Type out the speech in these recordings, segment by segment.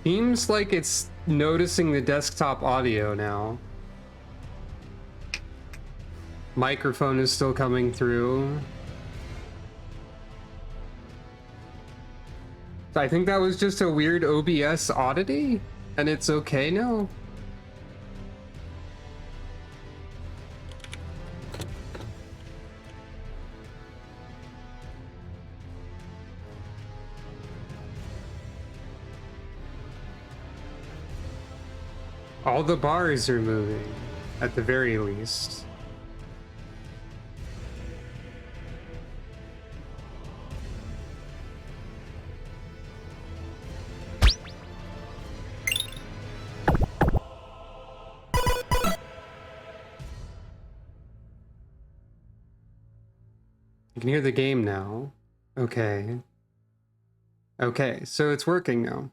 Seems like it's noticing the desktop audio now. Microphone is still coming through. I think that was just a weird OBS oddity, and it's okay now. All the bars are moving, at the very least. You can hear the game now. Okay. Okay, so it's working now.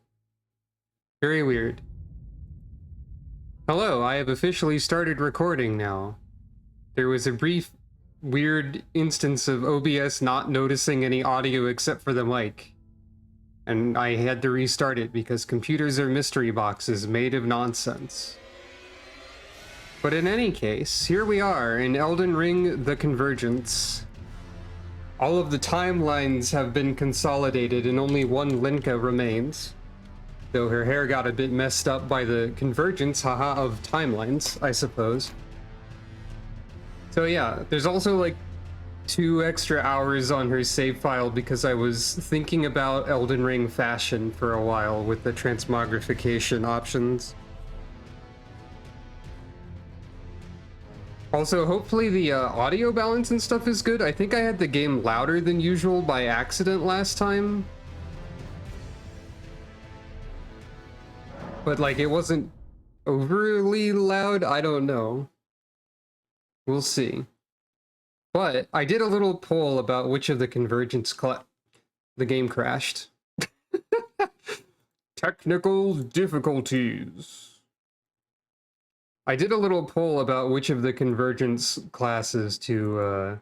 Very weird. Hello, I have officially started recording now. There was a brief, weird instance of OBS not noticing any audio except for the mic. And I had to restart it because computers are mystery boxes made of nonsense. But in any case, here we are in Elden Ring: The Convergence. All of the timelines have been consolidated and only one Linka remains. Though her hair got a bit messed up by the convergence, haha, of timelines, I suppose. So yeah, there's also like 2 extra hours on her save file because I was thinking about Elden Ring fashion for a while with the transmogrification options. Also, hopefully the audio balance and stuff is good. I think I had the game louder than usual by accident last time. But like, it wasn't overly loud. I don't know. We'll see. But I did a little poll about which of the convergence the game crashed. Technical difficulties. I did a little poll about which of the convergence classes to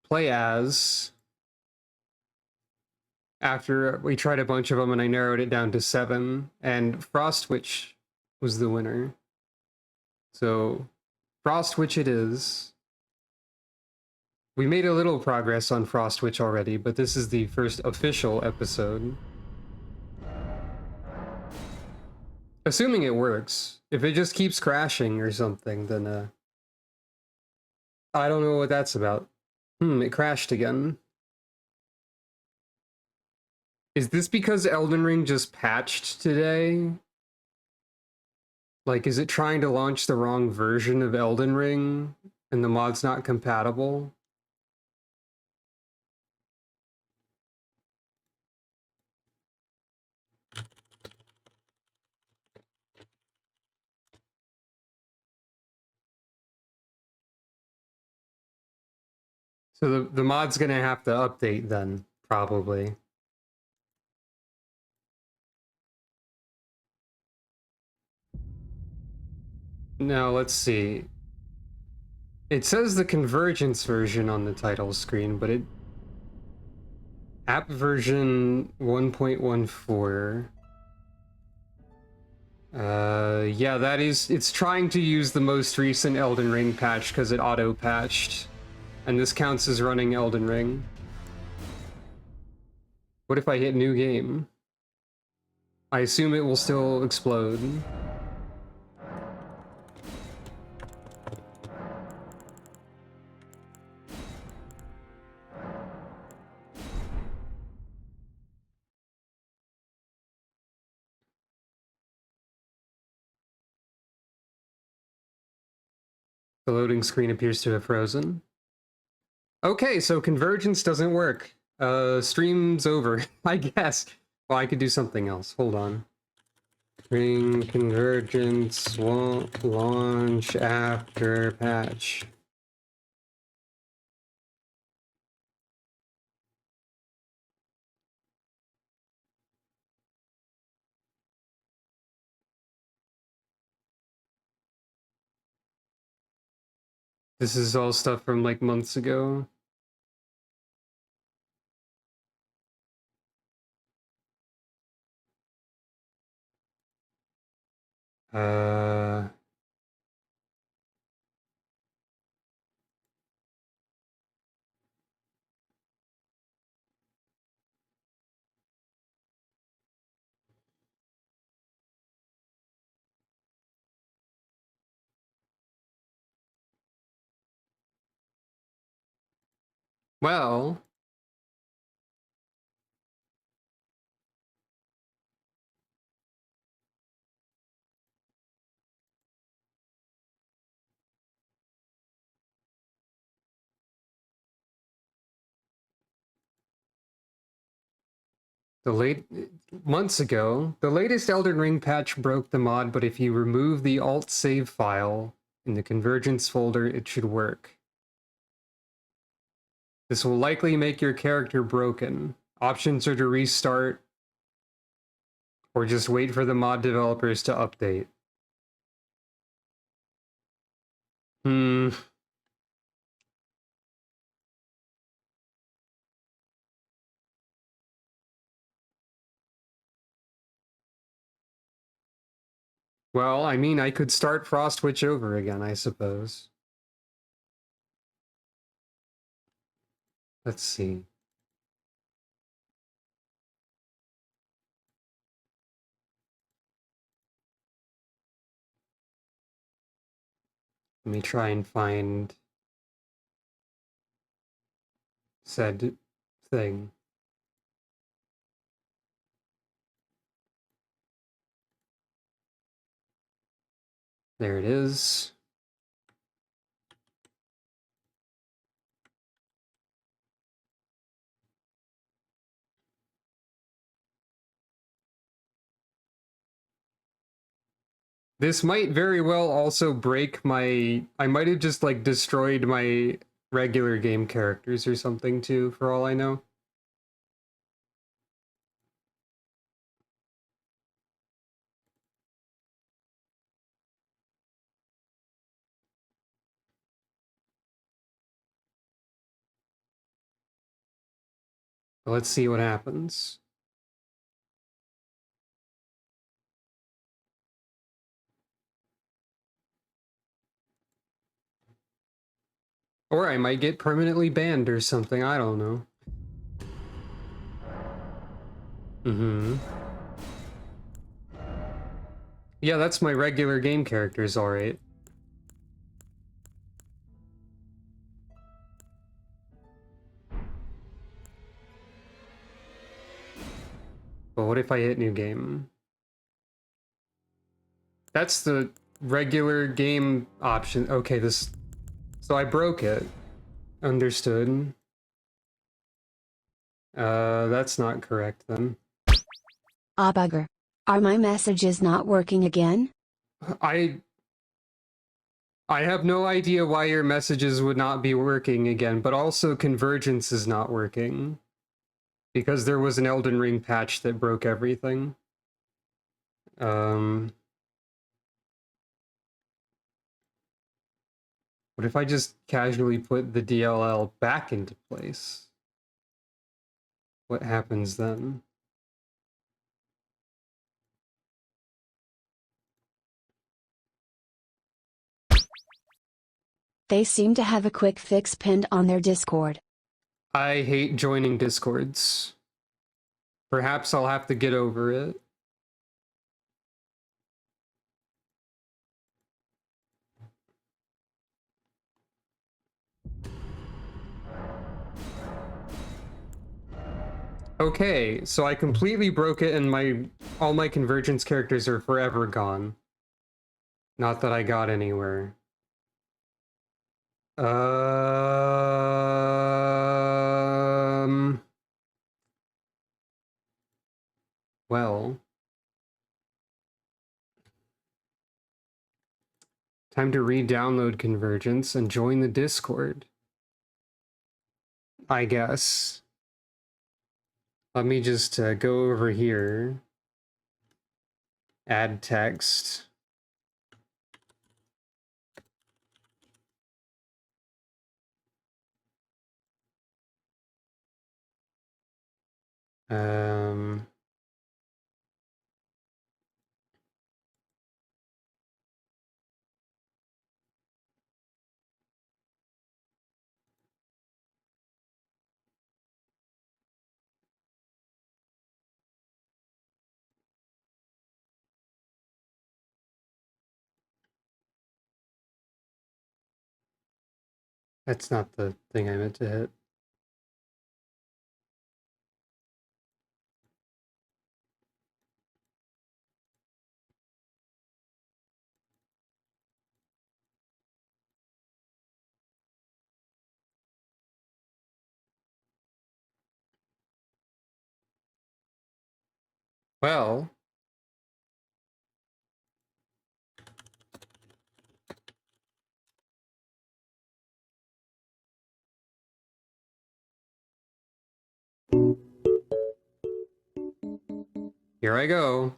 play as after we tried a bunch of them, and I narrowed it down to 7, and Frost Witch was the winner. So Frost Witch it is. We made a little progress on Frost Witch already, but this is the first official episode. Assuming it works. If it just keeps crashing or something, then I don't know what that's about. It crashed again. Is this because Elden Ring just patched today? Like, is it trying to launch the wrong version of Elden Ring and the mod's not compatible? So the mod's gonna have to update then, probably. Now, let's see. It says the Convergence version on the title screen, but app version 1.14. Yeah, it's trying to use the most recent Elden Ring patch because it auto-patched. And this counts as running Elden Ring. What if I hit new game? I assume it will still explode. The loading screen appears to have frozen. Okay, so Convergence doesn't work. Stream's over, I guess. Well, I could do something else. Hold on. Ring Convergence won't launch after patch. This is all stuff from like months ago. Uh... Well... months ago, the latest Elden Ring patch broke the mod, but if you remove the alt save file in the Convergence folder, it should work. This will likely make your character broken. Options are to restart, or just wait for the mod developers to update. Hmm. Well, I mean, I could start Frostwitch over again, I suppose. Let's see. Let me try and find said thing. There it is. This might very well also break my... I might have just, like, destroyed my regular game characters or something, too, for all I know. Let's see what happens. Or I might get permanently banned or something, I don't know. Mm-hmm. Yeah, that's my regular game characters, alright. But what if I hit new game? That's the regular game option. Okay, this... So I broke it. Understood. That's not correct then. Ah bugger. Are my messages not working again? I have no idea why your messages would not be working again, but also Convergence is not working. Because there was an Elden Ring patch that broke everything. What if I just casually put the DLL back into place? What happens then? They seem to have a quick fix pinned on their Discord. I hate joining Discords. Perhaps I'll have to get over it. Okay, so I completely broke it and all my Convergence characters are forever gone. Not that I got anywhere. Well. Time to re-download Convergence and join the Discord. I guess. Let me just go over here. Add text. Um... That's not the thing I meant to hit. Well, here I go.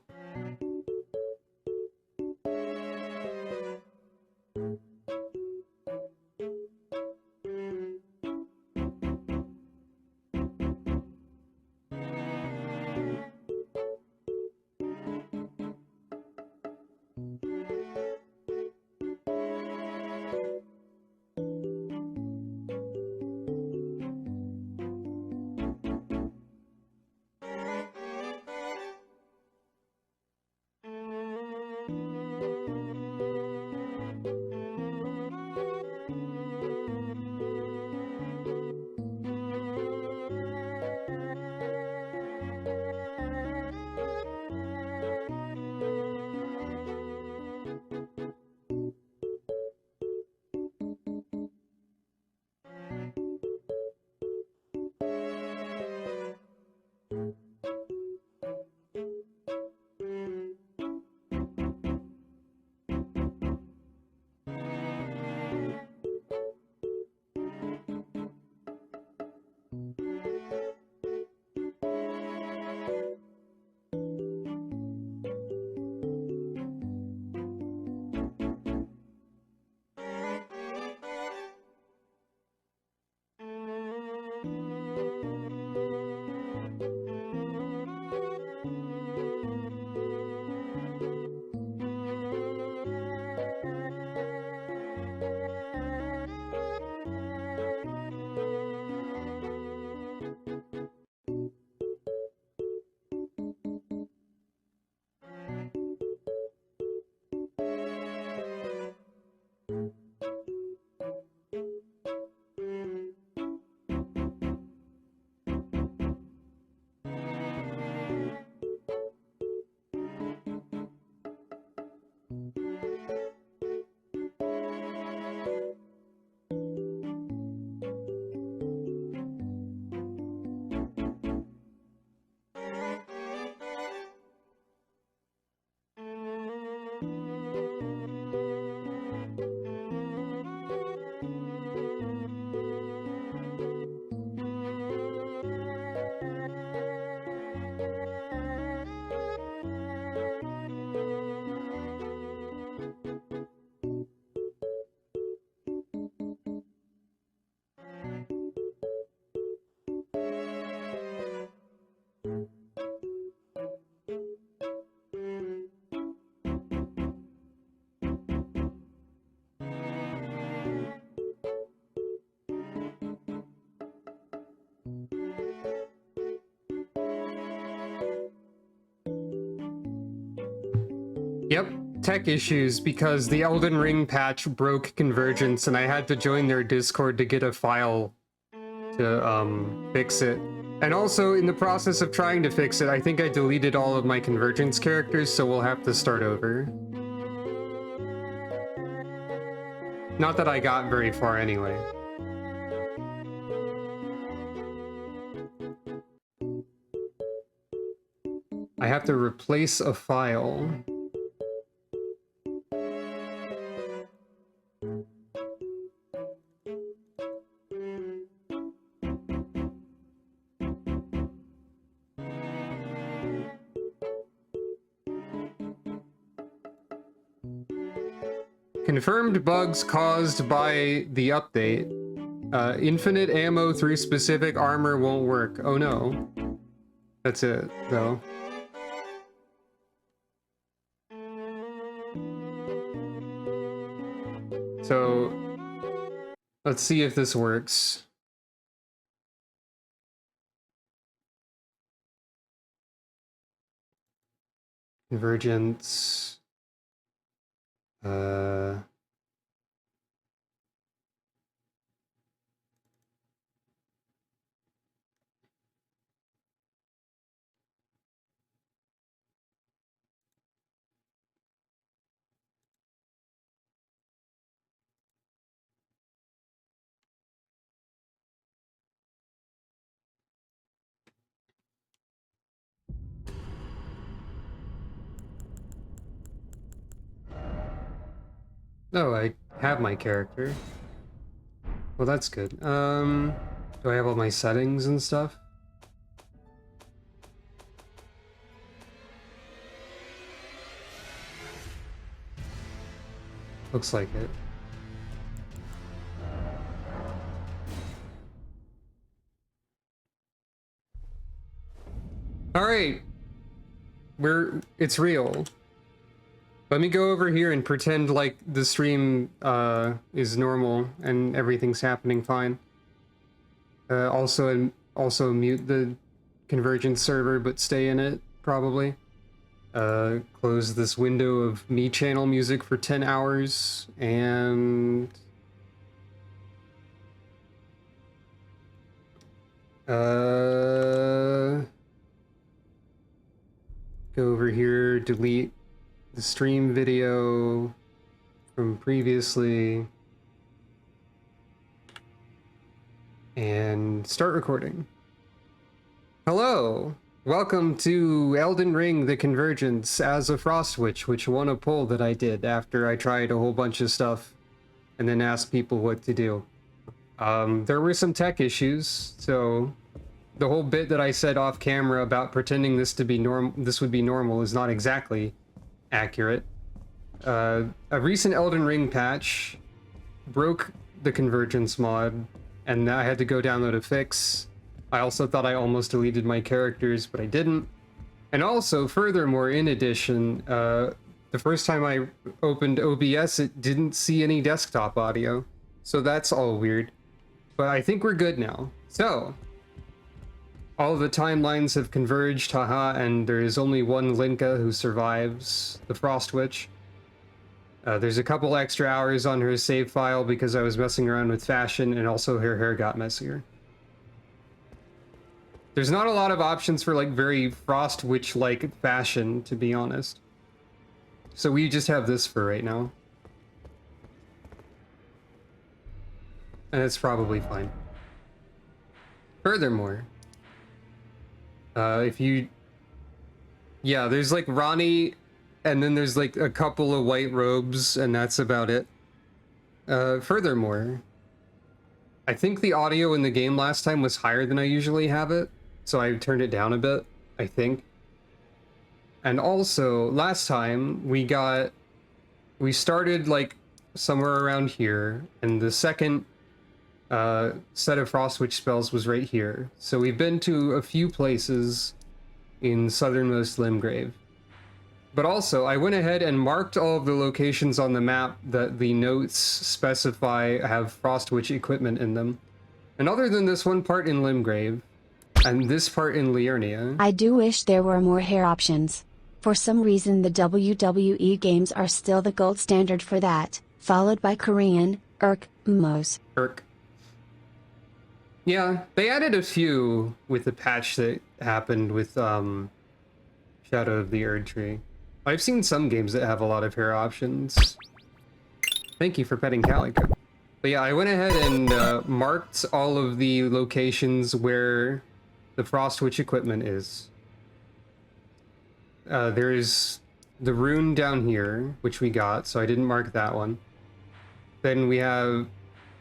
Yep, tech issues because the Elden Ring patch broke Convergence and I had to join their Discord to get a file to fix it. And also, in the process of trying to fix it, I think I deleted all of my Convergence characters, so we'll have to start over. Not that I got very far anyway. I have to replace a file. Confirmed bugs caused by the update. Infinite ammo through specific armor won't work. Oh no. That's it, though. So, let's see if this works. Convergence. Oh, I have my character. Well, that's good. Do I have all my settings and stuff? Looks like it. All right, it's real. Let me go over here and pretend like the stream is normal and everything's happening fine. Also mute the Convergence server, but stay in it probably. Close this window of me channel music for 10 hours and go over here, delete the stream video from previously, and start recording. Hello, welcome to Elden Ring: The Convergence as a Frost Witch, which won a poll that I did after I tried a whole bunch of stuff and then asked people what to do. There were some tech issues, so the whole bit that I said off camera about pretending this would be normal is not exactly accurate. A recent Elden Ring patch broke the Convergence mod, and I had to go download a fix. I also thought I almost deleted my characters, but I didn't. And also, furthermore, in addition, the first time I opened OBS, it didn't see any desktop audio. So that's all weird. But I think we're good now. So, all the timelines have converged, haha, and there is only one Linka who survives, the Frost Witch. There's a couple extra hours on her save file because I was messing around with fashion, and also her hair got messier. There's not a lot of options for like very Frost Witch-like fashion, to be honest. So we just have this for right now. And it's probably fine. Furthermore, there's like Ronnie, and then there's like a couple of white robes, and that's about it. Furthermore, I think the audio in the game last time was higher than I usually have it, so I turned it down a bit, I think. And also, last time we started like somewhere around here, and the second set of Frost Witch spells was right here. So we've been to a few places in southernmost Limgrave. But also, I went ahead and marked all of the locations on the map that the notes specify have Frost Witch equipment in them. And other than this one part in Limgrave, and this part in Liurnia... I do wish there were more hair options. For some reason the WWE games are still the gold standard for that, followed by Carian, Mos. Yeah, they added a few with the patch that happened with Shadow of the Erd Tree. I've seen some games that have a lot of hair options. Thank you for petting Calico. But yeah, I went ahead and marked all of the locations where the Frost Witch equipment is. There's the rune down here, which we got, so I didn't mark that one. Then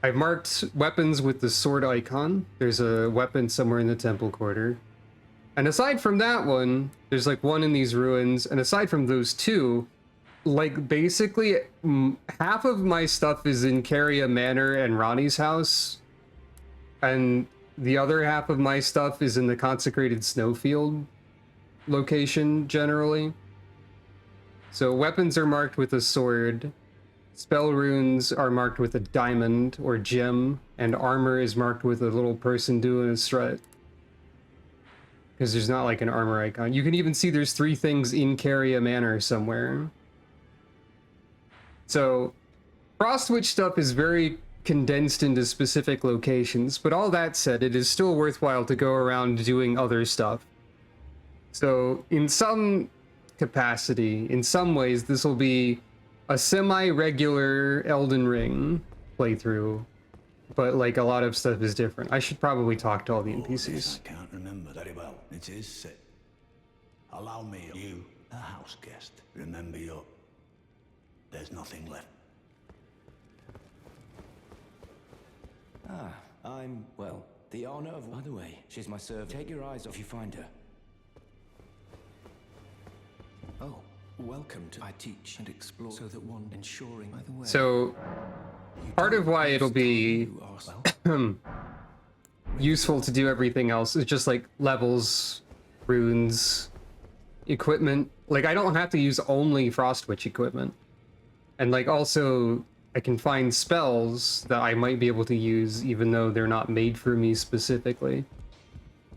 I've marked weapons with the sword icon. There's a weapon somewhere in the temple quarter. And aside from that one, there's like one in these ruins. And aside from those two, like basically half of my stuff is in Carian Manor and Ronnie's house. And the other half of my stuff is in the Consecrated Snowfield location generally. So weapons are marked with a sword. Spell runes are marked with a diamond or gem, and armor is marked with a little person doing a strut. Because there's not like an armor icon. You can even see there's 3 things in Carian Manor somewhere. So, Frost Witch stuff is very condensed into specific locations, but all that said, it is still worthwhile to go around doing other stuff. So, in some capacity, in some ways, this will be a semi-regular Elden Ring playthrough, but like a lot of stuff is different. I should probably talk to all the NPCs. I can't remember very well. It is set. Allow me, you, a house guest. Remember there's nothing left. Ah, I'm, well, the honor of... By the way, she's my servant. Take your eyes off if you find her. Oh, welcome to... I teach and explore so that one ensuring... By the way... So, part of why it'll be useful to do everything else is just like levels, runes, equipment. Like, I don't have to use only Frostwitch equipment. And like, also, I can find spells that I might be able to use even though they're not made for me specifically.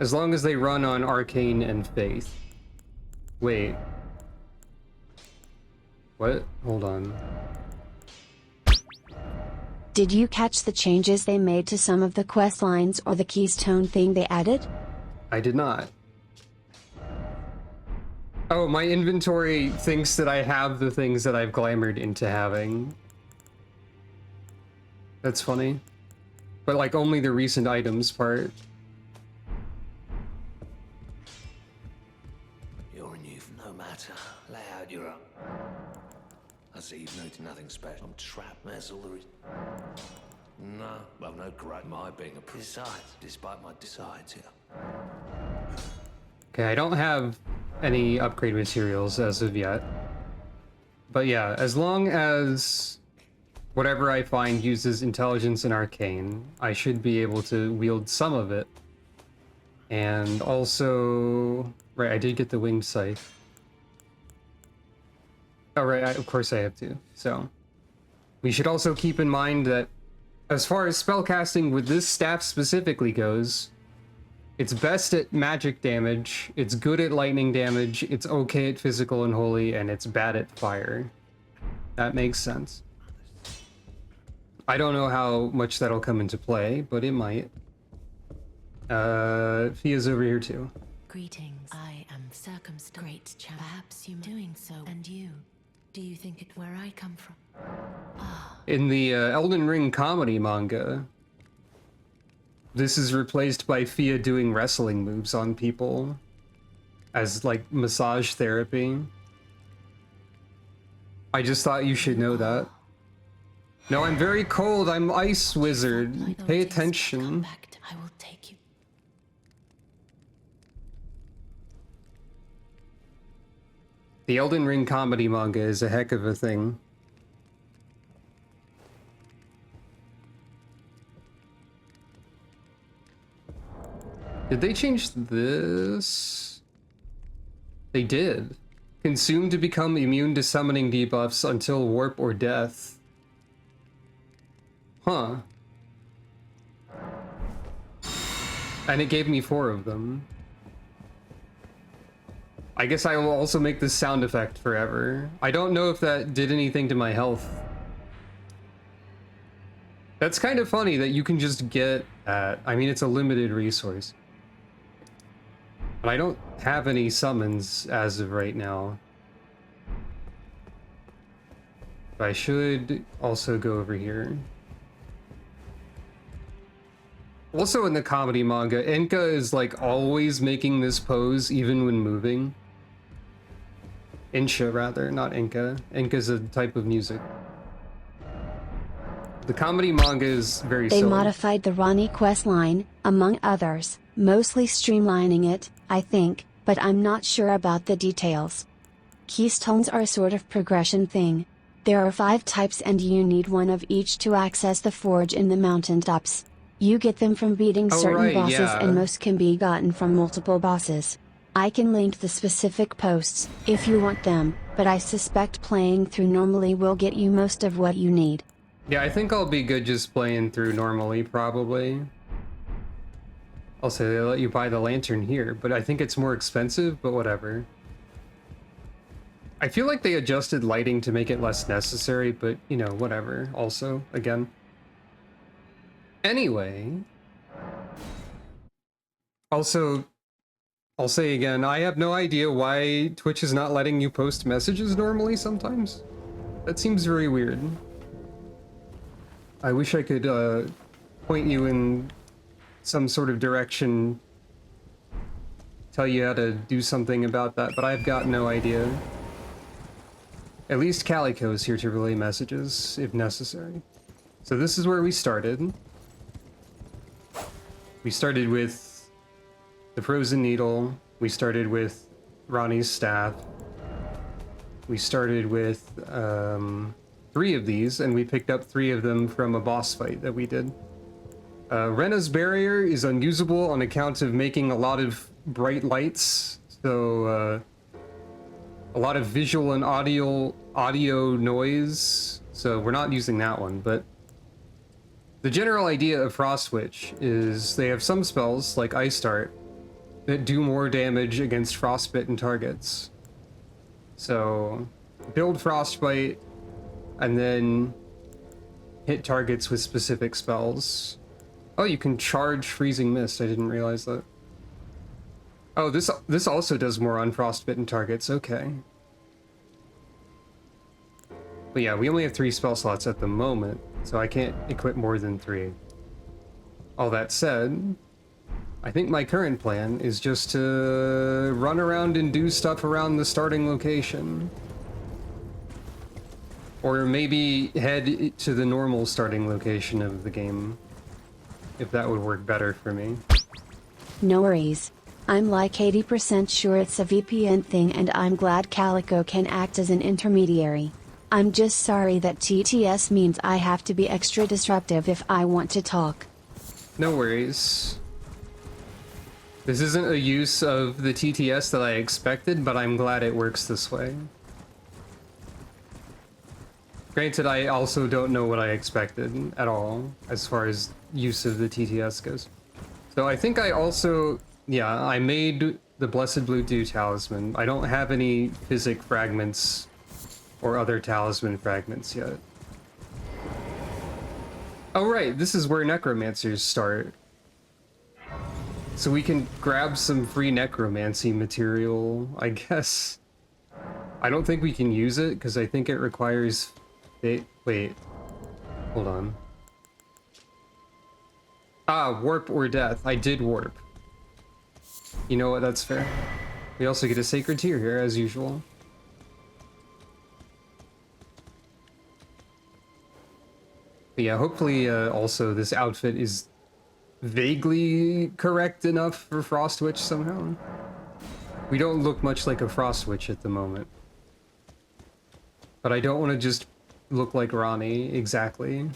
As long as they run on Arcane and Faith. Wait. What? Hold on. Did you catch the changes they made to some of the quest lines or the keystone thing they added? I did not. Oh, my inventory thinks that I have the things that I've glamored into having. That's funny. But like only the recent items part. You're in youth, no matter. Lay out your up. I see you've noted nothing special. I'm trapped, that's all there is. No, well, no great my being a besides, despite my decides here. Okay, I don't have any upgrade materials as of yet. But yeah, as long as whatever I find uses intelligence and arcane, I should be able to wield some of it. And also, right, I did get the winged scythe. Oh right, of course I have to. So, we should also keep in mind that as far as spellcasting with this staff specifically goes, it's best at magic damage, it's good at lightning damage, it's okay at physical and holy, and it's bad at fire. That makes sense. I don't know how much that'll come into play, but it might. Fia's over here too. Greetings. I am circumstanced. Great chap. Perhaps you doing so. And you? Do you think it where I come from? In the Elden Ring comedy manga, this is replaced by Fia doing wrestling moves on people as like massage therapy. I just thought you should know that. No, I'm very cold. I'm Ice Wizard. Pay attention. I will take you. The Elden Ring comedy manga is a heck of a thing. Did they change this? They did. Consume to become immune to summoning debuffs until warp or death. Huh. And it gave me 4 of them. I guess I will also make this sound effect forever. I don't know if that did anything to my health. That's kind of funny that you can just get that. I mean, it's a limited resource. But I don't have any summons as of right now. But I should also go over here. Also in the comedy manga, Enka is like always making this pose even when moving. Insha rather, not Enka. Enka's a type of music. The comedy manga is very They silly. modified the Rani questline, among others, mostly streamlining it, I think, but I'm not sure about the details. Keystones are a sort of progression thing. There are 5 types and you need one of each to access the forge in the mountaintops. You get them from beating certain bosses and most can be gotten from multiple bosses. I can link the specific posts, if you want them, but I suspect playing through normally will get you most of what you need. Yeah, I think I'll be good just playing through normally, probably. Also, they let you buy the lantern here, but I think it's more expensive, but whatever. I feel like they adjusted lighting to make it less necessary, but, you know, whatever, also, again. Anyway. Also, I'll say again, I have no idea why Twitch is not letting you post messages normally sometimes. That seems very weird. I wish I could point you in some sort of direction, tell you how to do something about that, but I've got no idea. At least Calico's here to relay messages, if necessary. So this is where we started. We started with the Frozen Needle. We started with Ronnie's Staff. We started with 3 of these, and we picked up 3 of them from a boss fight that we did. Rena's Barrier is unusable on account of making a lot of bright lights, so a lot of visual and audio noise, so we're not using that one. But the general idea of Frost Witch is they have some spells, like Ice Dart, that do more damage against frostbitten targets. So build Frostbite, and then hit targets with specific spells. Oh, you can charge Freezing Mist. I didn't realize that. Oh, this also does more on frostbitten targets. Okay. But yeah, we only have 3 spell slots at the moment, so I can't equip more than 3. All that said, I think my current plan is just to run around and do stuff around the starting location. Or maybe head to the normal starting location of the game, if that would work better for me. No worries. I'm like 80% sure it's a VPN thing, and I'm glad Calico can act as an intermediary. I'm just sorry that TTS means I have to be extra disruptive if I want to talk. No worries. This isn't a use of the TTS that I expected, but I'm glad it works this way. Granted, I also don't know what I expected at all, as far as use of the TTS goes. So I think I also, yeah, I made the Blessed Blue Dew Talisman. I don't have any Physic Fragments or other Talisman Fragments yet. Oh right, this is where Necromancers start. So we can grab some free Necromancy material, I guess. I don't think we can use it, because I think it requires... Wait, hold on. Ah, Warp or Death. I did Warp. You know what, that's fair. We also get a Sacred Tear here, as usual. But yeah, hopefully also this outfit is vaguely correct enough for Frost Witch somehow. We don't look much like a Frost Witch at the moment. But I don't want to just look like Ronnie exactly.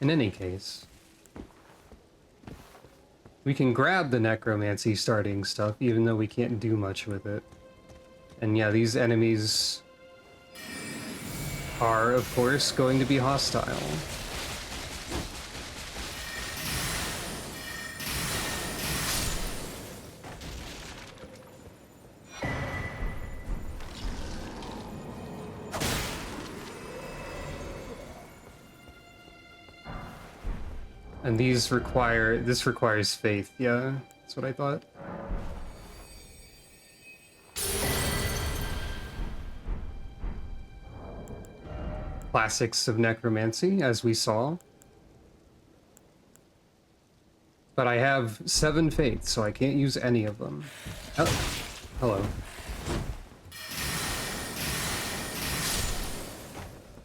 In any case, we can grab the Necromancy starting stuff, even though we can't do much with it. And yeah, these enemies are, of course, going to be hostile. And this requires faith, yeah, that's what I thought. Classics of necromancy, as we saw. But I have 7 faiths, so I can't use any of them. Oh, hello.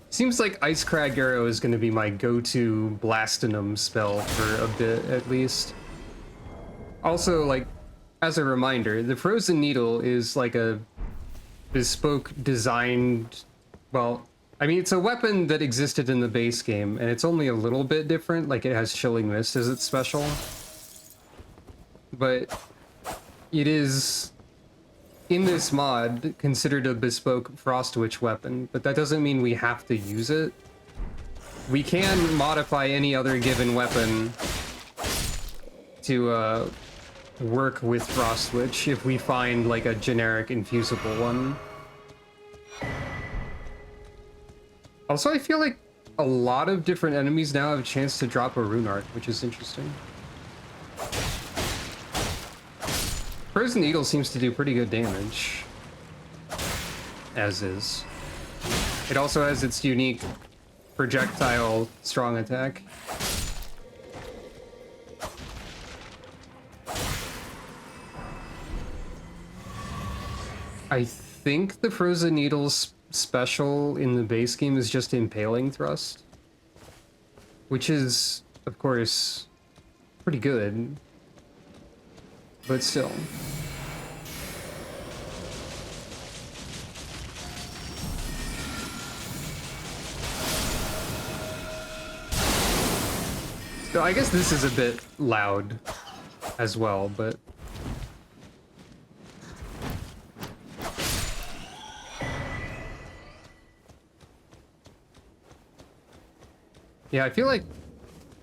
Seems like Ice Crag Arrow is going to be my go-to Blastinum spell for a bit, at least. Also, like, as a reminder, the Frozen Needle is like a bespoke designed... Well, I mean, it's a weapon that existed in the base game, and it's only a little bit different, like it has Chilling Mist as its special. But it is... in this mod, considered a bespoke Frost Witch weapon, but that doesn't mean we have to use it. We can modify any other given weapon to work with Frost Witch if we find like a generic infusible one. Also, I feel like a lot of different enemies now have a chance to drop a Rune Arc, which is interesting. Frozen Needle seems to do pretty good damage, as is. It also has its unique projectile strong attack. I think the Frozen Needle's special in the base game is just Impaling Thrust, which is, of course, pretty good. But still. So I guess this is a bit loud as well, but... Yeah, I feel like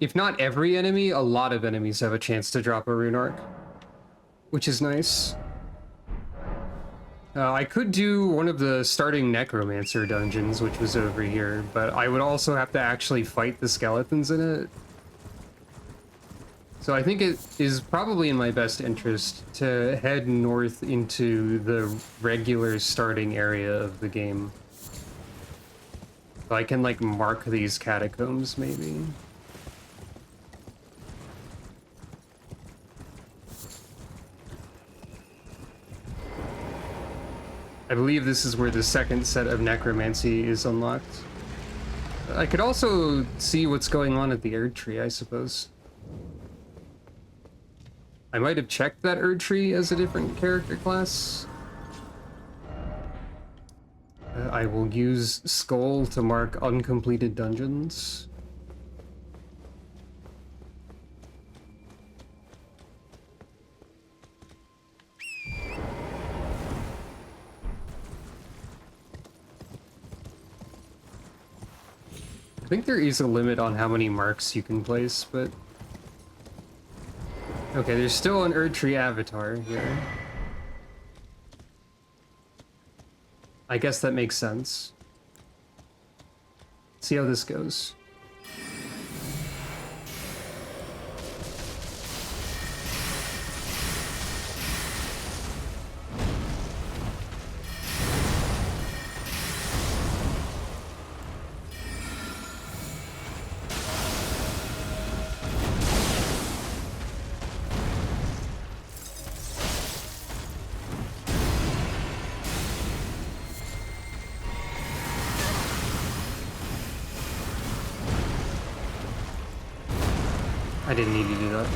if not every enemy, a lot of enemies have a chance to drop a rune arc, which is nice. I could do one of the starting Necromancer dungeons, which was over here, but I would also have to actually fight the skeletons in it. So I think it is probably in my best interest to head north into the regular starting area of the game. So I can, like, mark these catacombs, maybe. I believe this is where the second set of Necromancy is unlocked. I could also see what's going on at the Erd Tree, I suppose. I might have checked that Erd Tree as a different character class. I will use Skull to mark uncompleted dungeons. I think there is a limit on how many marks you can place, but... Okay, there's still an Erd Tree avatar here. I guess that makes sense. See how this goes. I didn't need to do that.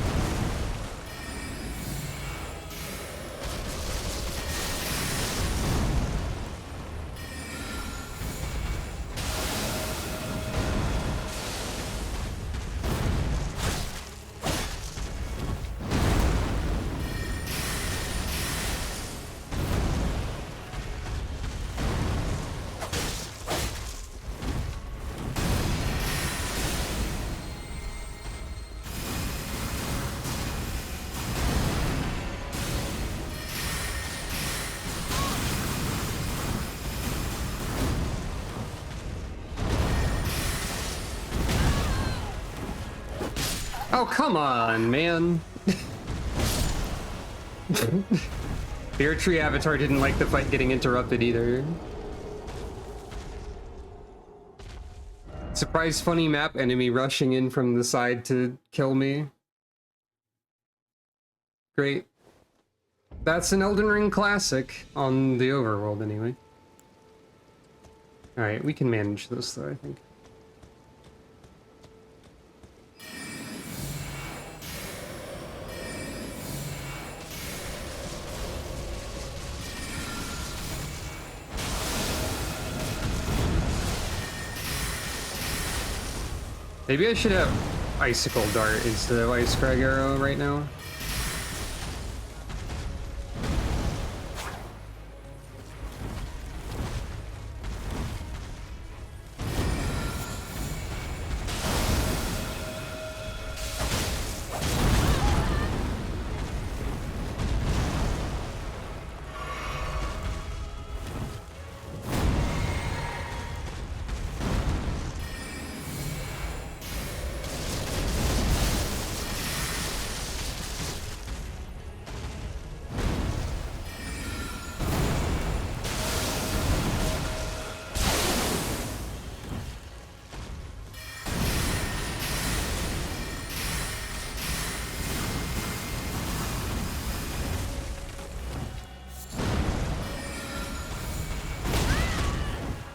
Oh, come on, man. The Erd Tree avatar didn't like the fight getting interrupted either. Surprise funny map enemy rushing in from the side to kill me. Great. That's an Elden Ring classic on the overworld anyway. Alright, we can manage this though, I think. Maybe I should have Icicle Dart instead of Ice Crag Arrow right now.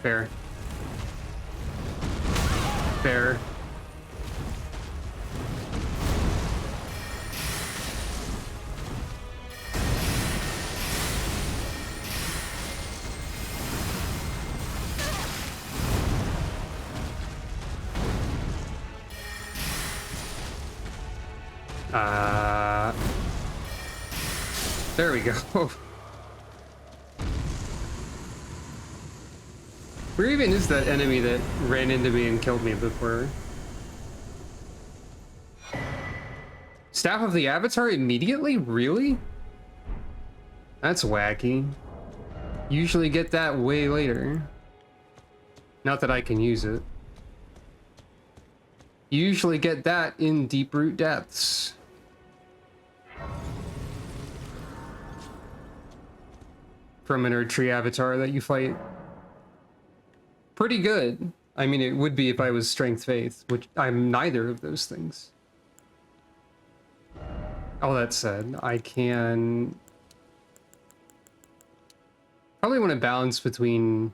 Fair. Fair. There we go. Where even is that enemy that ran into me and killed me before? Staff of the Avatar immediately? Really? That's wacky. Usually get that way later. Not that I can use it. Usually get that in Deep Root Depths. From an Erd Tree Avatar that you fight. Pretty good. I mean, it would be if I was Strength Faith, which I'm neither of those things. All that said, I can probably want to balance between...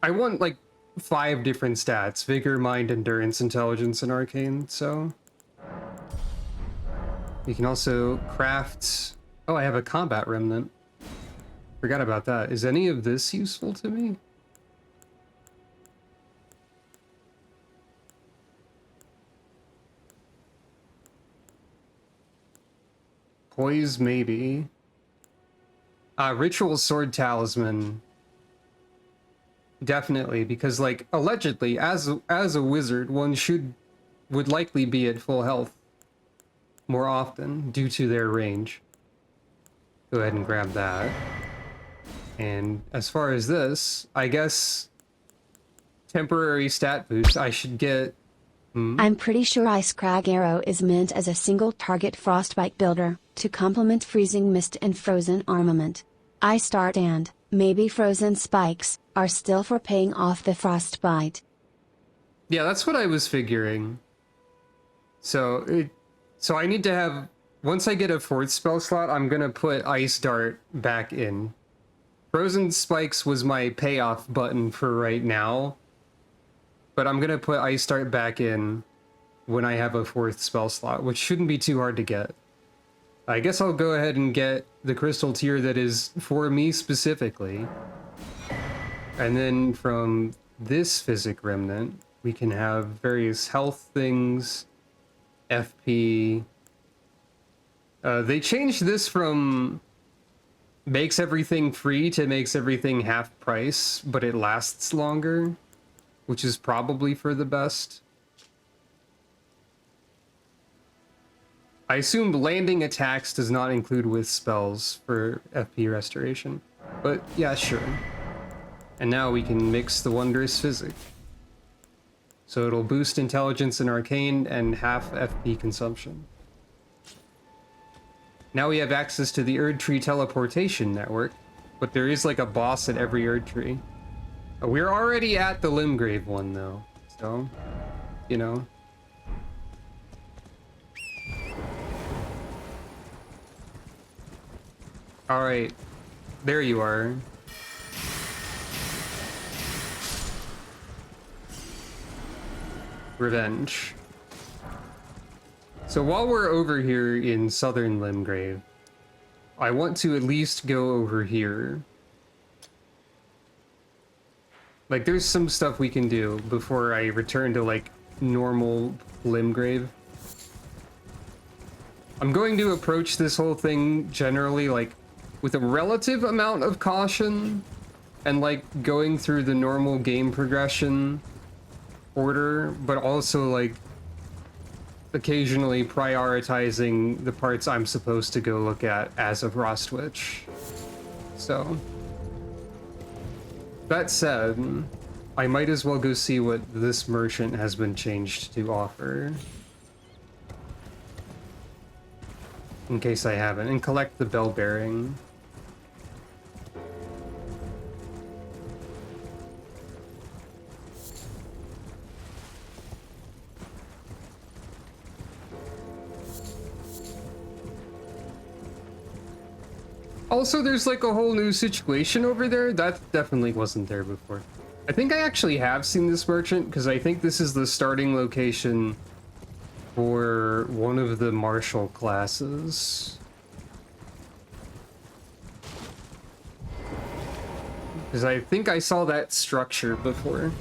I want like 5 different stats: Vigor, Mind, Endurance, Intelligence, and Arcane, so... You can also craft... Oh, I have a Combat Remnant. Forgot about that. Is any of this useful to me? Poise, maybe. Ritual Sword Talisman. Definitely, because, like, allegedly, as a wizard, one would likely be at full health more often due to their range. Go ahead and grab that. And as far as this, I guess temporary stat boost, I should get... I'm pretty sure Ice Crag Arrow is meant as a single target frostbite builder, to complement Freezing Mist and Frozen Armament. Ice Dart and, maybe Frozen Spikes, are still for paying off the frostbite. Yeah, that's what I was figuring. So I need to have... Once I get a 4th spell slot, I'm gonna put Ice Dart back in. Frozen Spikes was my payoff button for right now, but I'm gonna put Ice Dart back in when I have a 4th spell slot, which shouldn't be too hard to get. I guess I'll go ahead and get the crystal tier that is for me specifically. And then from this Physic Remnant, we can have various health things, FP... they changed this from makes everything free to makes everything half price, but it lasts longer, which is probably for the best. I assume landing attacks does not include with spells for FP restoration, but yeah, sure. And now we can mix the Wondrous Physic. So it'll boost Intelligence and Arcane and half FP consumption. Now we have access to the Erd Tree teleportation network, but there is like a boss at every Erd Tree. We're already at the Limgrave one though, so, you know. Alright, there you are. Revenge. So while we're over here in Southern Limgrave, I want to at least go over here. Like, there's some stuff we can do before I return to, like, normal Limgrave. I'm going to approach this whole thing generally, like, with a relative amount of caution, and, like, going through the normal game progression order, but also, like, occasionally prioritizing the parts I'm supposed to go look at as of Rostwitch. So, that said, I might as well go see what this merchant has been changed to offer. In case I haven't, and collect the bell bearing. Also, there's like a whole new situation over there that definitely wasn't there before. I think I actually have seen this merchant because I think this is the starting location for one of the martial classes. Because I think I saw that structure before.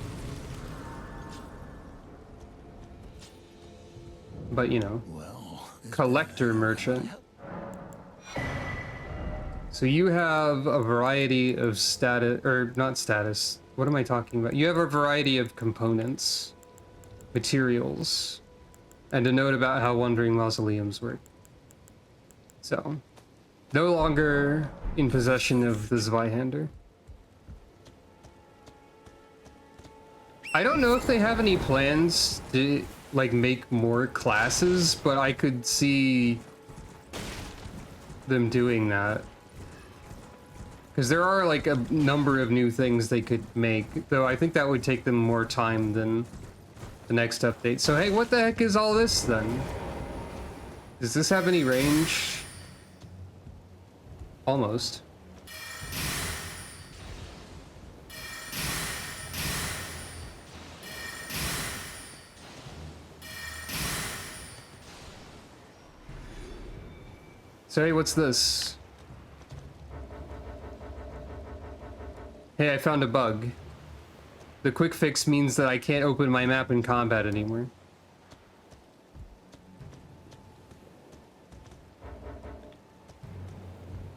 but you know, Well, collector merchant. So you have a variety of status, or not status, what am I talking about? You have a variety of components, materials, and a note about how wandering mausoleums work. So, no longer in possession of the Zweihander. I don't know if they have any plans to, like, make more classes, but I could see them doing that. Because there are, like, a number of new things they could make, though I think that would take them more time than the next update. So, hey, what the heck is all this, then? Does this have any range? Almost. So, hey, what's this? Hey, I found a bug. The quick fix means that I can't open my map in combat anymore.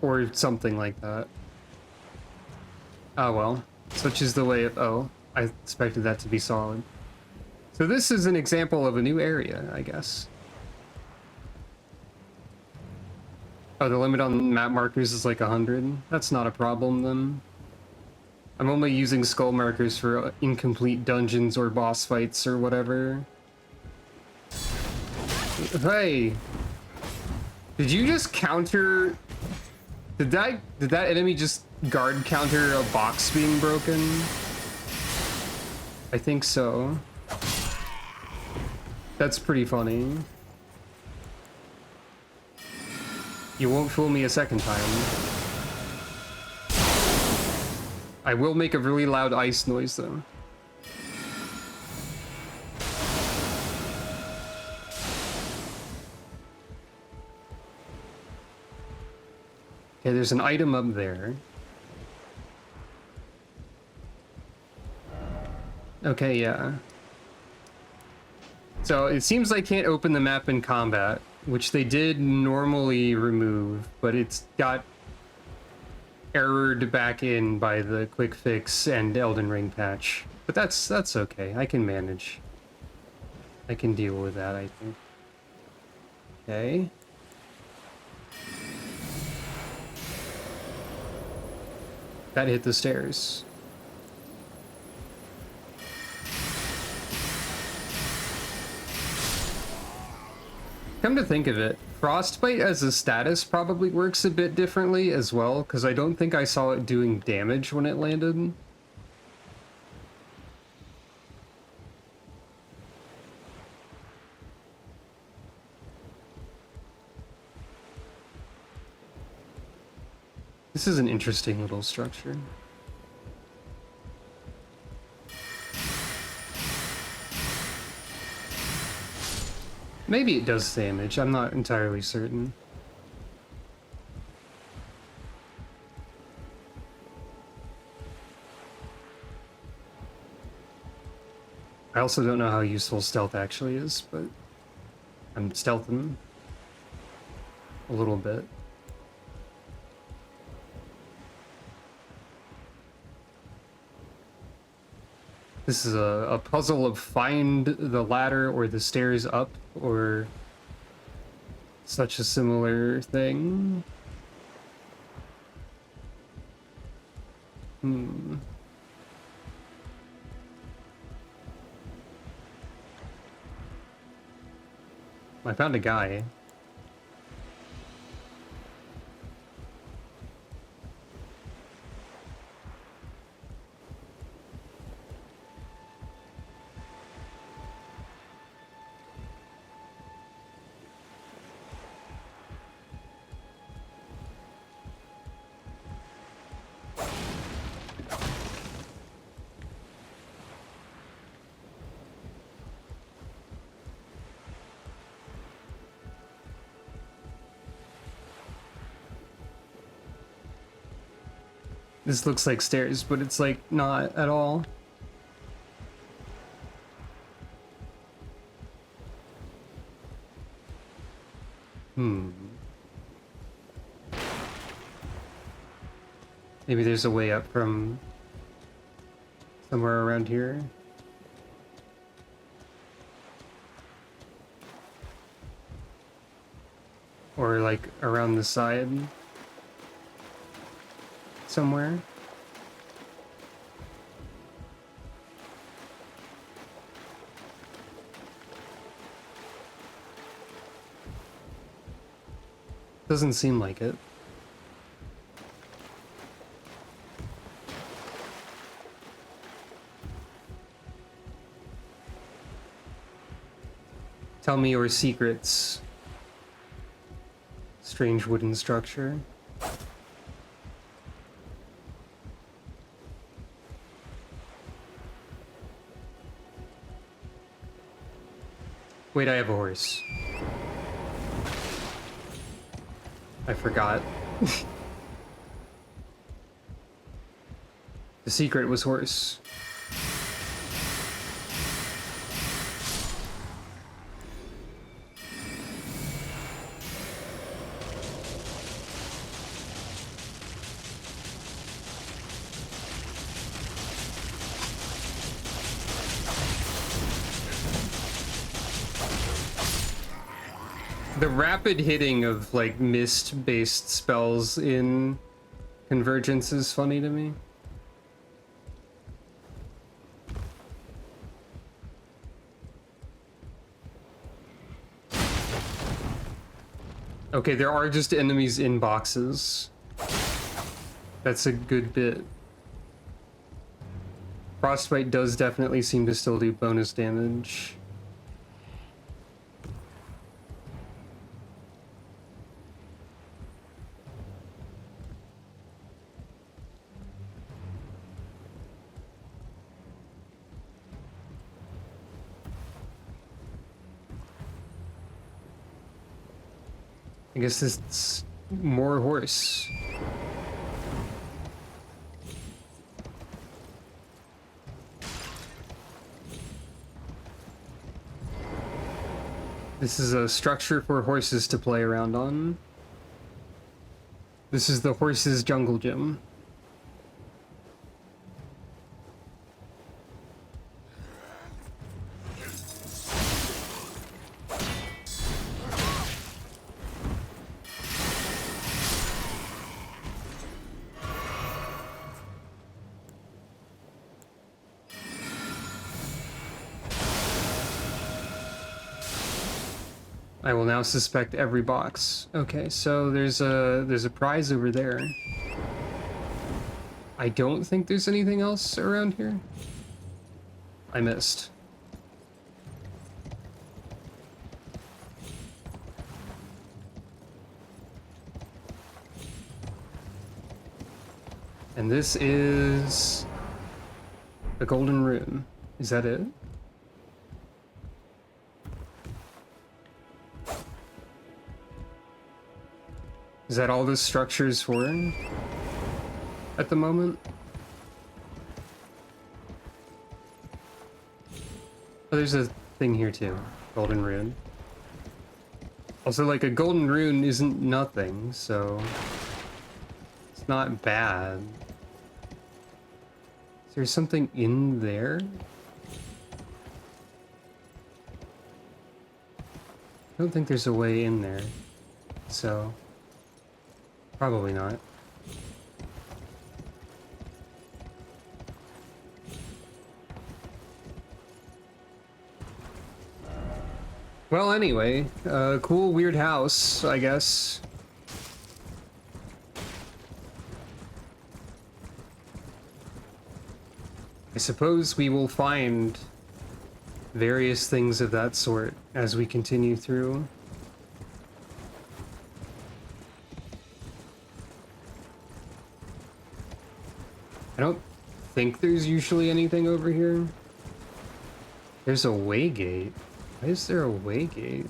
Or something like that. Oh well. Such is the way of... Oh, I expected that to be solid. So this is an example of a new area, I guess. Oh, the limit on map markers is like 100? That's not a problem, then. I'm only using skull markers for incomplete dungeons or boss fights or whatever. Hey! Did you just counter... Did that enemy just guard counter a box being broken? I think so. That's pretty funny. You won't fool me a second time. I will make a really loud ice noise, though. Okay, there's an item up there. Okay, yeah. So it seems I can't open the map in combat, which they did normally remove, but it's got errored back in by the quick fix and Elden Ring patch. But that's okay. I can manage. I can deal with that, I think. Okay. That hit the stairs. Come to think of it, Frostbite as a status probably works a bit differently as well, because I don't think I saw it doing damage when it landed. This is an interesting little structure. Maybe it does damage, I'm not entirely certain. I also don't know how useful stealth actually is, but I'm stealthing a little bit. This is a puzzle of find the ladder or the stairs up or such a similar thing. I found a guy. This looks like stairs, but it's like not at all. Hmm. Maybe there's a way up from somewhere around here. Or like around the side somewhere. Doesn't seem like it. Tell me your secrets. Strange wooden structure. Wait, I have a horse. I forgot. The secret was horse. The rapid hitting of like mist-based spells in Convergence is funny to me. Okay, there are just enemies in boxes. That's a good bit. Frostbite does definitely seem to still do bonus damage. I guess this is more horse. This is a structure for horses to play around on. This is the horses jungle gym. I will now suspect every box. Okay, so there's a prize over there. I don't think there's anything else around here. I missed. And this is the golden rune. Is that it? Is that all this structure is for at the moment? Oh, there's a thing here too. Golden rune. Also, like, a golden rune isn't nothing, so it's not bad. Is there something in there? I don't think there's a way in there, so probably not. Well, anyway, cool weird house, I guess. I suppose we will find various things of that sort as we continue through. I don't think there's usually anything over here. There's a way gate. Why is there a way gate?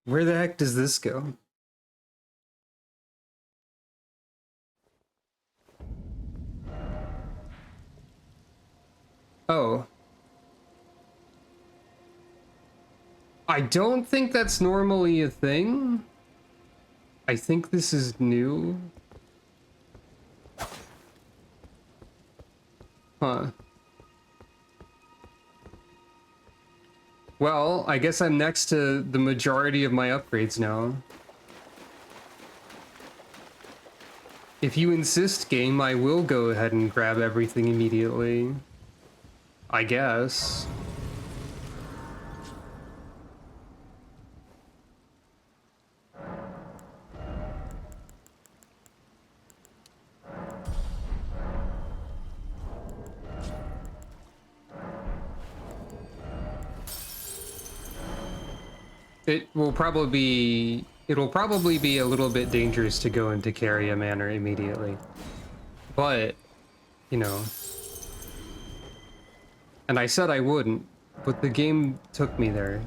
Where the heck does this go? Oh. I don't think that's normally a thing. I think this is new. Huh. Well, I guess I'm next to the majority of my upgrades now. If you insist, game, I will go ahead and grab everything immediately. I guess. It'll probably be a little bit dangerous to go into Carian Manor immediately. But, you know. And I said I wouldn't, but the game took me there.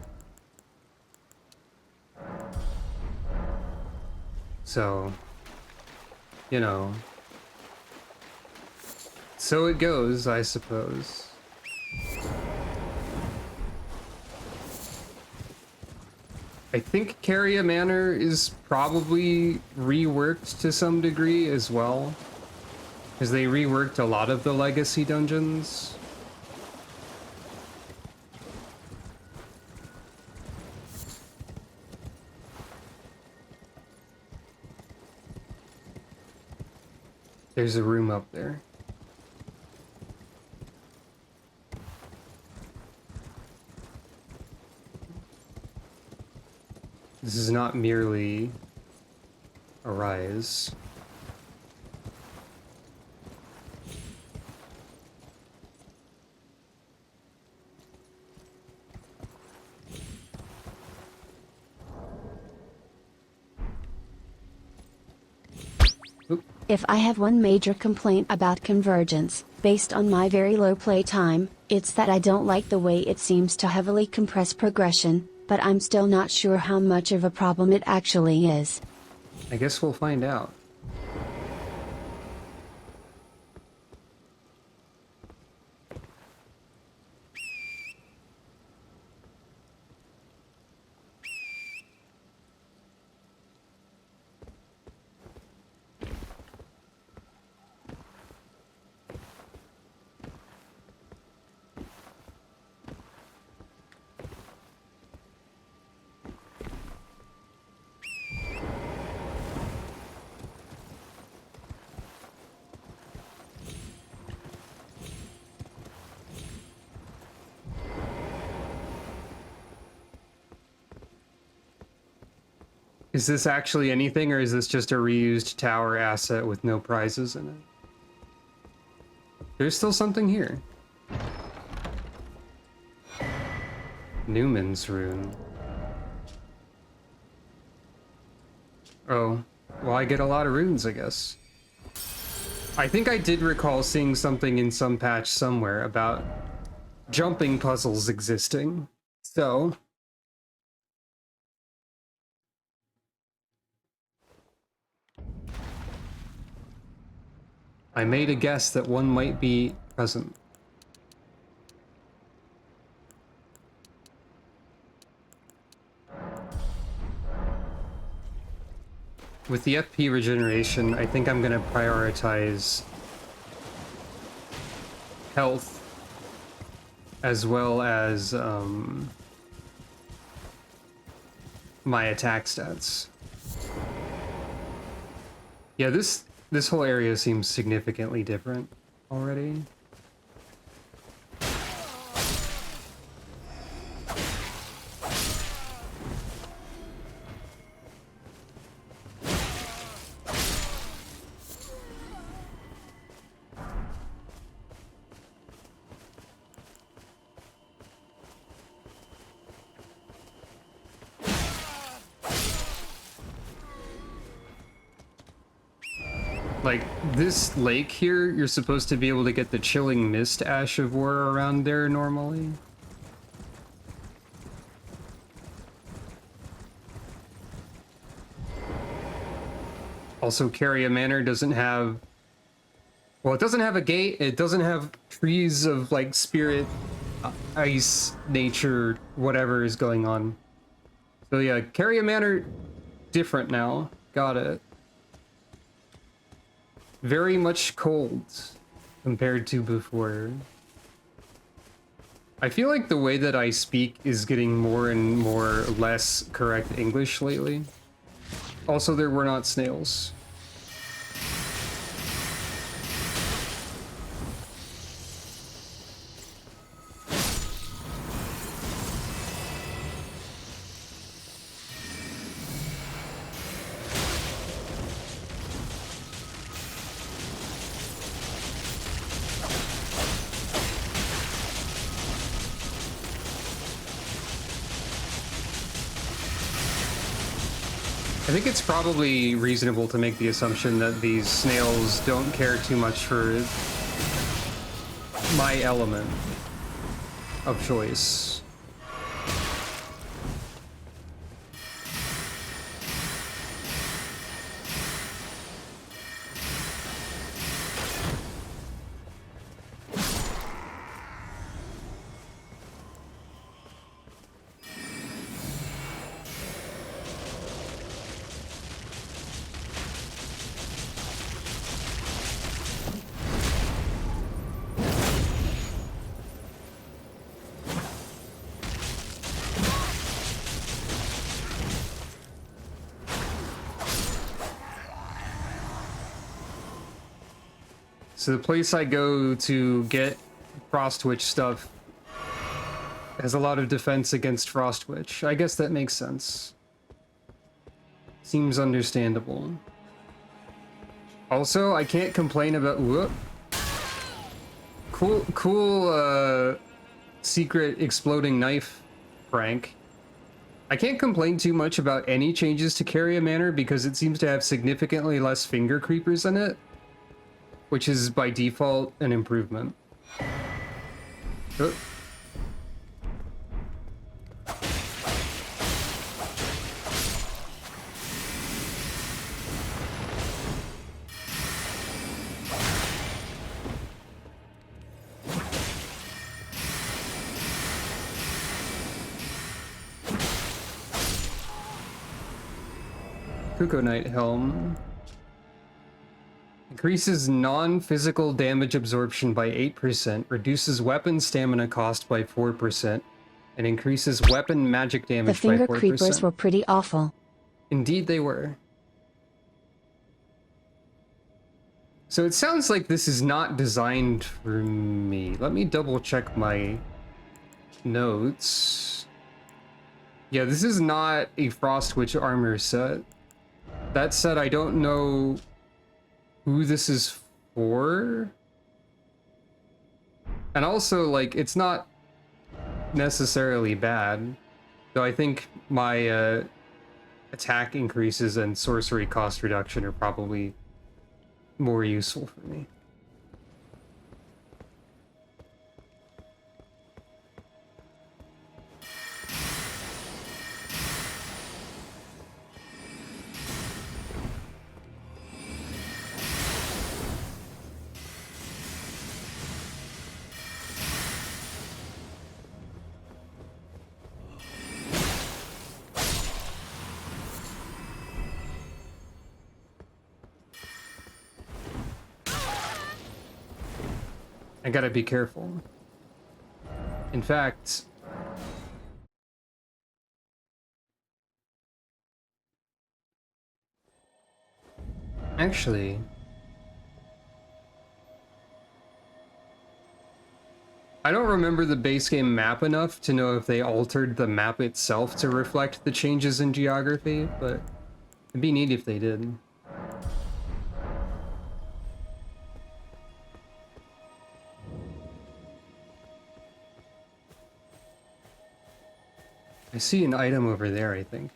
So, you know. So it goes, I suppose. I think Carian Manor is probably reworked to some degree as well, because they reworked a lot of the legacy dungeons. There's a room up there. This is not merely a rise. If I have one major complaint about Convergence, based on my very low playtime, it's that I don't like the way it seems to heavily compress progression, but I'm still not sure how much of a problem it actually is. I guess we'll find out. Is this actually anything, or is this just a reused tower asset with no prizes in it? There's still something here. Newman's rune. Oh, well, I get a lot of runes, I guess. I think I did recall seeing something in some patch somewhere about jumping puzzles existing. So, I made a guess that one might be present. With the FP regeneration, I think I'm going to prioritize health as well as my attack stats. Yeah, this whole area seems significantly different already. Like, this lake here, you're supposed to be able to get the chilling mist ash of war around there normally. Also, Carian Manor doesn't have... Well, it doesn't have a gate. It doesn't have trees of, like, spirit, ice, nature, whatever is going on. So yeah, Carian Manor, different now. Got it. Very much cold compared to before. I feel like the way that I speak is getting more and more less correct English lately. Also, there were not snails. I think it's probably reasonable to make the assumption that these snails don't care too much for my element of choice. So the place I go to get Frostwitch stuff has a lot of defense against Frostwitch. I guess that makes sense. Seems understandable. Also, I can't complain about... Whoop. Cool, secret exploding knife prank. I can't complain too much about any changes to Carian Manor because it seems to have significantly less finger creepers in it, which is by default an improvement. Oh. Kukonite Helm. Increases non-physical damage absorption by 8%, reduces weapon stamina cost by 4%, and increases weapon magic damage by 4%. The finger creepers were pretty awful. Indeed they were. So it sounds like this is not designed for me. Let me double check my notes. Yeah, this is not a Frostwitch armor set. That said, I don't know who this is for. And also, like, it's not necessarily bad. Though I think my attack increases and sorcery cost reduction are probably more useful for me. I gotta be careful. In fact, actually, I don't remember the base game map enough to know if they altered the map itself to reflect the changes in geography, but it'd be neat if they did. I see an item over there, I think.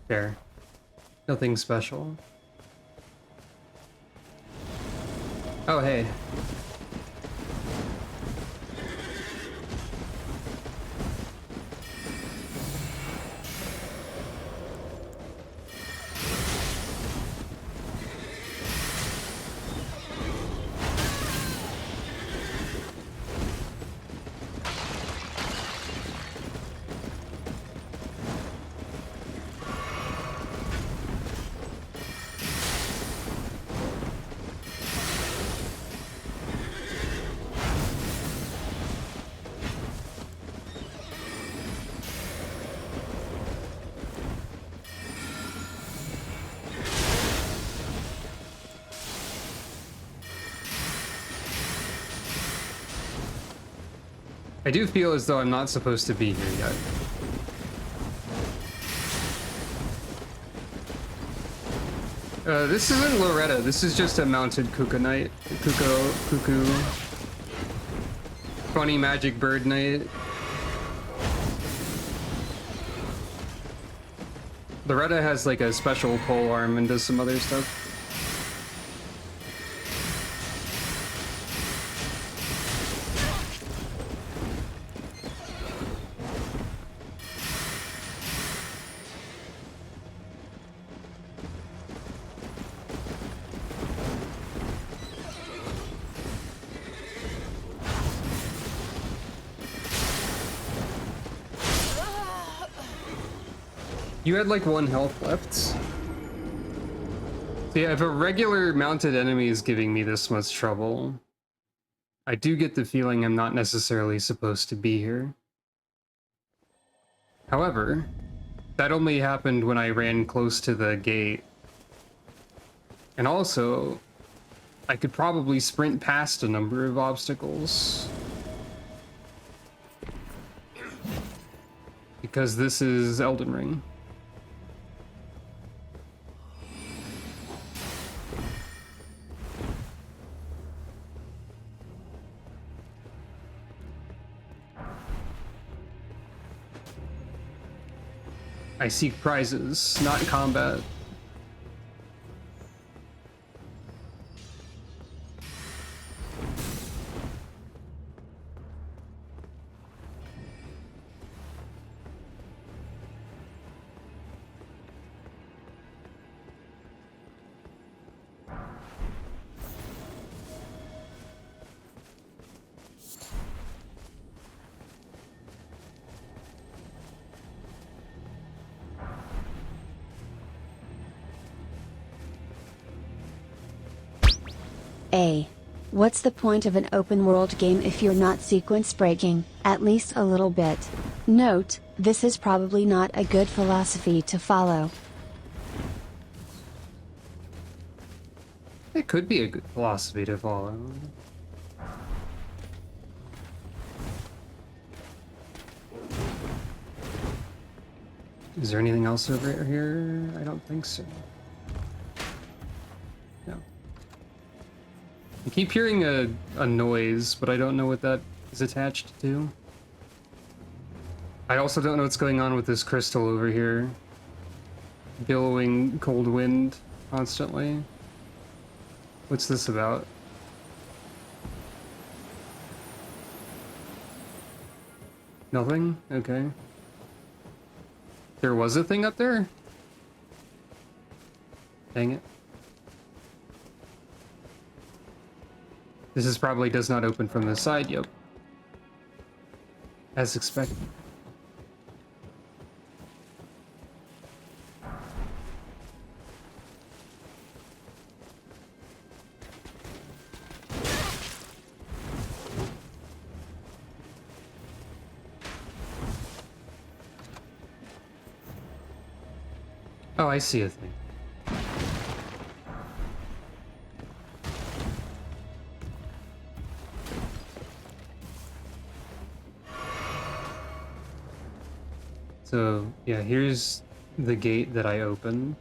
There. Nothing special. Oh, hey. I do feel as though I'm not supposed to be here yet. This isn't Loretta, this is just a mounted Kuka Knight. Cuckoo. Funny magic bird knight. Loretta has like a special pole arm and does some other stuff. You had like 1 health left. So yeah, if a regular mounted enemy is giving me this much trouble, I do get the feeling I'm not necessarily supposed to be here. However, that only happened when I ran close to the gate. And also, I could probably sprint past a number of obstacles. Because this is Elden Ring. I seek prizes, not combat. What's the point of an open world game if you're not sequence breaking, at least a little bit? Note, this is probably not a good philosophy to follow. It could be a good philosophy to follow. Is there anything else over here? I don't think so. No. I keep hearing a noise, but I don't know what that is attached to. I also don't know what's going on with this crystal over here. Billowing cold wind constantly. What's this about? Nothing? Okay. There was a thing up there? Dang it. This is probably does not open from the side, yep. As expected. Oh, I see a thing. So, yeah, here's the gate that I opened.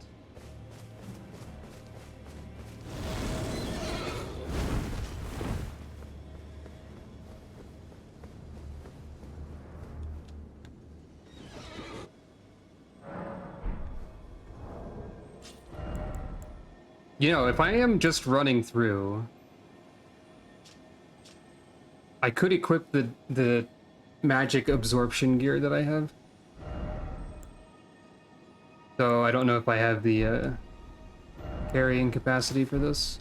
You know, if I am just running through, I could equip the magic absorption gear that I have. So I don't know if I have the carrying capacity for this.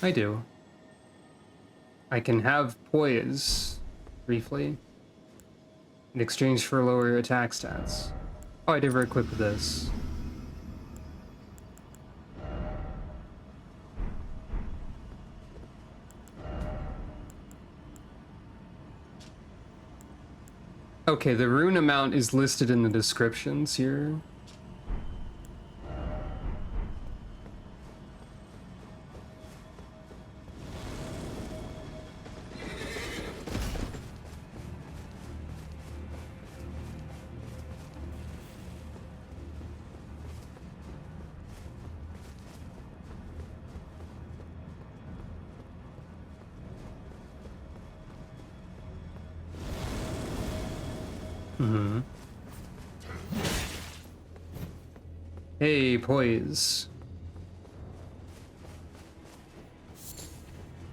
I do. I can have poise briefly in exchange for lower attack stats. Oh, I never equipped this. Okay, the rune amount is listed in the descriptions here. Mm-hmm. Hey, poise.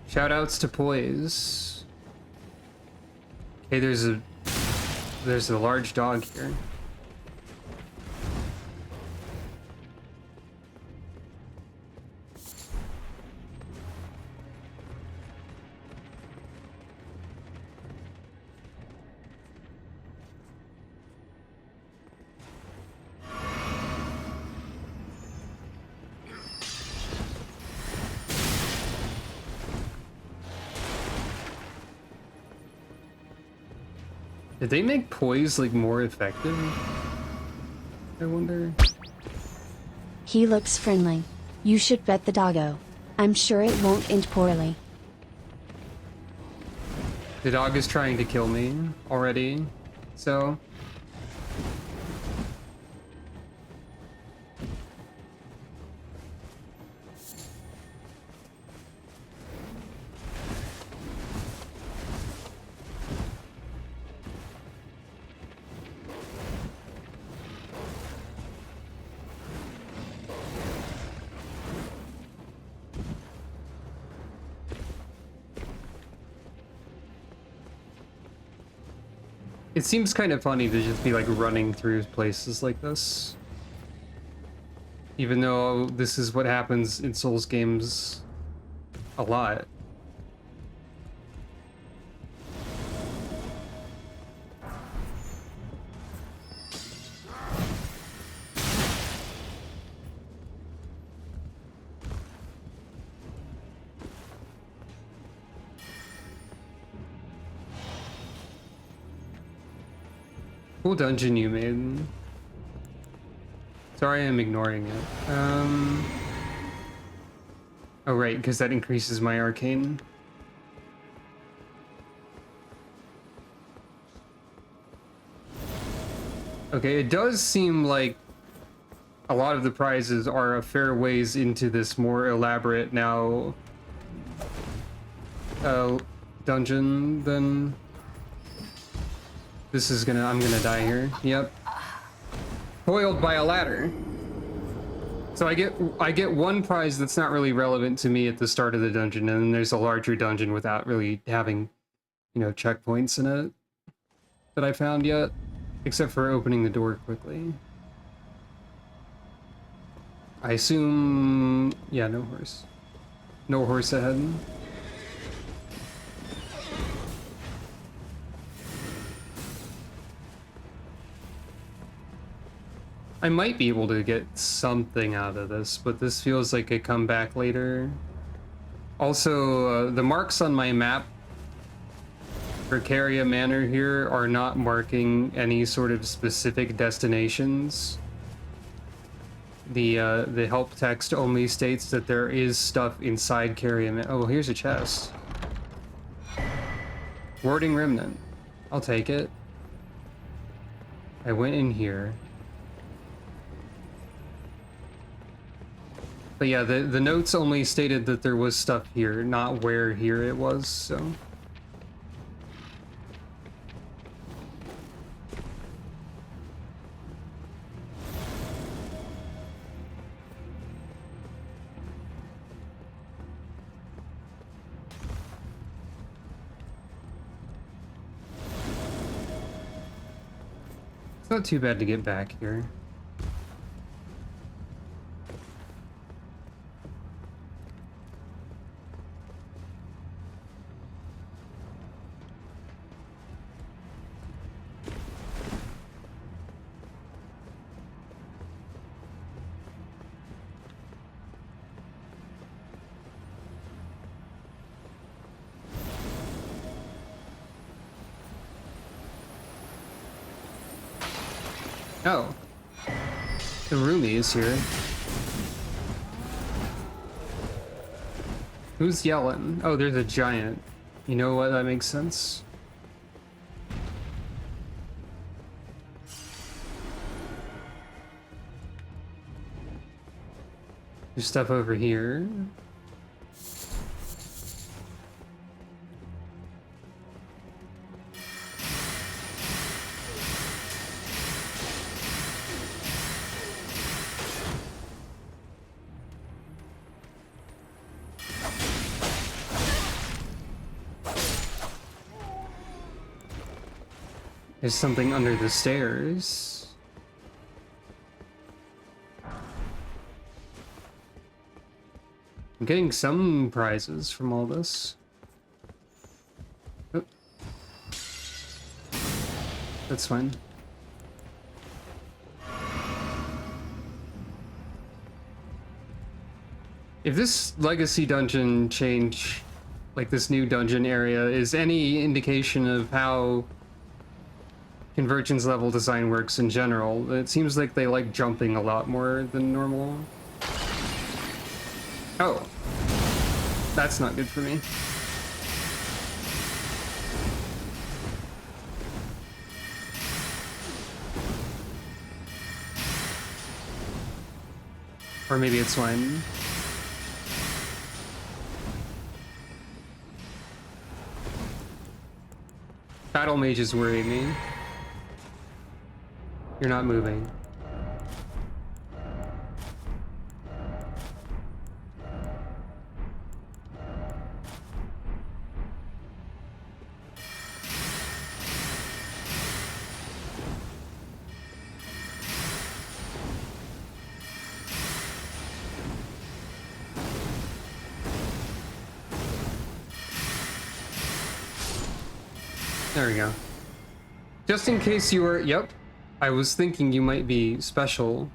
Shoutouts to poise. Okay, there's a large dog here. Did they make poise like more effective? I wonder. He looks friendly. You should pet the doggo. I'm sure it won't end poorly. The dog is trying to kill me already, so. It seems kind of funny to just be like running through places like this. Even though this is what happens in Souls games a lot. Cool dungeon you made. Sorry, I'm ignoring it. Oh right, because that increases my arcane. Okay, it does seem like a lot of the prizes are a fair ways into this more elaborate now dungeon than... This is I'm gonna die here. Yep. Foiled by a ladder. So I get one prize that's not really relevant to me at the start of the dungeon, and then there's a larger dungeon without really having, you know, checkpoints in it that I found yet, except for opening the door quickly. I assume, yeah, no horse. No horse ahead. I might be able to get something out of this, but this feels like a comeback later. Also, the marks on my map for Carian Manor here are not marking any sort of specific destinations. The help text only states that there is stuff inside Carian Manor. Oh, here's a chest. Warding Remnant. I'll take it. I went in here. But yeah, the notes only stated that there was stuff here, not where here it was, so... Not too bad to get back here. Oh. The roomie is here. Who's yelling? Oh, there's a giant. You know what? That makes sense. There's stuff over here. There's something under the stairs. I'm getting some prizes from all this. Oh. That's fine. If this legacy dungeon change, like this new dungeon area, is any indication of how Convergence level design works in general, it seems like they like jumping a lot more than normal. Oh. That's not good for me. Or maybe it's fine. Battle mages worry me. You're not moving. There we go. Just in case you were, yep. I was thinking you might be special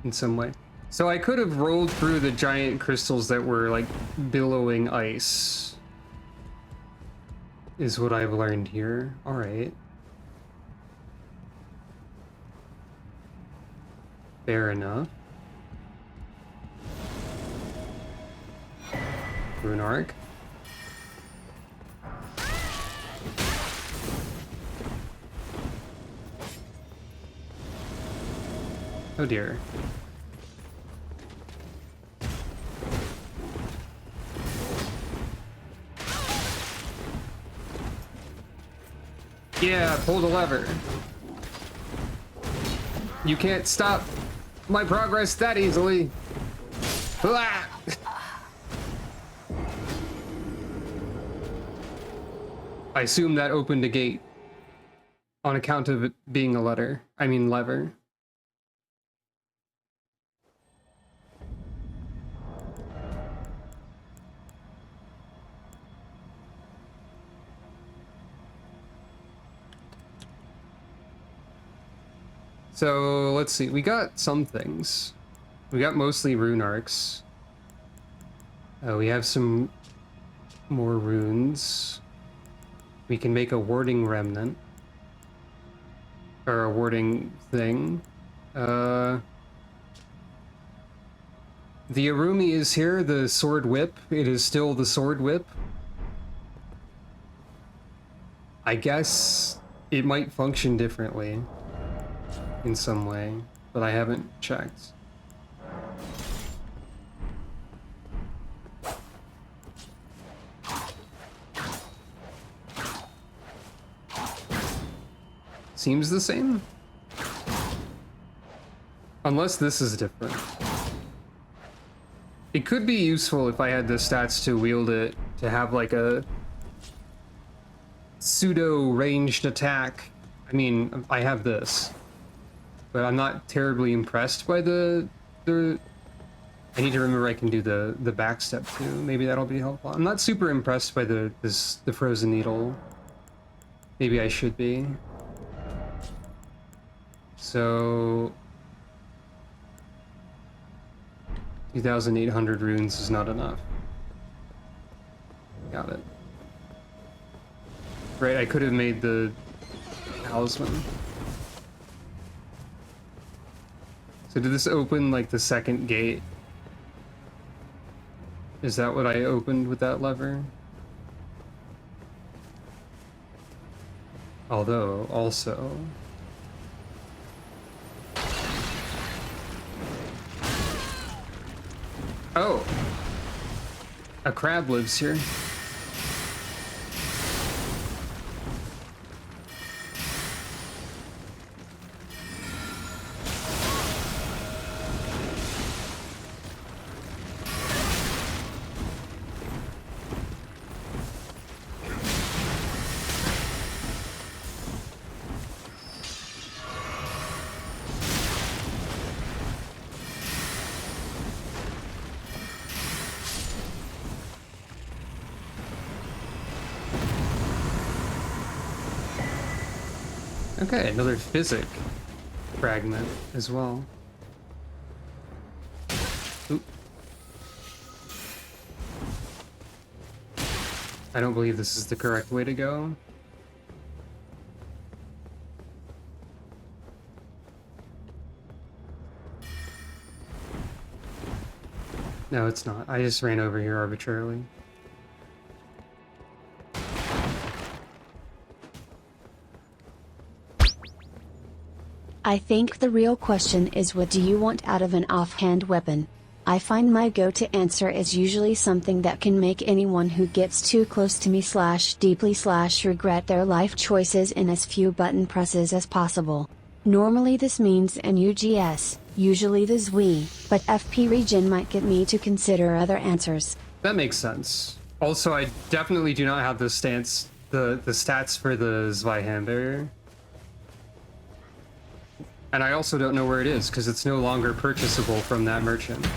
in some way. So I could have rolled through the giant crystals that were like billowing ice. Is what I've learned here. All right. Fair enough. Rune arc. Oh dear. Yeah, pull the lever. You can't stop my progress that easily. Ah! I assume that opened a gate on account of it being a lever. So let's see, we got some things. We got mostly rune arcs. We have some more runes. We can make a warding remnant. Or a warding thing. The Arumi is here, the sword whip. It is still the sword whip. I guess it might function differently in some way, but I haven't checked. Seems the same? Unless this is different. It could be useful if I had the stats to wield it, to have like a pseudo ranged attack. I mean, I have this. but I'm not terribly impressed by the. I need to remember I can do the back step too. Maybe that'll be helpful. I'm not super impressed by the frozen needle. Maybe I should be. So 2,800 runes is not enough. Got it. Right, I could have made the talisman. So did this open like the second gate? Is that what I opened with that lever? Although, also... Oh! A crab lives here. Okay, another physic fragment as well. Oop. I don't believe this is the correct way to go. No, it's not. I just ran over here arbitrarily. I think the real question is, what do you want out of an offhand weapon? I find my go-to answer is usually something that can make anyone who gets too close to me /deeply regret their life choices in as few button presses as possible. Normally this means an UGS, usually the ZWI, but FP regen might get me to consider other answers. That makes sense. Also, I definitely do not have the stats for the Zweihammer. And I also don't know where it is, because it's no longer purchasable from that merchant.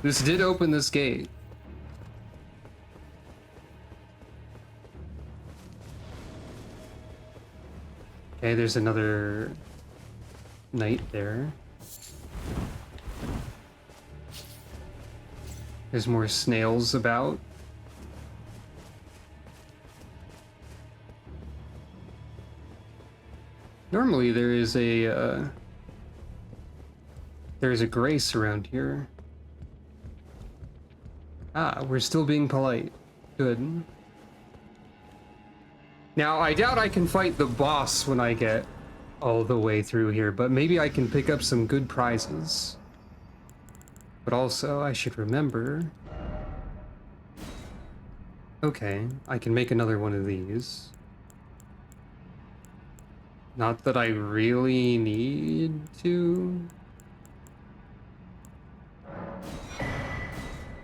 This did open this gate. Okay, there's another knight there. There's more snails about. Normally there is a there's a grace around here. Ah, we're still being polite. Good. Now, I doubt I can fight the boss when I get all the way through here, but maybe I can pick up some good prizes. But also, I should remember... Okay, I can make another one of these. Not that I really need to...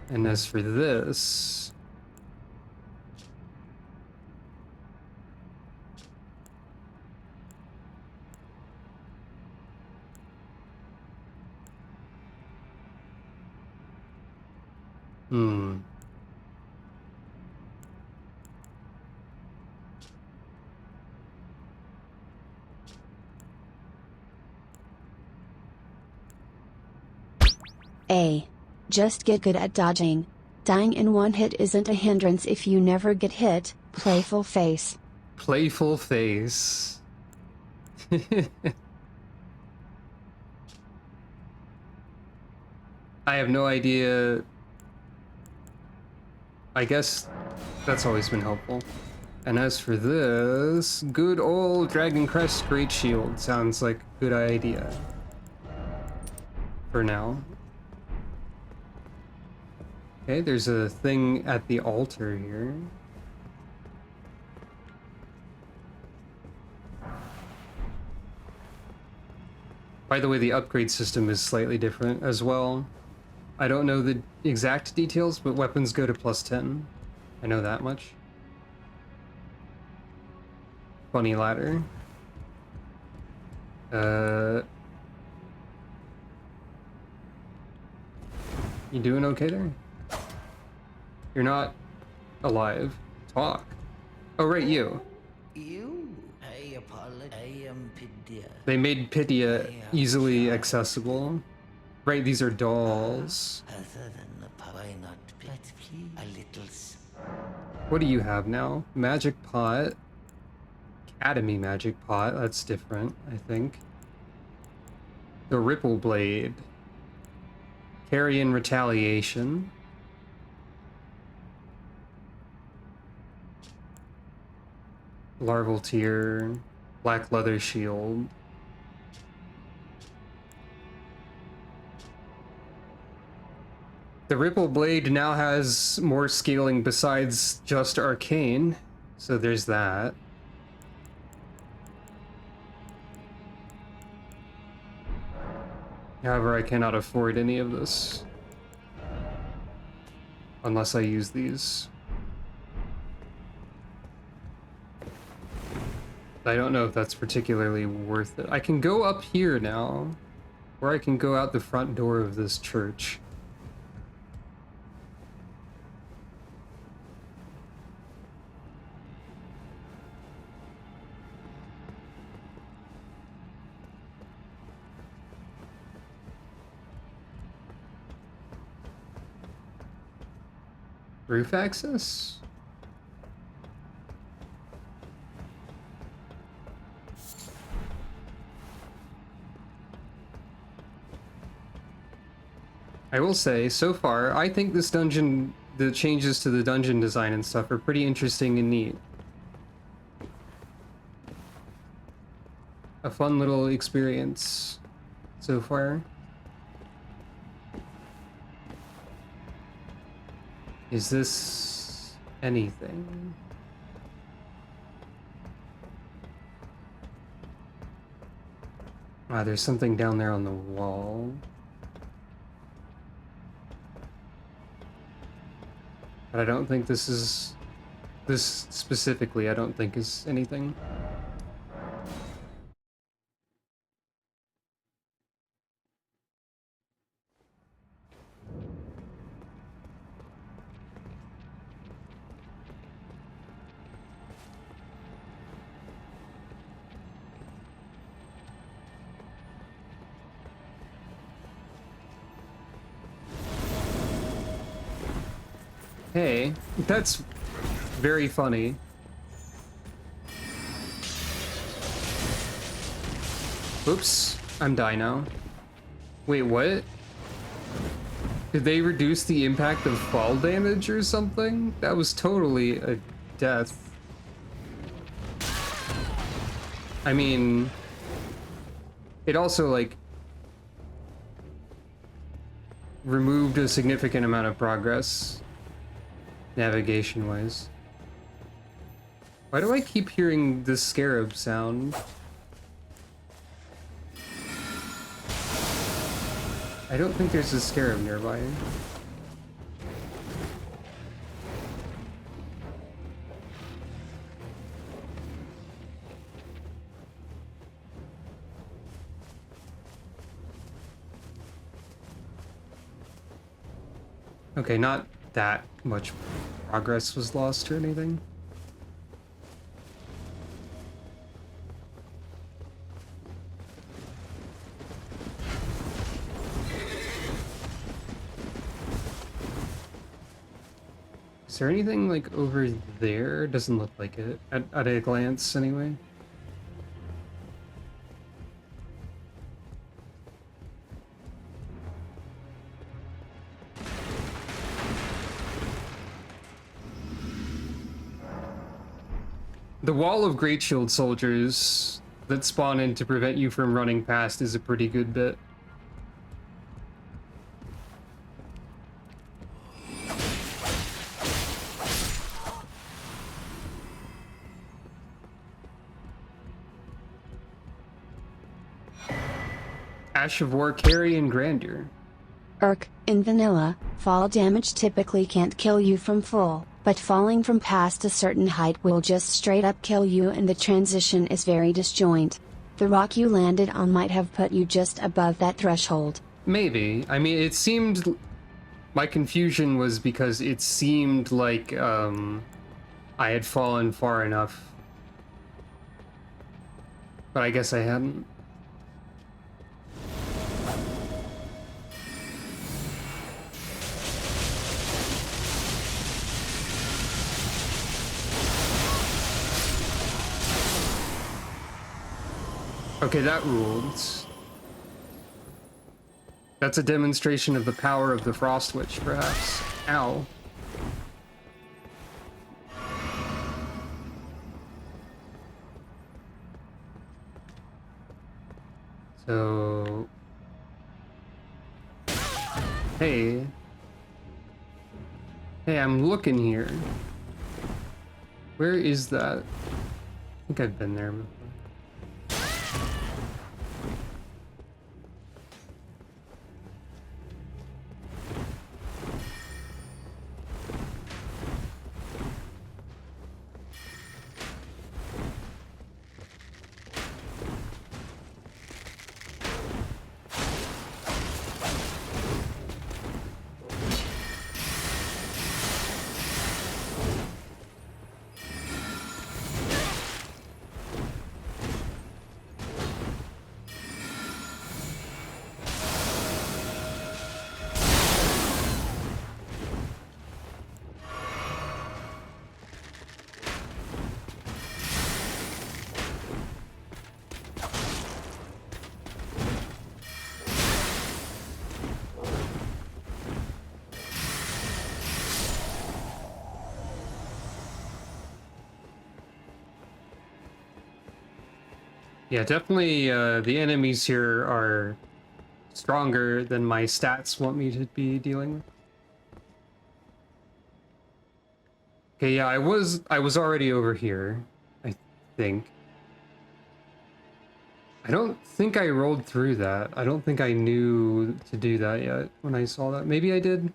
And as for this... A. Just get good at dodging. Dying in one hit isn't a hindrance if you never get hit. Playful face. Playful face. I have no idea. I guess that's always been helpful. And as for this, good old Dragon Crest Great Shield sounds like a good idea. For now. Okay, there's a thing at the altar here. By the way, the upgrade system is slightly different as well. I don't know the exact details, but weapons go to +10. I know that much. Funny ladder. You doing okay there? You're not alive. Talk. Oh, right, you. They made Pythia easily accessible. Right, these are dolls. What do you have now? Magic Pot. Academy Magic Pot. That's different, I think. The Ripple Blade. Carian Retaliation. Larval Tier. Black Leather Shield. The Ripple Blade now has more scaling besides just Arcane, so there's that. However, I cannot afford any of this. Unless I use these. I don't know if that's particularly worth it. I can go up here now, or I can go out the front door of this church. Roof access? I will say, so far, I think this dungeon, the changes to the dungeon design and stuff are pretty interesting and neat. A fun little experience so far. Is this anything? Ah, there's something down there on the wall. But I don't think this is... This specifically, I don't think is anything. Hey, that's very funny. Oops, I'm dying now. Wait, what? Did they reduce the impact of fall damage or something? That was totally a death. I mean, it also, like, removed a significant amount of progress. Navigation-wise. Why do I keep hearing this scarab sound? I don't think there's a scarab nearby. Okay, not that much progress was lost or anything. Is there anything like over there? Doesn't look like it at a glance anyway. The wall of Great Shield soldiers that spawn in to prevent you from running past is a pretty good bit. Ash of War, Carian Grandeur. In vanilla, fall damage typically can't kill you from full, but falling from past a certain height will just straight up kill you, and the transition is very disjoint. The rock you landed on might have put you just above that threshold. Maybe. I mean, it seemed My confusion was because it seemed like I had fallen far enough. But I guess I hadn't. Okay, that ruled. That's a demonstration of the power of the Frost Witch, perhaps. Ow. So... Hey. Hey, I'm looking here. Where is that? I think I've been there before. Yeah, definitely the enemies here are stronger than my stats want me to be dealing with. Okay, yeah, I was already over here, I think. I don't think I rolled through that. I don't think I knew to do that yet when I saw that. Maybe I did.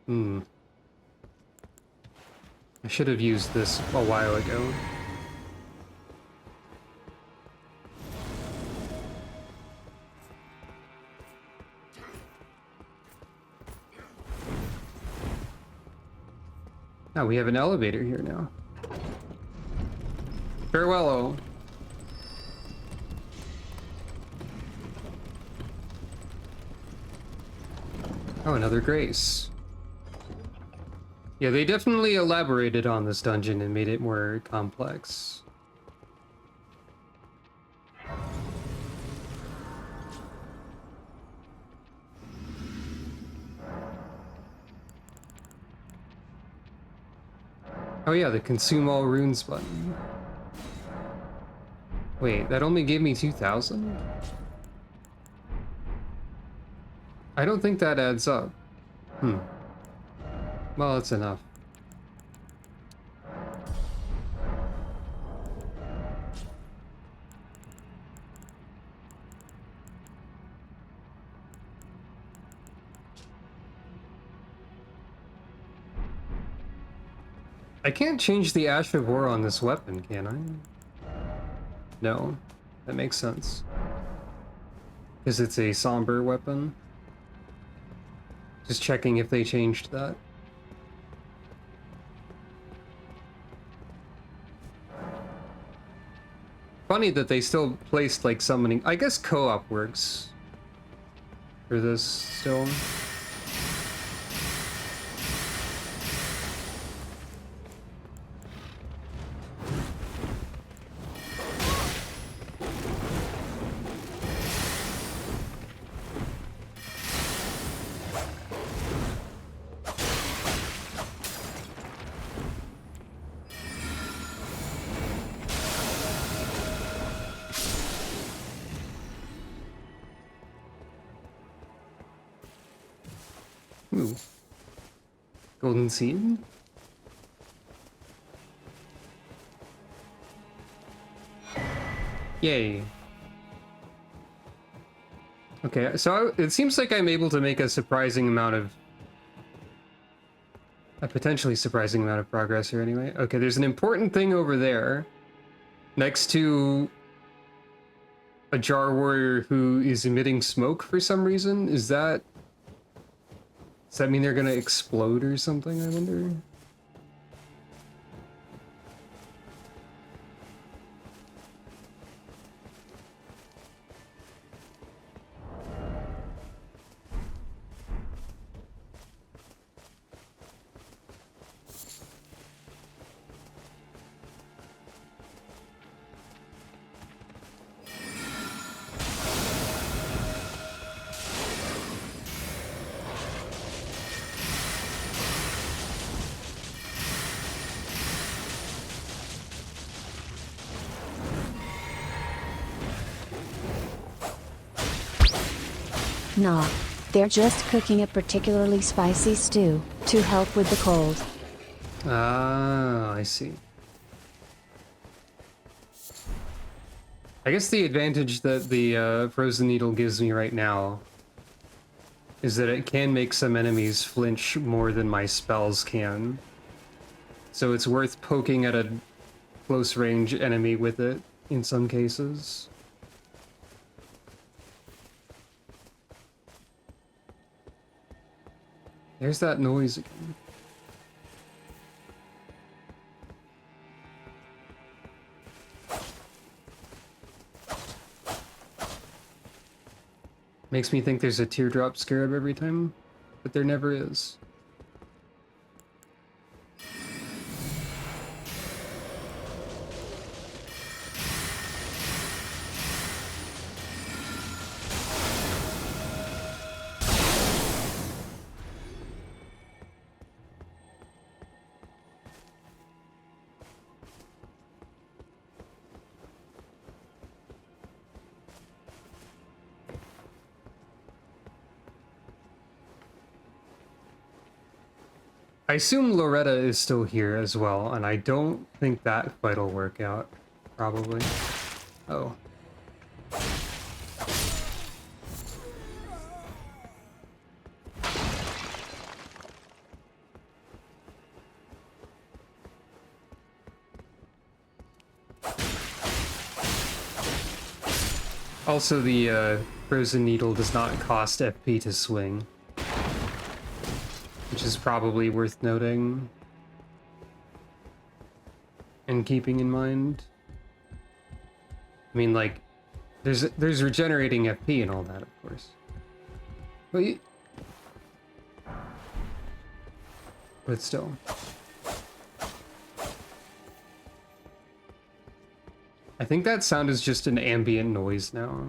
I should have used this a while ago. Oh, we have an elevator here now. Farewell. Oh, another Grace. Yeah, they definitely elaborated on this dungeon and made it more complex. Oh yeah, the consume all runes button. Wait, that only gave me 2,000? I don't think that adds up. Well, it's enough. I can't change the Ash of War on this weapon, can I? No, that makes sense. Because it's a somber weapon. Just checking if they changed that. Funny that they still placed like summoning. I guess co-op works for this still. Ooh. Golden Seed? Yay. Okay, so it seems like I'm able to make a potentially surprising amount of progress here anyway. Okay, there's an important thing over there next to a Jar Warrior who is emitting smoke for some reason. Is that Does that mean they're gonna explode or something, I wonder? Nah, they're just cooking a particularly spicy stew, to help with the cold. Ah, I see. I guess the advantage that the frozen needle gives me right now is that it can make some enemies flinch more than my spells can. So it's worth poking at a close range enemy with it in some cases. There's that noise again. Makes me think there's a teardrop scarab every time, but there never is. I assume Loretta is still here as well, and I don't think that fight will work out. Probably. Oh. Also, the frozen needle does not cost FP to swing, which is probably worth noting and keeping in mind. I mean, like, there's regenerating FP and all that, of course. But still. I think that sound is just an ambient noise now.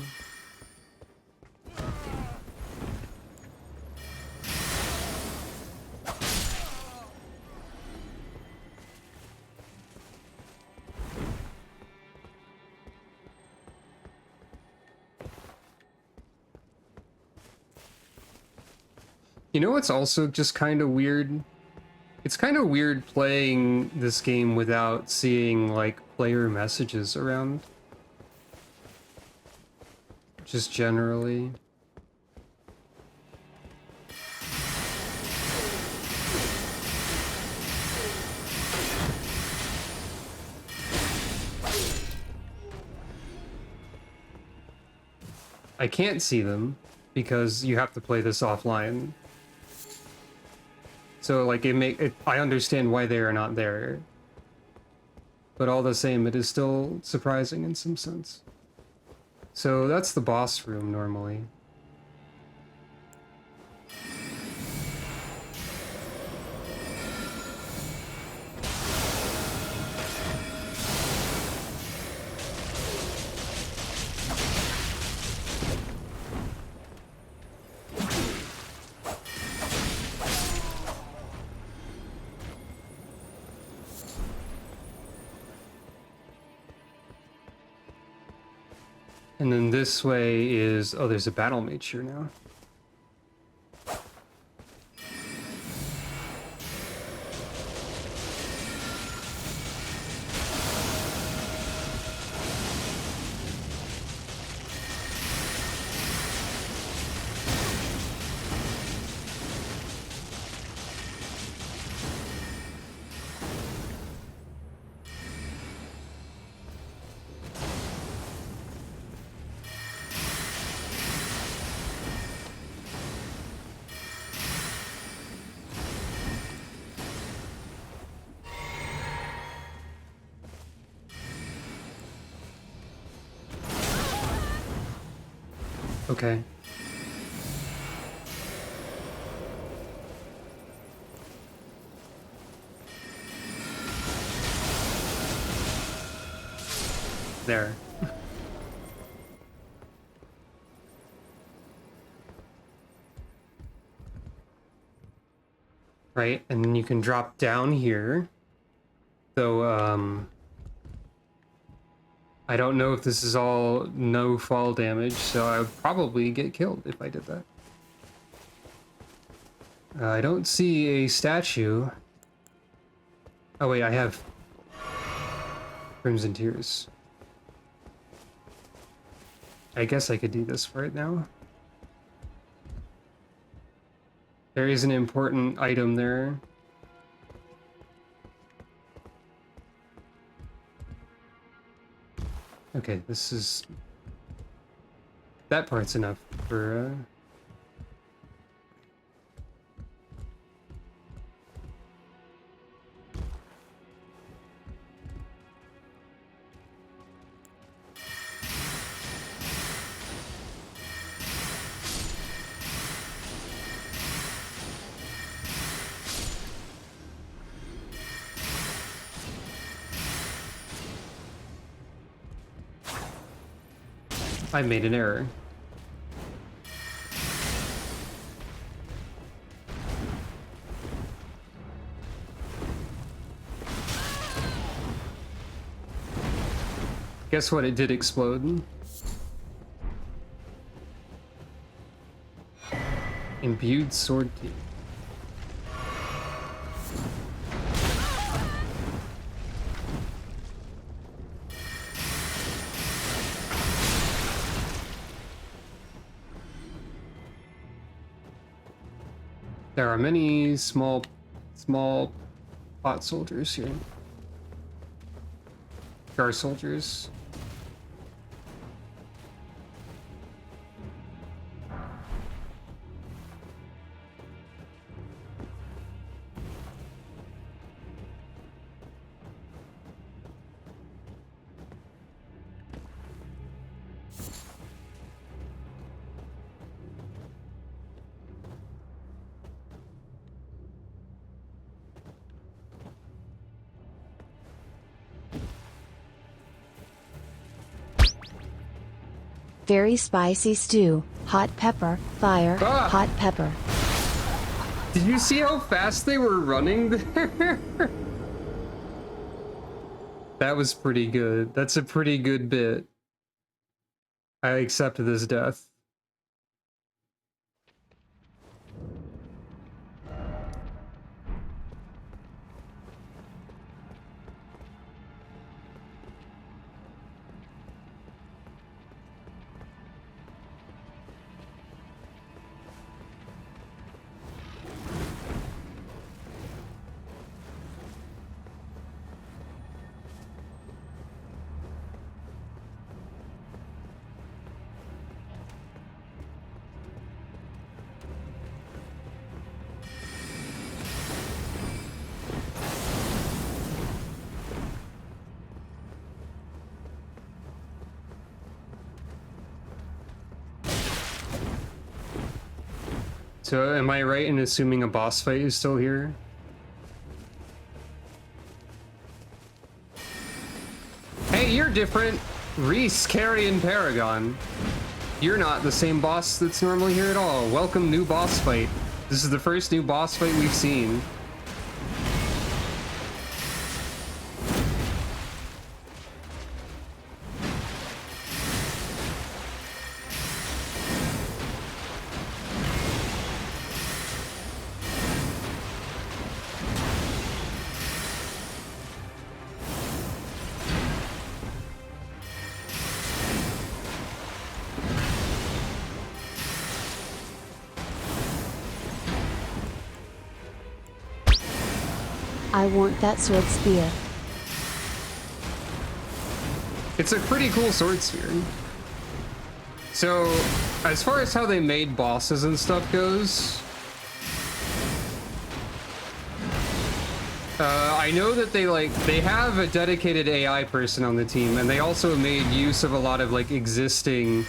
You know what's also just kind of weird? It's kind of weird playing this game without seeing, like, player messages around. Just generally. I can't see them because you have to play this offline. So, like, I understand why they are not there. But all the same, it is still surprising in some sense. So that's the boss room normally. And then this way is... oh, there's a battle mage here now. Okay. There. Right, and then you can drop down here. So, I don't know if this is all no fall damage, so I would probably get killed if I did that. I don't see a statue. Oh wait, I have Crimson Tears. I guess I could do this right now. There is an important item there. Okay, this is... that part's enough for, I made an error. Guess what? It did explode. Imbued sword teeth. There are many small pot soldiers here. Gar soldiers. Very spicy stew, hot pepper, fire, Ah! hot pepper. Did you see how fast they were running there? That was pretty good. That's a pretty good bit. I accept this death. So am I right in assuming a boss fight is still here? Hey, you're different. Reese, Carian, Paragon. You're not the same boss that's normally here at all. Welcome, new boss fight. This is the first new boss fight we've seen. I want that sword spear. It's a pretty cool sword spear. So, as far as how they made bosses and stuff goes, I know that they have a dedicated AI person on the team, and they also made use of a lot of existing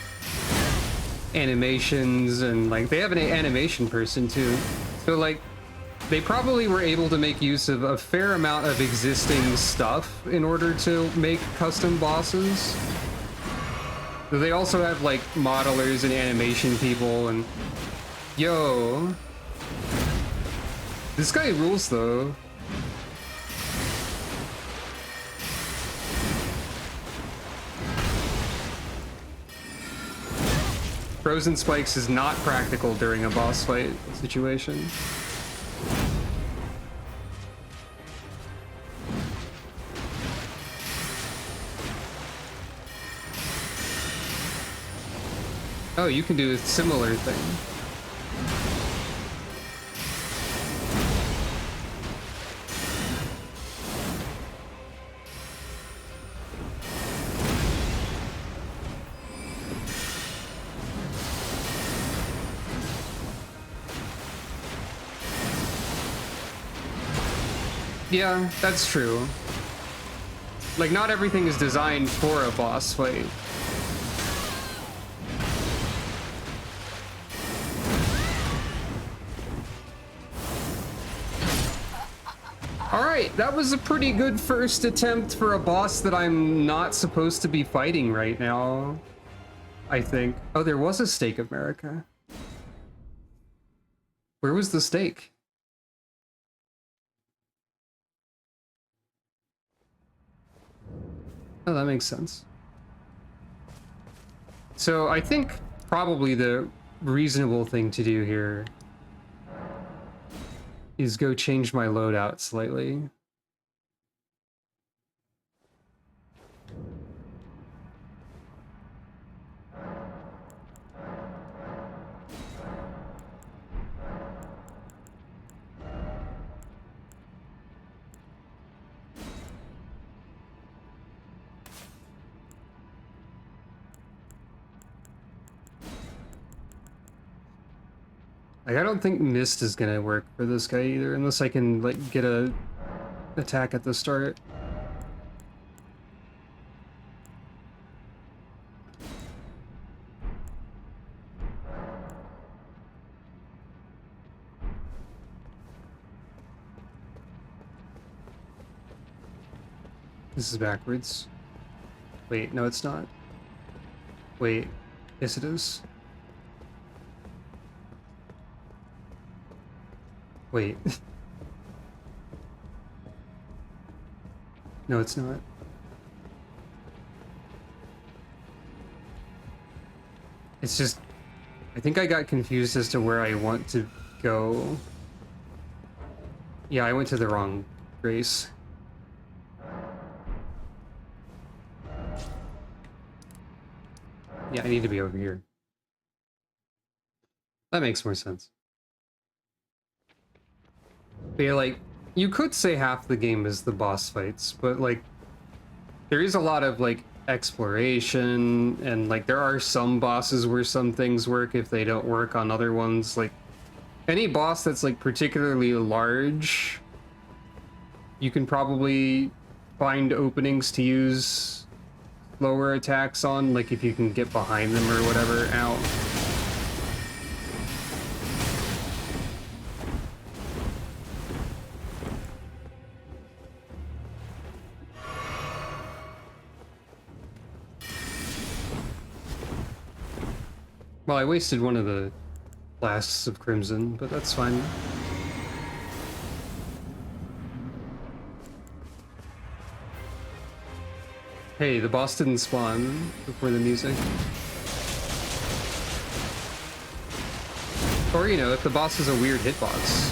animations, and like they have an animation person too. So like they probably were able to make use of a fair amount of existing stuff in order to make custom bosses. They also have like modelers and animation people, and yo, this guy rules though. Frozen spikes is not practical during a boss fight situation. Oh, you can do a similar thing. Yeah, that's true. Like, not everything is designed for a boss fight. Alright, that was a pretty good first attempt for a boss that I'm not supposed to be fighting right now, I think. Oh, there was a Stake of America. Where was the stake? Oh, that makes sense. So I think probably the reasonable thing to do here is go change my loadout slightly. Like, I don't think Mist is gonna work for this guy either, unless I can, like, get a attack at the start. This is backwards. Wait, no, it's not. Wait, yes it is. Wait. No, it's not. It's just, I think I got confused as to where I want to go. Yeah, I went to the wrong race. Yeah, I need to be over here. That makes more sense. But yeah, like, you could say half the game is the boss fights, but like, there is a lot of like exploration, and like there are some bosses where some things work if they don't work on other ones. Like, any boss that's like particularly large, you can probably find openings to use lower attacks on, like if you can get behind them or whatever. Ow. Well, I wasted one of the flasks of Crimson, but that's fine. Hey, the boss didn't spawn before the music. Or, you know, if the boss is a weird hitbox.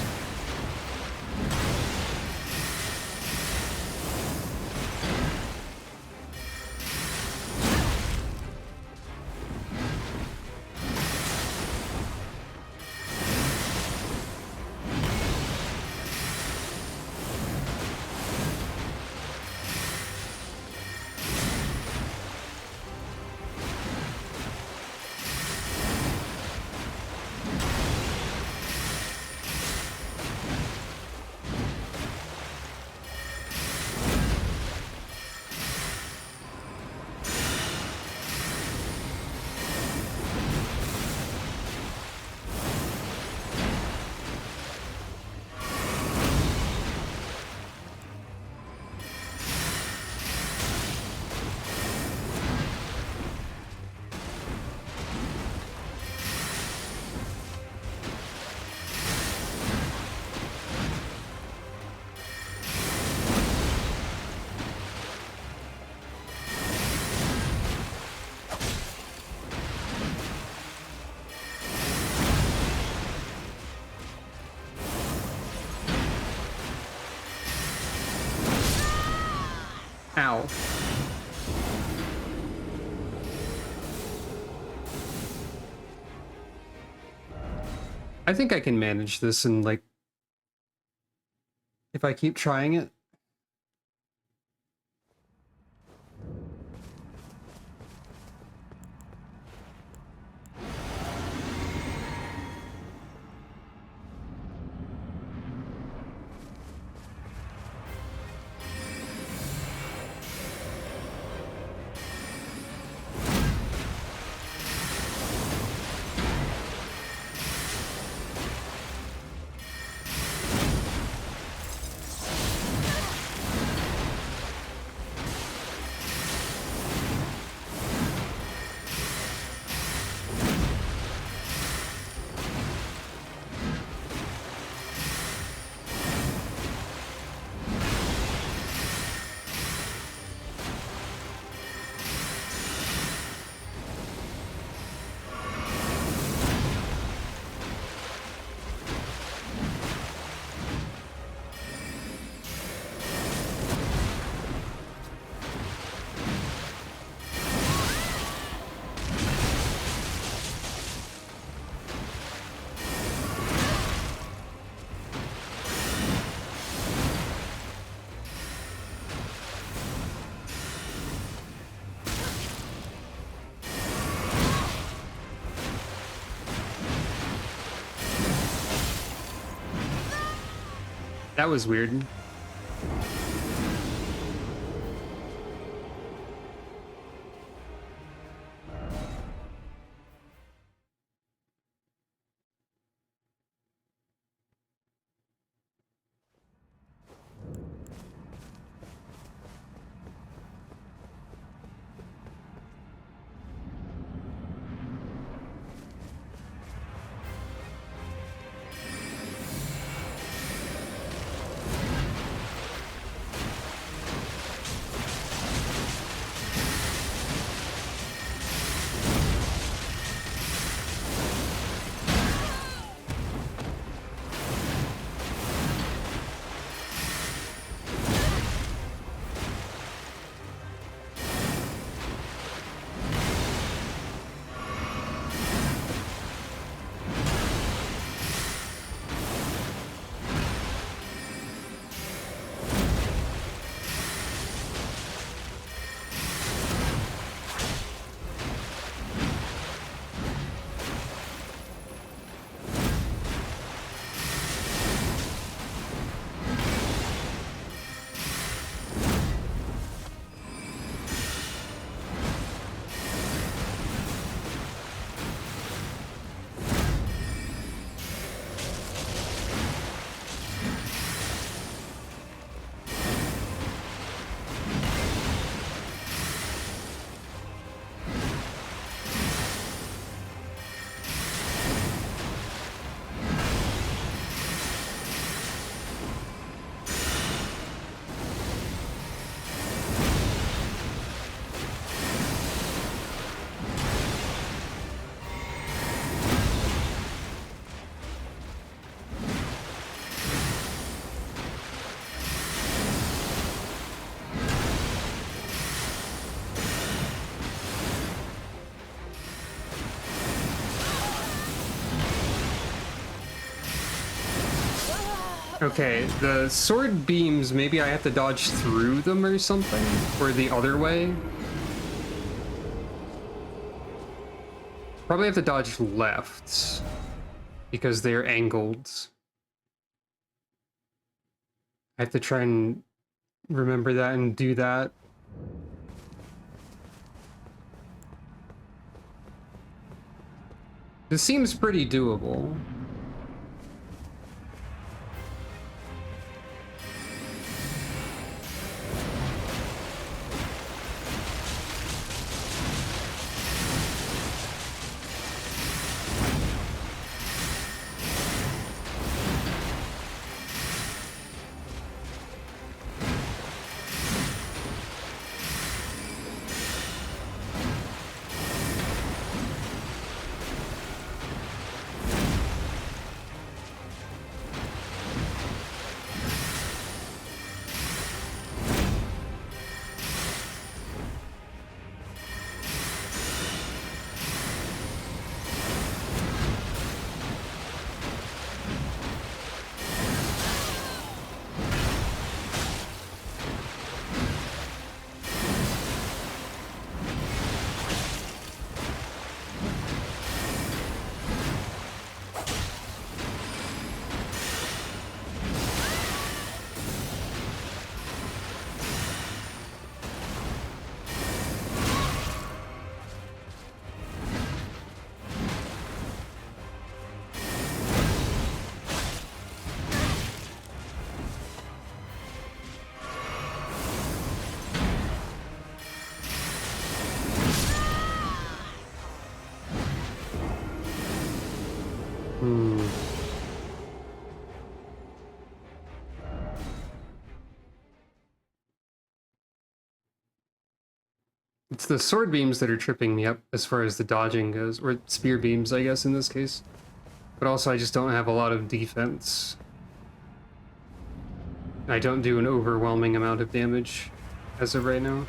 Ow. I think I can manage this in, like, if I keep trying it. That was weird. Okay, the sword beams, maybe I have to dodge through them or something? Or the other way? Probably have to dodge left, because they're angled. I have to try and remember that and do that. This seems pretty doable. Hmm. It's the sword beams that are tripping me up as far as the dodging goes, or spear beams, I guess, in this case. But also, I just don't have a lot of defense. I don't do an overwhelming amount of damage as of right now.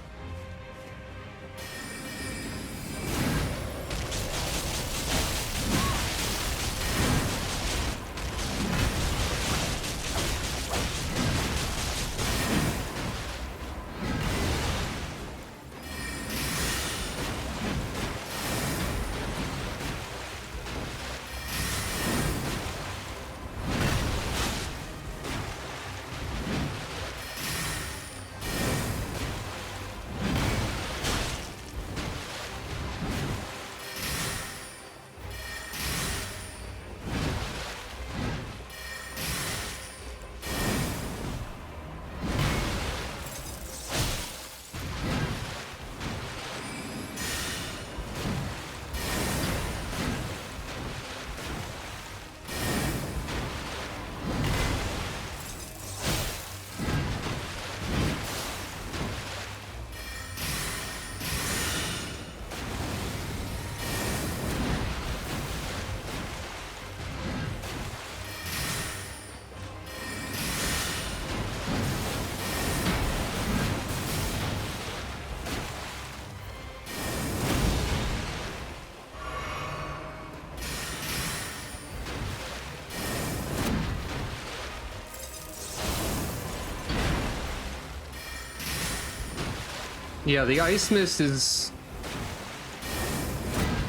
Yeah, the ice mist is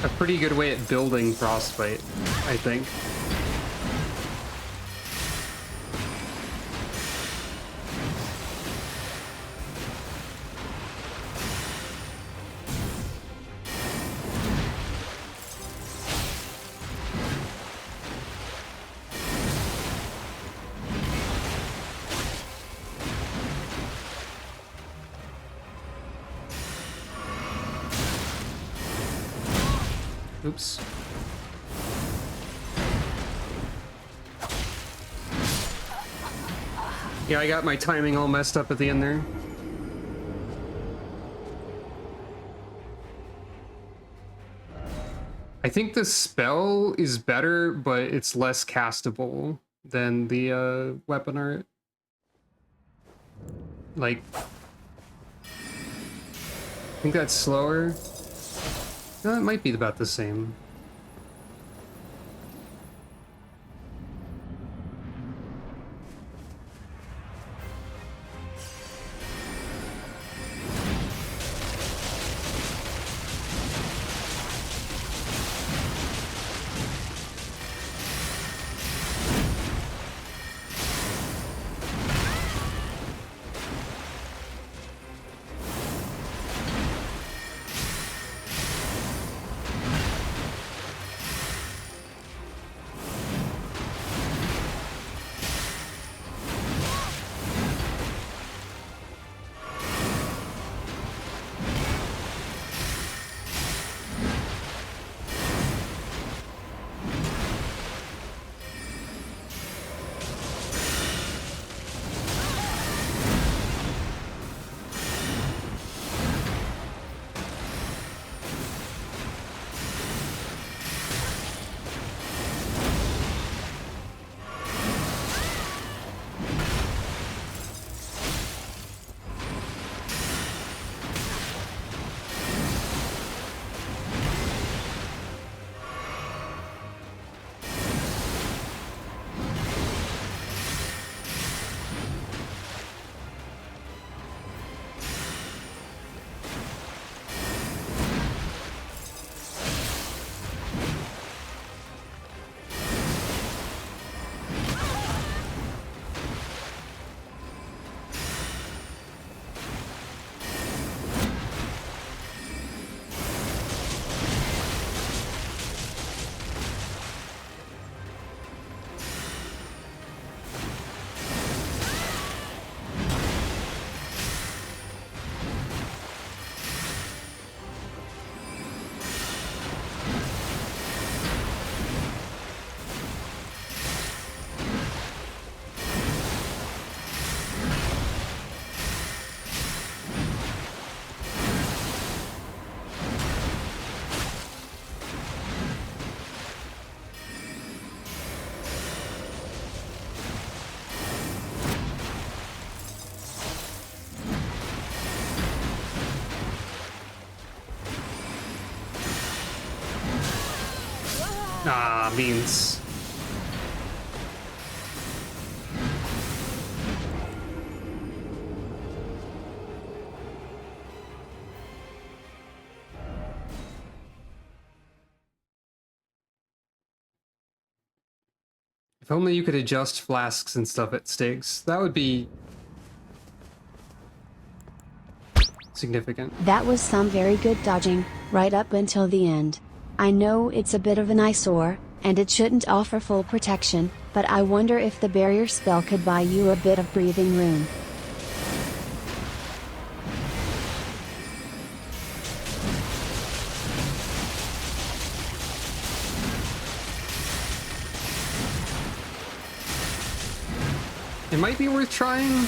a pretty good way at building frostbite, I think. Oops. Yeah, I got my timing all messed up at the end there. I think the spell is better, but it's less castable than the weapon art. Like, I think that's slower. No, it might be about the same. Ah, beans. If only you could adjust flasks and stuff at stakes. That would be significant. That was some very good dodging, right up until the end. I know it's a bit of an eyesore, and it shouldn't offer full protection, but I wonder if the barrier spell could buy you a bit of breathing room. It might be worth trying,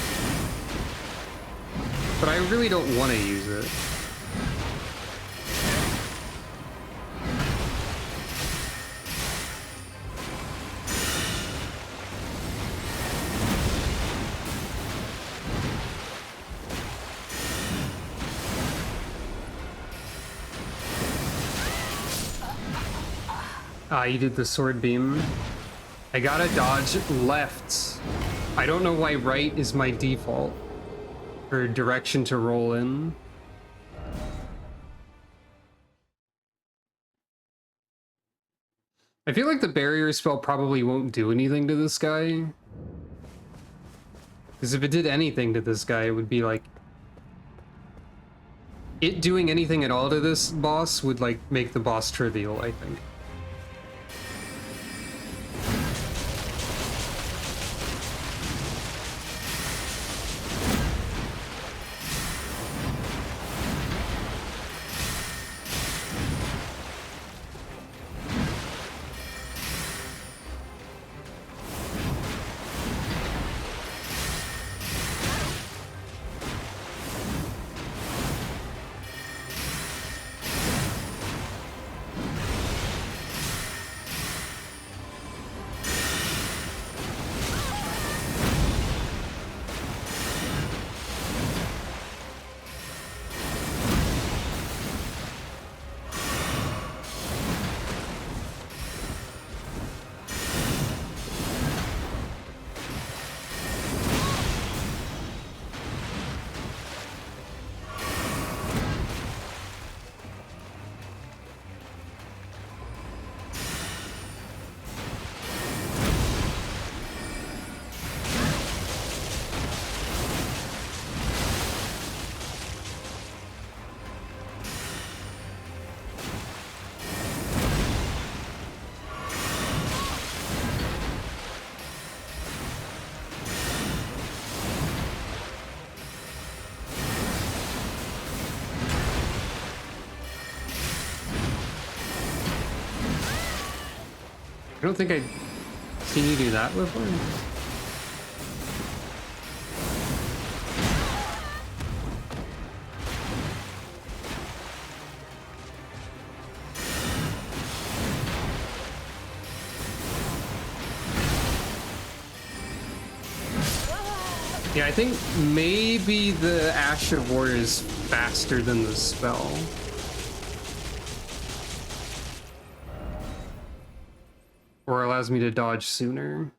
but I really don't want to use it. Ah, you did the sword beam. I gotta dodge left. I don't know why right is my default for direction to roll in. I feel like the barrier spell probably won't do anything to this guy. Because if it did anything to this guy, it would be like... It doing anything at all to this boss would like make the boss trivial, I think. I don't think I've seen you do that before. Yeah, I think maybe the Ash of War is faster than the spell. Or allows me to dodge sooner.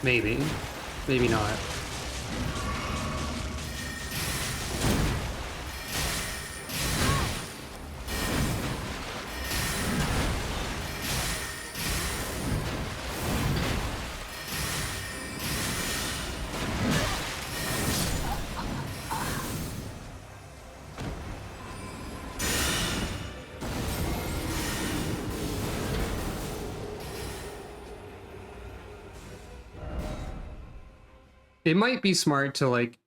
Maybe. Maybe not. It might be smart to like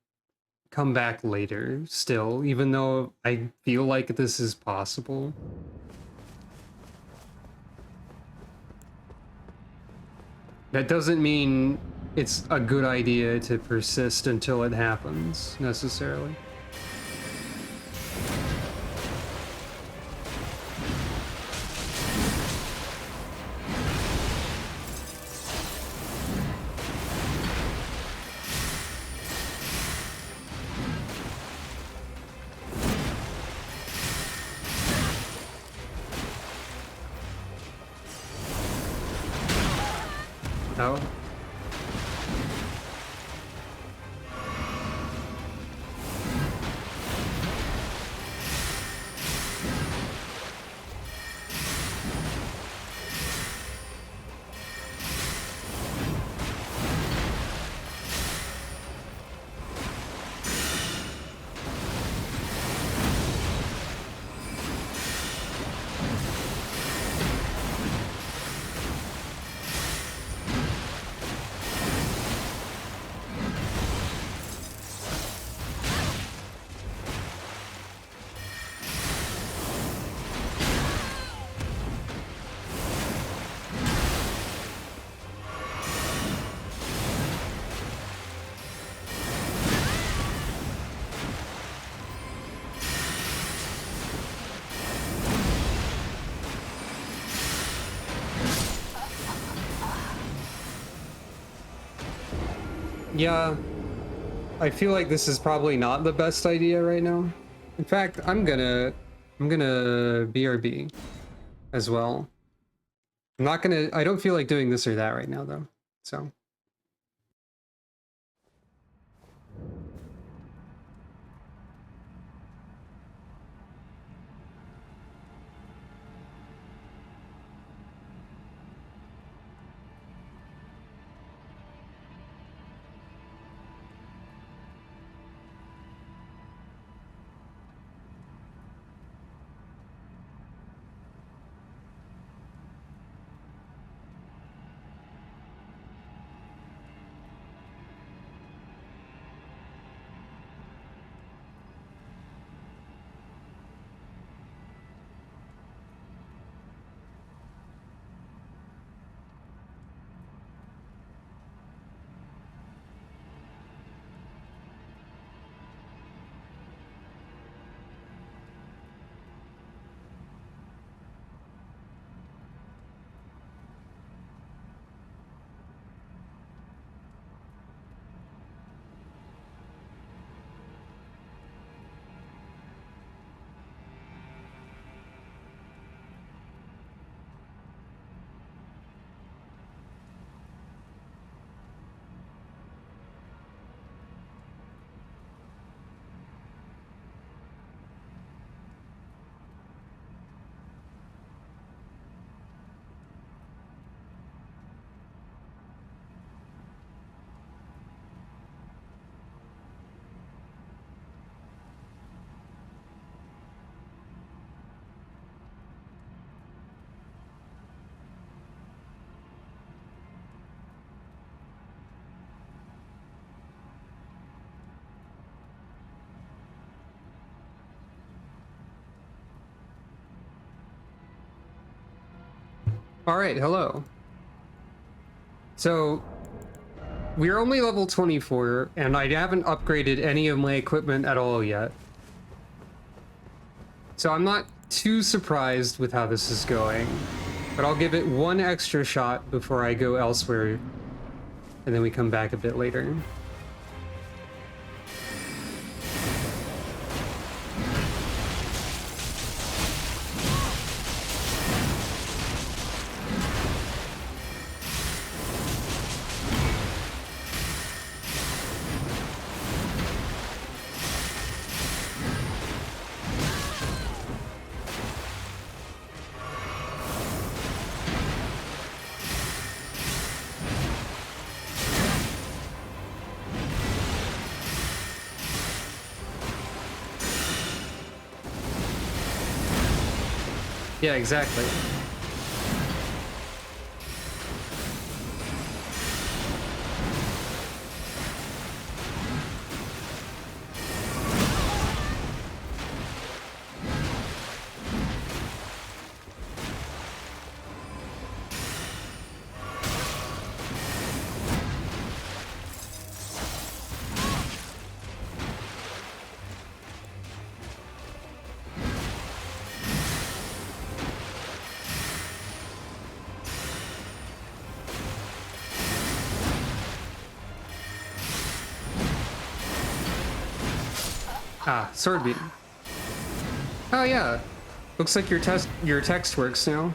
come back later still, even though I feel like this is possible. That doesn't mean it's a good idea to persist until it happens, necessarily. Oh. Yeah, I feel like this is probably not the best idea right now. In fact, I'm gonna BRB as well. I don't feel like doing this or that right now though. So all right, hello. So we're only level 24, and I haven't upgraded any of my equipment at all yet. So I'm not too surprised with how this is going, but I'll give it one extra shot before I go elsewhere, and then we come back a bit later. Yeah, exactly. Ah, sword beam. Oh yeah. Looks like your text works now.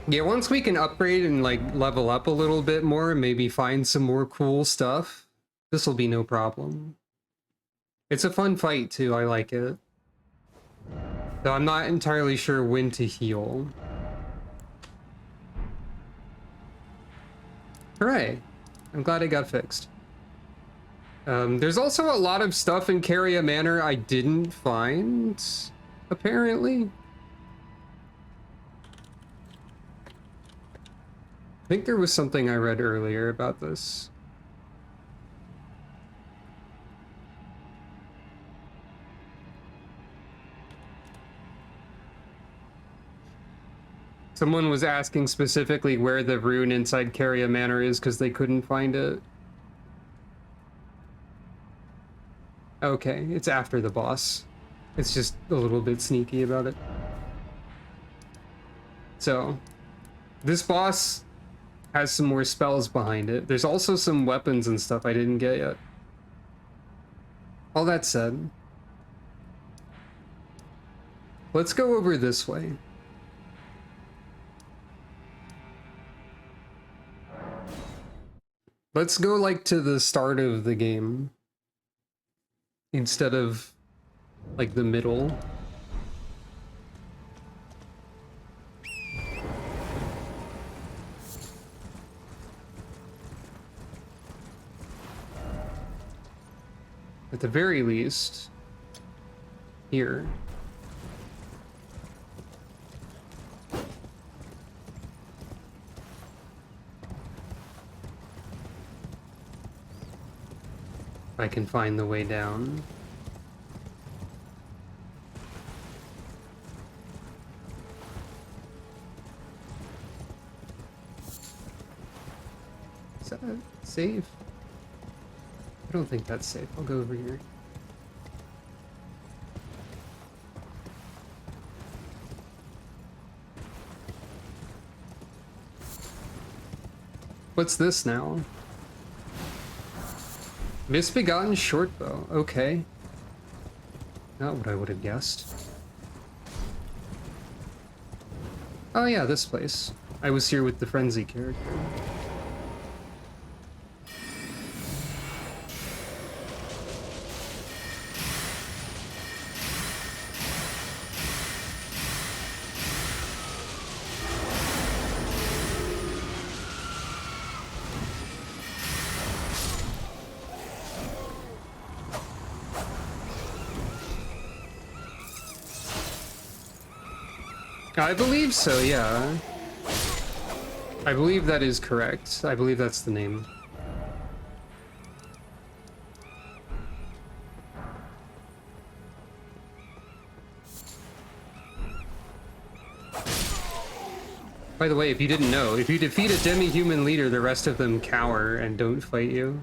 Yeah, once we can upgrade and like level up a little bit more and maybe find some more cool stuff, this will be no problem. It's a fun fight too, I like it. Though I'm not entirely sure when to heal. Hooray. I'm glad it got fixed. There's also a lot of stuff in Carian Manor I didn't find, apparently. I think there was something I read earlier about this. Someone was asking specifically where the rune inside Carian Manor is because they couldn't find it. Okay, it's after the boss. It's just a little bit sneaky about it. So, this boss has some more spells behind it. There's also some weapons and stuff I didn't get yet. All that said, let's go over this way. Let's go like to the start of the game instead of like the middle. At the very least, here. If I can find the way down. Is that safe? I don't think that's safe. I'll go over here. What's this now? Misbegotten shortbow. Okay. Not what I would have guessed. Oh yeah, this place. I was here with the Frenzy character. I believe so, yeah. I believe that is correct. I believe that's the name. By the way, if you didn't know, if you defeat a demi-human leader, the rest of them cower and don't fight you.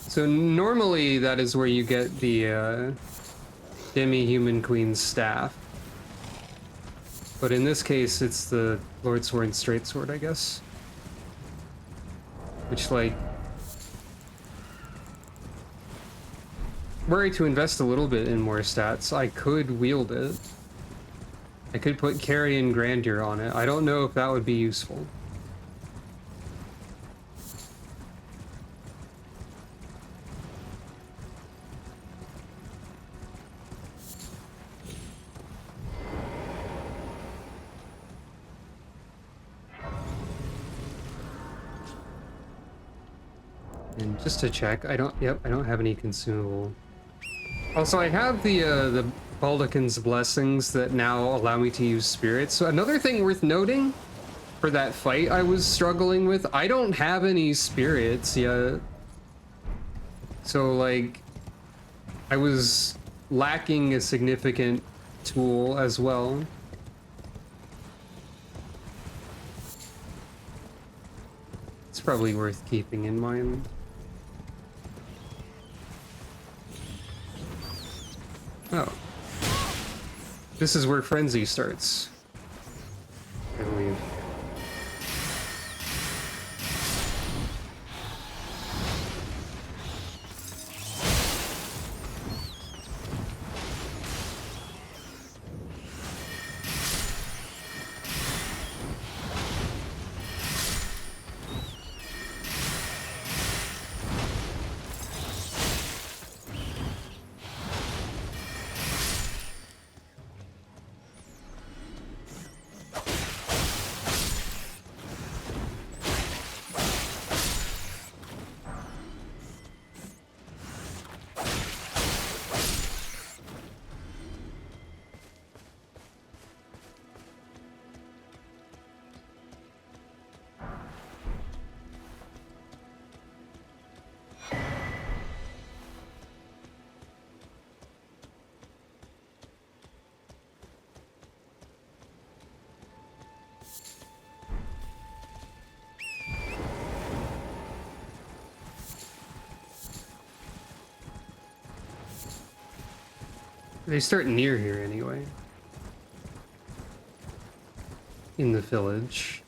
So normally that is where you get the demi-human queen's staff. But in this case, it's the Lord Sword Straight Sword, I guess. Which, like, were I to invest a little bit in more stats, I could wield it. I could put Carian Grandeur on it. I don't know if that would be useful. And just to check, I don't have any consumable. Also, I have the Baldakin's blessings that now allow me to use spirits. So another thing worth noting for that fight I was struggling with, I don't have any spirits yet. So like, I was lacking a significant tool as well. It's probably worth keeping in mind. Oh. This is where Frenzy starts, I believe. They start near here anyway. In the village.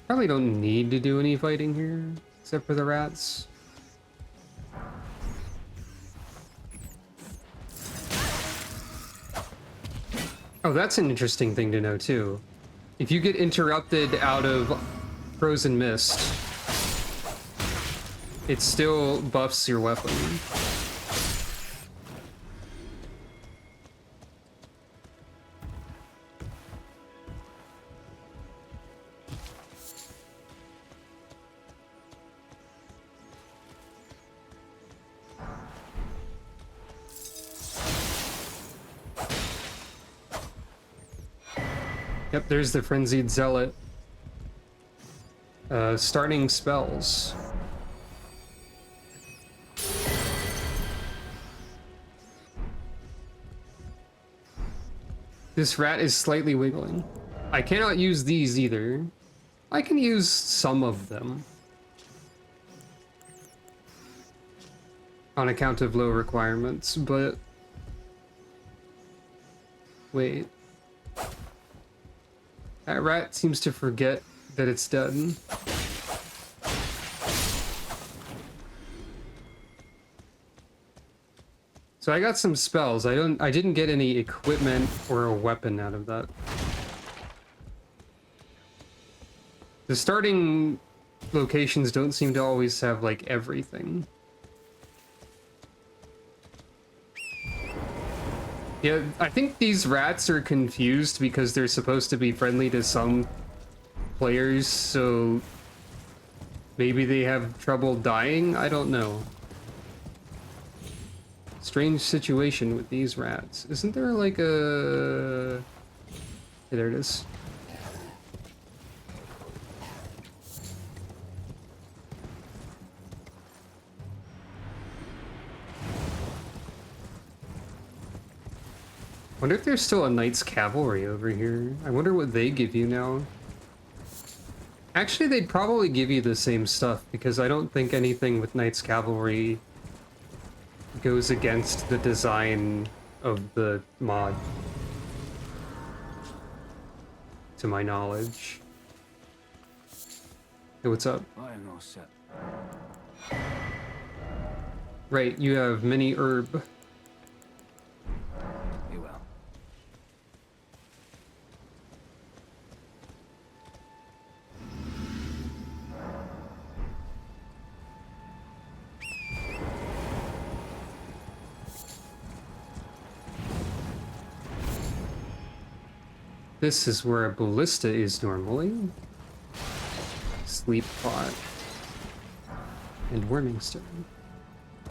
Probably don't need to do any fighting here, except for the rats. Oh, that's an interesting thing to know too. If you get interrupted out of frozen mist, it still buffs your weapon. Yep, there's the Frenzied Zealot. Starting spells. This rat is slightly wiggling. I cannot use these either. I can use some of them. On account of low requirements, but... Wait. That rat seems to forget that it's done. So I got some spells. I didn't get any equipment or a weapon out of that. The starting locations don't seem to always have like everything. Yeah, I think these rats are confused because they're supposed to be friendly to some players, so maybe they have trouble dying? I don't know. Strange situation with these rats. Isn't there like a... Hey, there it is. Wonder if there's still a Knight's Cavalry over here. I wonder what they give you now. Actually, they'd probably give you the same stuff, because I don't think anything with Knight's Cavalry goes against the design of the mod, to my knowledge. Hey, what's up? I am all set. Right, you have mini herb. You will. This is where a ballista is normally. Sleep pot. And worming stone.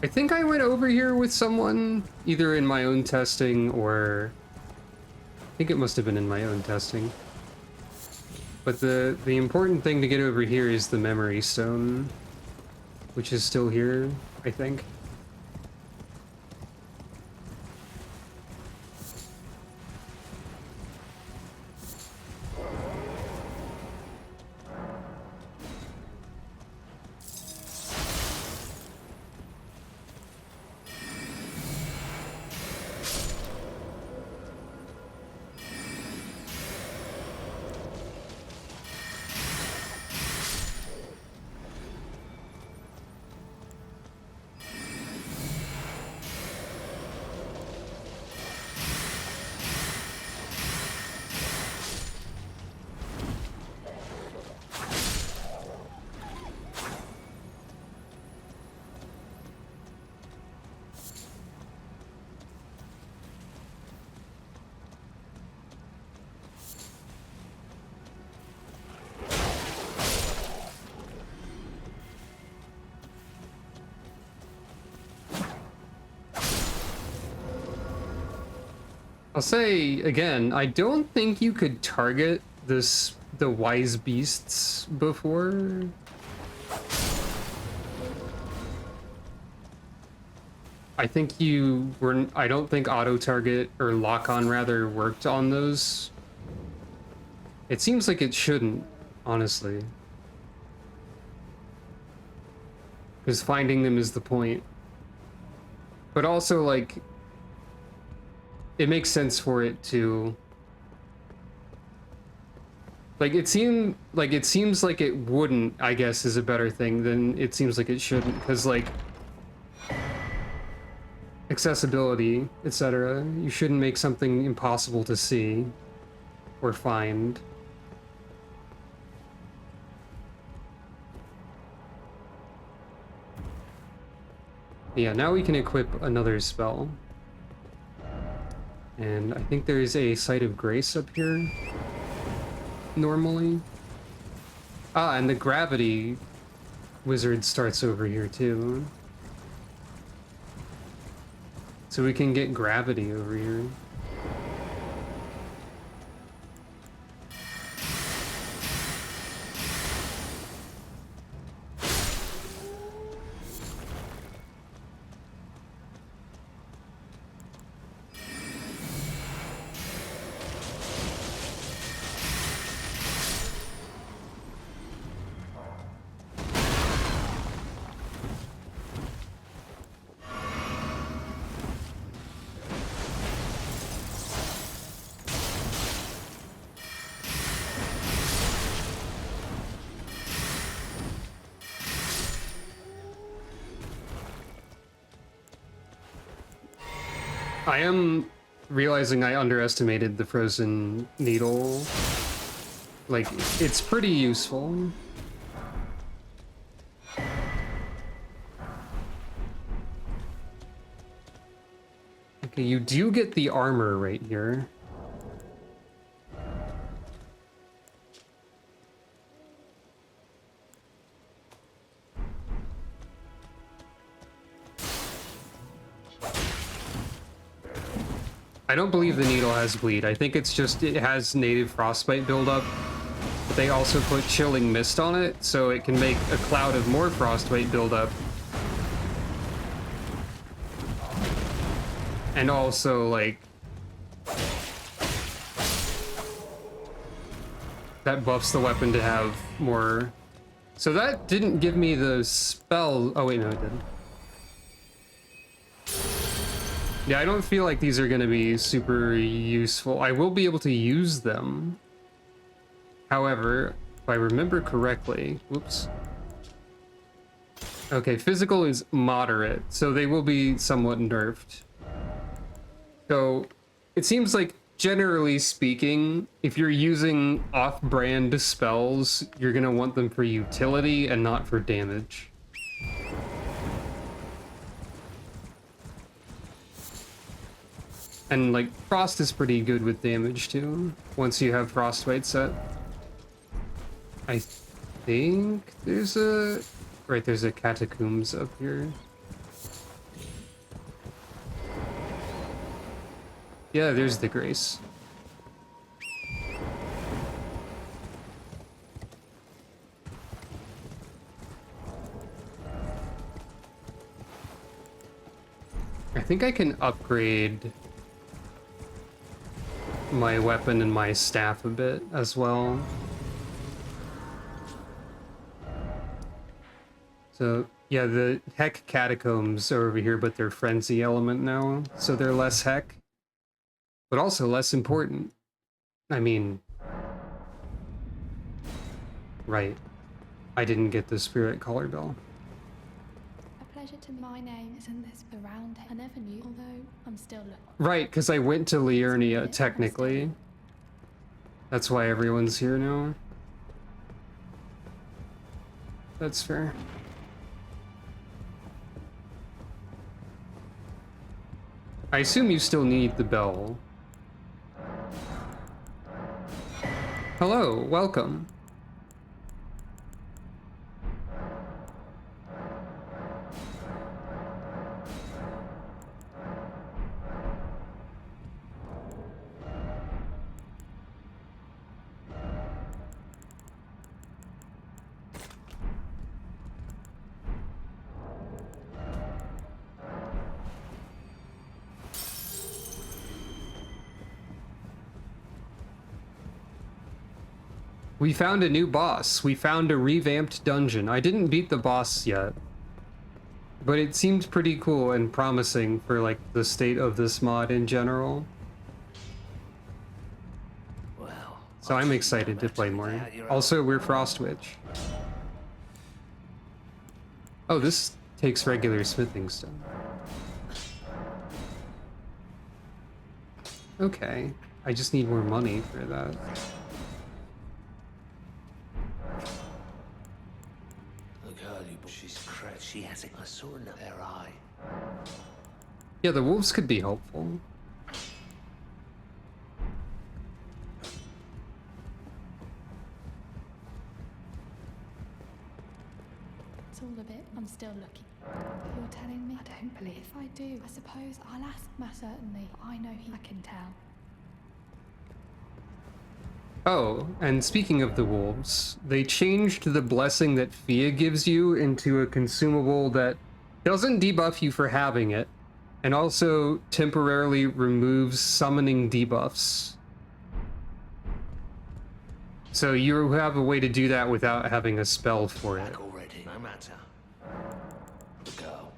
I think I went over here with someone, either in my own testing or... I think it must have been in my own testing. But the important thing to get over here is the memory stone, which is still here, I think. I'll say again, I don't think you could target the wise beasts before. I think you were. I don't think auto target or lock on rather worked on those. It seems like it shouldn't, honestly. Because finding them is the point. But also, like, it makes sense for it to... Like, it seems like it wouldn't, I guess, is a better thing than it seems like it shouldn't. Because, like, accessibility, etc. You shouldn't make something impossible to see or find. Yeah, now we can equip another spell. And I think there's a Site of Grace up here, normally. Ah, and the Gravity Wizard starts over here too. So we can get Gravity over here. I am realizing I underestimated the Frozen Needle. Like, it's pretty useful. Okay, you do get the armor right here. I don't believe the needle has bleed. I think it's just it has native frostbite buildup. But they also put chilling mist on it, so it can make a cloud of more frostbite buildup. And also, like, that buffs the weapon to have more. So that didn't give me the spell. Oh wait, no, it did. Yeah, I don't feel like these are going to be super useful. I will be able to use them. However, if I remember correctly, whoops. Okay, physical is moderate, so they will be somewhat nerfed. So it seems like, generally speaking, if you're using off-brand spells, you're going to want them for utility and not for damage. And, like, Frost is pretty good with damage, too, once you have Frostbite set. I think there's a... Right, there's a Catacombs up here. Yeah, there's the Grace. I think I can upgrade my weapon and my staff a bit as well. So yeah, the Heck Catacombs are over here, but they're Frenzy element now, so they're less Heck, but also less important. I mean, right, I didn't get the Spirit Collar Bell. A pleasure to my name isn't this around. I never knew, although I'm still looking. Right, because I went to Liurnia, technically. That's why everyone's here now. That's fair. I assume you still need the bell. Hello, welcome. We found a new boss. We found a revamped dungeon. I didn't beat the boss yet, but it seemed pretty cool and promising for like the state of this mod in general. Well, So I'm excited to play more. Also, we're Frostwitch. Oh, this takes regular smithing stone. Okay, I just need more money for that. Look, early, but she's cracked. She has it. I saw in her eye. Yeah, the wolves could be helpful. It's all a bit. I'm still looking. You're telling me? I don't believe. If I do, I suppose I'll ask Matt certainly. I know I can tell. Oh, and speaking of the wolves, they changed the blessing that Fia gives you into a consumable that doesn't debuff you for having it, and also temporarily removes summoning debuffs. So you have a way to do that without having a spell for it. Back already. No matter. Girl,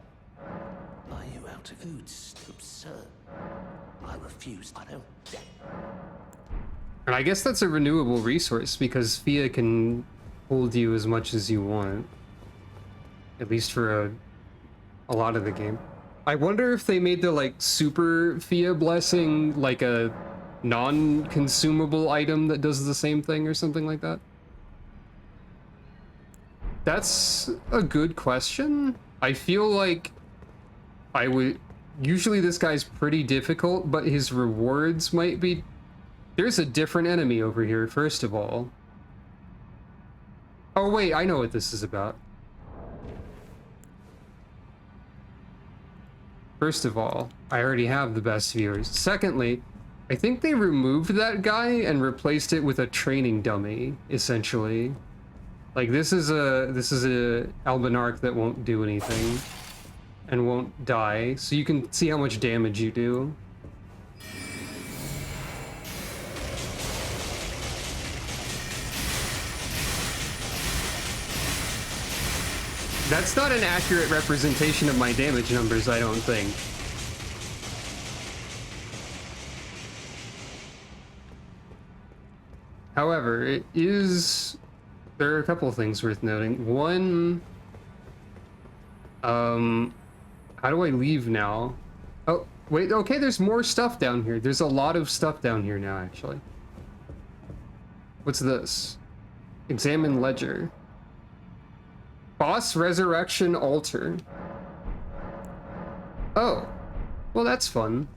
are you out of food? Absurd. I refuse. I don't dare. And I guess that's a renewable resource because Fia can hold you as much as you want. At least for a lot of the game. I wonder if they made the like super Fia blessing like a non-consumable item that does the same thing or something like that. That's a good question. I feel like I would... Usually this guy's pretty difficult, but his rewards might be... There's a different enemy over here, first of all. Oh wait, I know what this is about. First of all, I already have the best viewers. Secondly, I think they removed that guy and replaced it with a training dummy, essentially. Like this is a Albinarch that won't do anything and won't die, so you can see how much damage you do. That's not an accurate representation of my damage numbers, I don't think. However, it is... There are a couple of things worth noting. One... How do I leave now? Oh, wait, okay, there's more stuff down here. There's a lot of stuff down here now, actually. What's this? Examine ledger. Boss Resurrection Altar. Oh, well that's fun.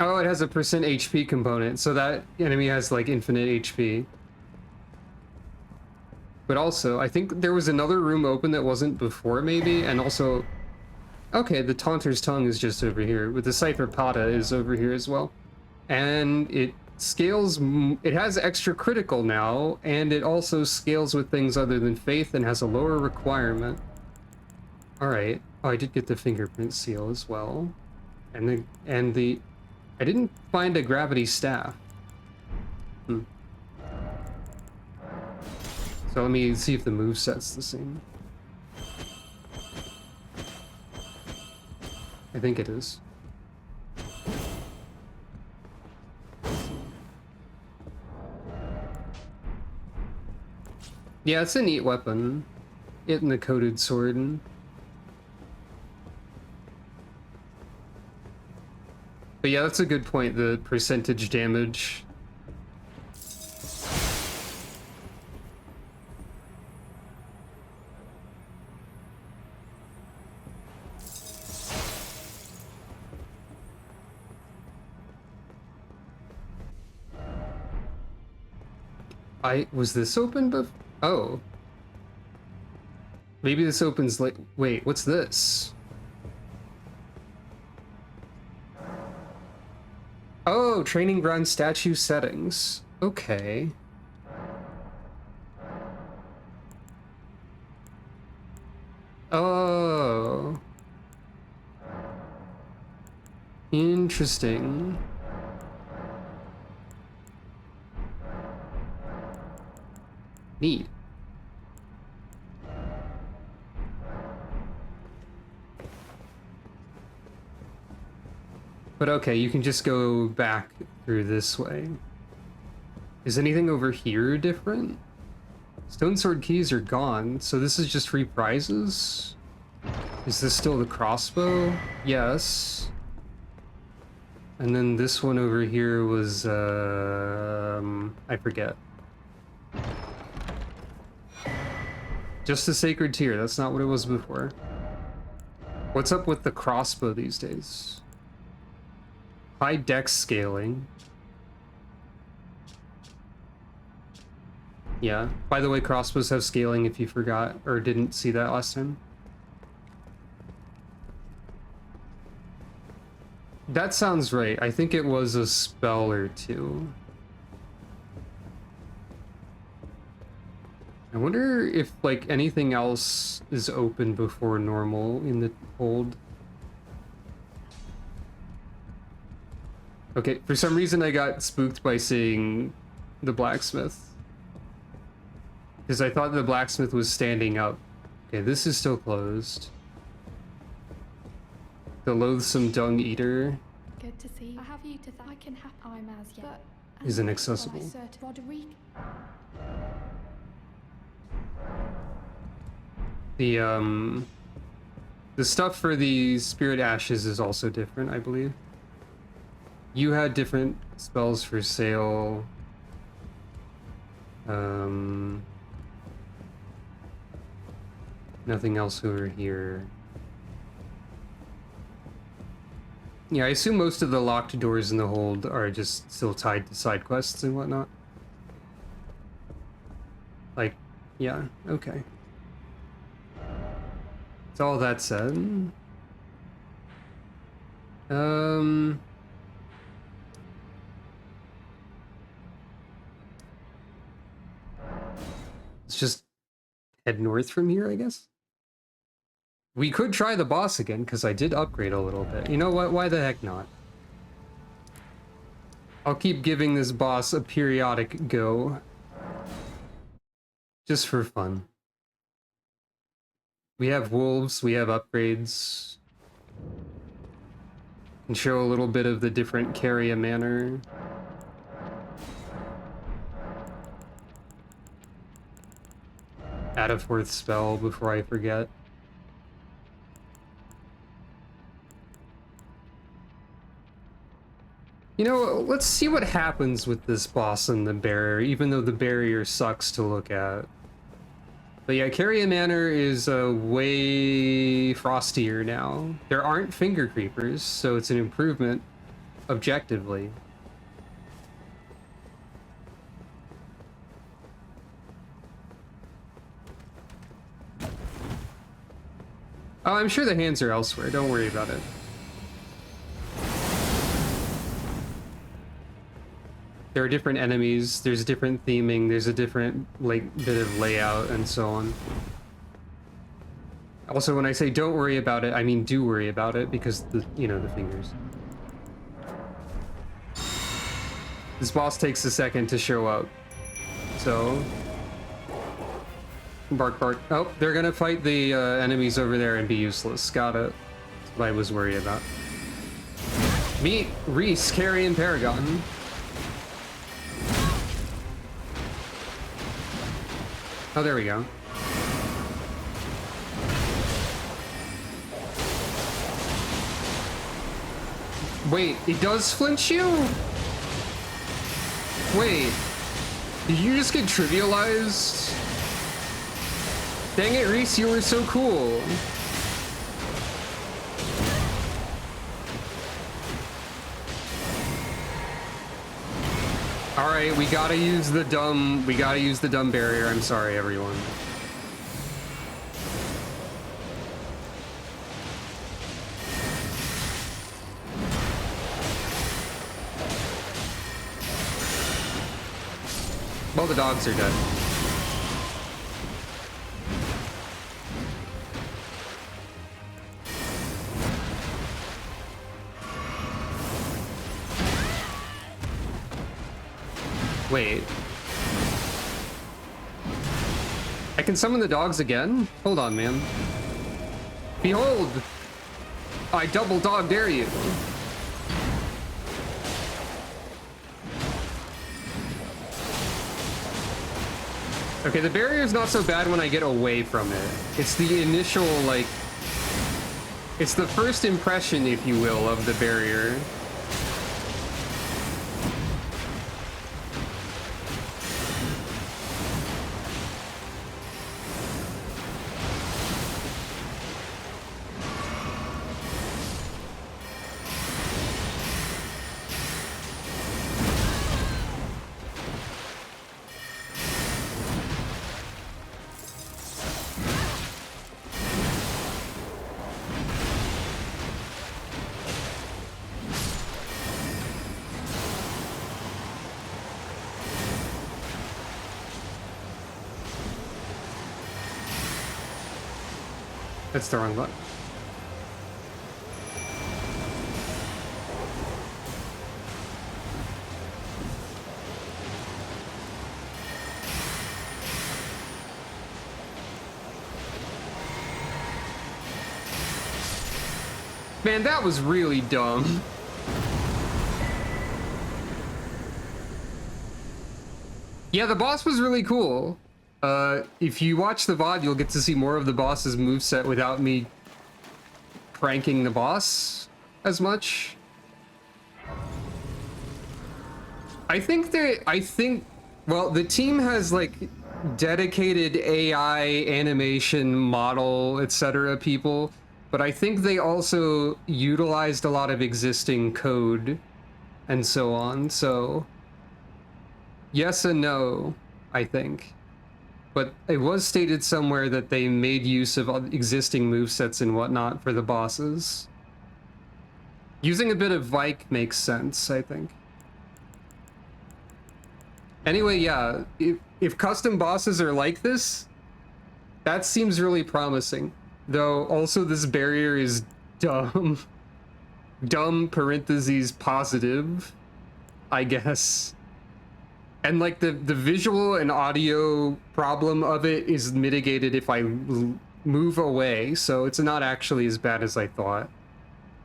Oh, it has a % HP component, so that enemy has like infinite HP. But also, I think there was another room open that wasn't before maybe, and also... Okay, the Taunter's Tongue is just over here, but the Cypher Pata is over here as well. And it scales, it has extra critical now, and it also scales with things other than faith and has a lower requirement. Alright. Oh, I did get the fingerprint seal as well. And the I didn't find a gravity staff. So let me see if the moveset's the same. I think it is. Yeah, it's a neat weapon. It and the coated sword. But yeah, that's a good point, the percentage damage. Was this open before? Oh. Maybe this opens like, wait, what's this? Oh, training ground statue settings. Okay. Oh. interesting. Neat. But okay, you can just go back through this way. Is anything over here different? Stone sword keys are gone, so this is just free prizes? Is this still the crossbow? Yes. And then this one over here was, I forget. Just a sacred tear, that's not what it was before. What's up with the crossbow these days? High dex scaling. Yeah. By the way, crossbows have scaling if you forgot or didn't see that last time. That sounds right. I think it was a spell or two. I wonder if, like, anything else is open before normal in the hold. Okay, for some reason I got spooked by seeing the blacksmith. Because I thought the blacksmith was standing up. Okay, this is still closed. The loathsome dung eater Good to see. I have you to thank. I can have. I'm as yet. is inaccessible. Roderick. The stuff for the spirit ashes is also different, I believe. You had different spells for sale. Nothing else over here. Yeah, I assume most of the locked doors in the hold are just still tied to side quests and whatnot. Like, yeah, okay. With all that said, let's just head north from here, I guess. We could try the boss again, because I did upgrade a little bit. You know what? Why the heck not? I'll keep giving this boss a periodic go. Just for fun. We have wolves, we have upgrades. And show a little bit of the different Carian manner. Add a fourth spell before I forget. You know, let's see what happens with this boss and the barrier, even though the barrier sucks to look at. But yeah, Carian Manor is way frostier now. There aren't finger creepers, so it's an improvement objectively. Oh, I'm sure the hands are elsewhere, don't worry about it. There are different enemies, there's different theming, there's a different, like, bit of layout and so on. Also, when I say don't worry about it, I mean do worry about it, because the, you know, the fingers. This boss takes a second to show up, so... Bark, bark. Oh, they're gonna fight the enemies over there and be useless. Got it. That's what I was worried about. Meet Reese, Carian Paragon. Oh, there we go. Wait, it does flinch you? Wait, did you just get trivialized? Dang it, Reese, you were so cool. Alright, we gotta use the dumb barrier. I'm sorry, everyone. Well, the dogs are dead. Wait. I can summon the dogs again? Hold on, man. Behold! I double dog dare you. Okay, the barrier's not so bad when I get away from it. It's the initial, like... It's the first impression, if you will, of the barrier. That's the wrong button. Man, that was really dumb. Yeah, the boss was really cool. If you watch the VOD, you'll get to see more of the boss's moveset without me pranking the boss as much. Well, the team has like dedicated AI animation model, etc. people, but I think they also utilized a lot of existing code and so on. So yes and no, I think. But it was stated somewhere that they made use of existing movesets and whatnot for the bosses. Using a bit of Vike makes sense, I think. Anyway, yeah, if custom bosses are like this, that seems really promising. Though, also this barrier is dumb. Dumb parentheses positive, I guess. And like the visual and audio problem of it is mitigated if I move away, so it's not actually as bad as I thought.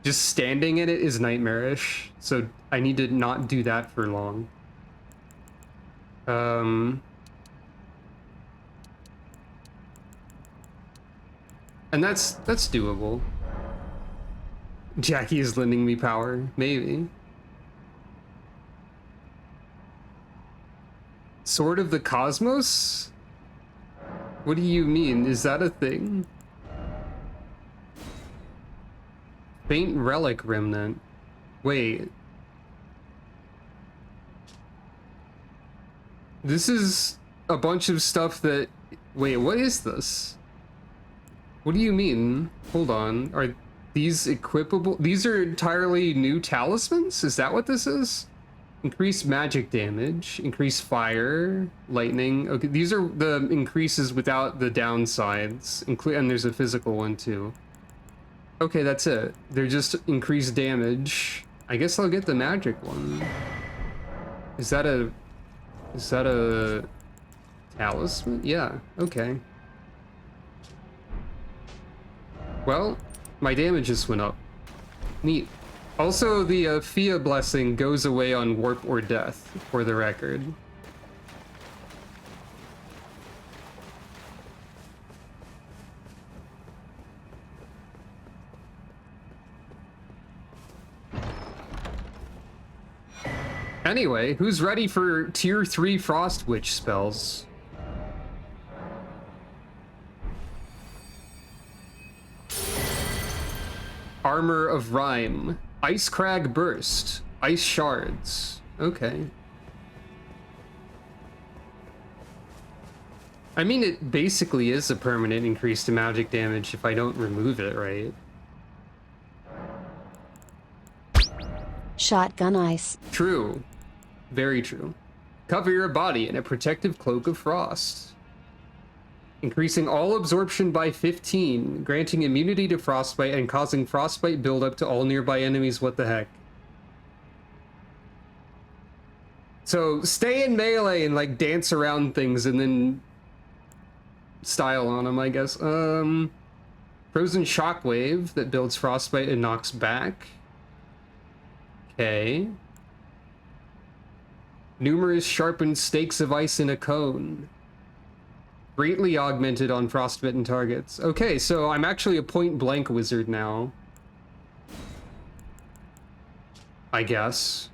Just standing in it is nightmarish, so I need to not do that for long. And that's doable. Jackie is lending me power, maybe. Sword of the Cosmos? What do you mean? Is that a thing? Faint Relic Remnant. Wait. This is a bunch of stuff that... Wait, what is this? What do you mean? Hold on. Are these equipable? These are entirely new talismans? Is that what this is? Increase magic damage, increase fire, lightning. Okay, these are the increases without the downsides. And there's a physical one too. Okay, that's it. They're just increased damage. I guess I'll get the magic one. Is that a talisman? Yeah, okay. Well, my damage just went up. Neat. Also, the Fia blessing goes away on warp or death, for the record. Anyway, who's ready for tier 3 Frost Witch spells? Armor of Rhyme. Ice Crag Burst. Ice Shards. Okay. I mean, it basically is a permanent increase to magic damage if I don't remove it, right? Shotgun Ice. True. Very true. Cover your body in a protective cloak of frost. Increasing all absorption by 15, granting immunity to frostbite and causing frostbite buildup to all nearby enemies. What the heck? So stay in melee and like dance around things and then style on them, I guess. Frozen Shockwave that builds Frostbite and knocks back. Okay. Numerous sharpened stakes of ice in a cone. Greatly augmented on frostbitten targets. Okay, so I'm actually a point blank wizard now. I guess.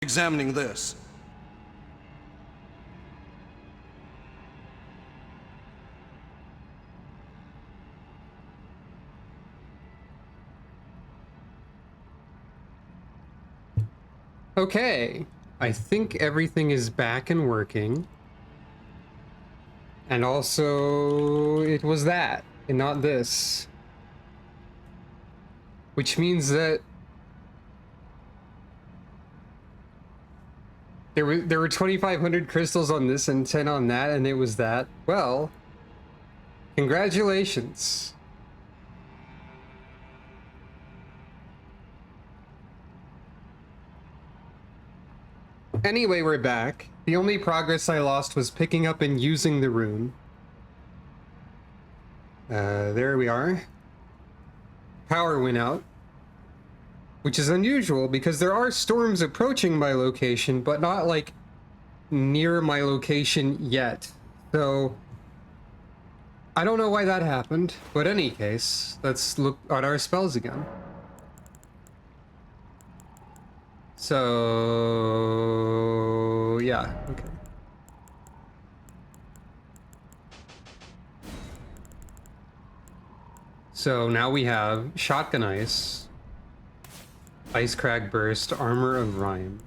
Examining this. Okay, I think everything is back and working. And also, it was that, and not this. Which means that there were 2,500 crystals on this and 10 on that, and it was that. Well, congratulations. Anyway, we're back. The only progress I lost was picking up and using the rune. There we are. power went out, which is unusual because there are storms approaching my location, but not like near my location yet. So I don't know why that happened, but in any case, let's look at our spells again. So yeah, okay. So now we have Shotgun Ice, Ice Crag Burst, Armor of Rime.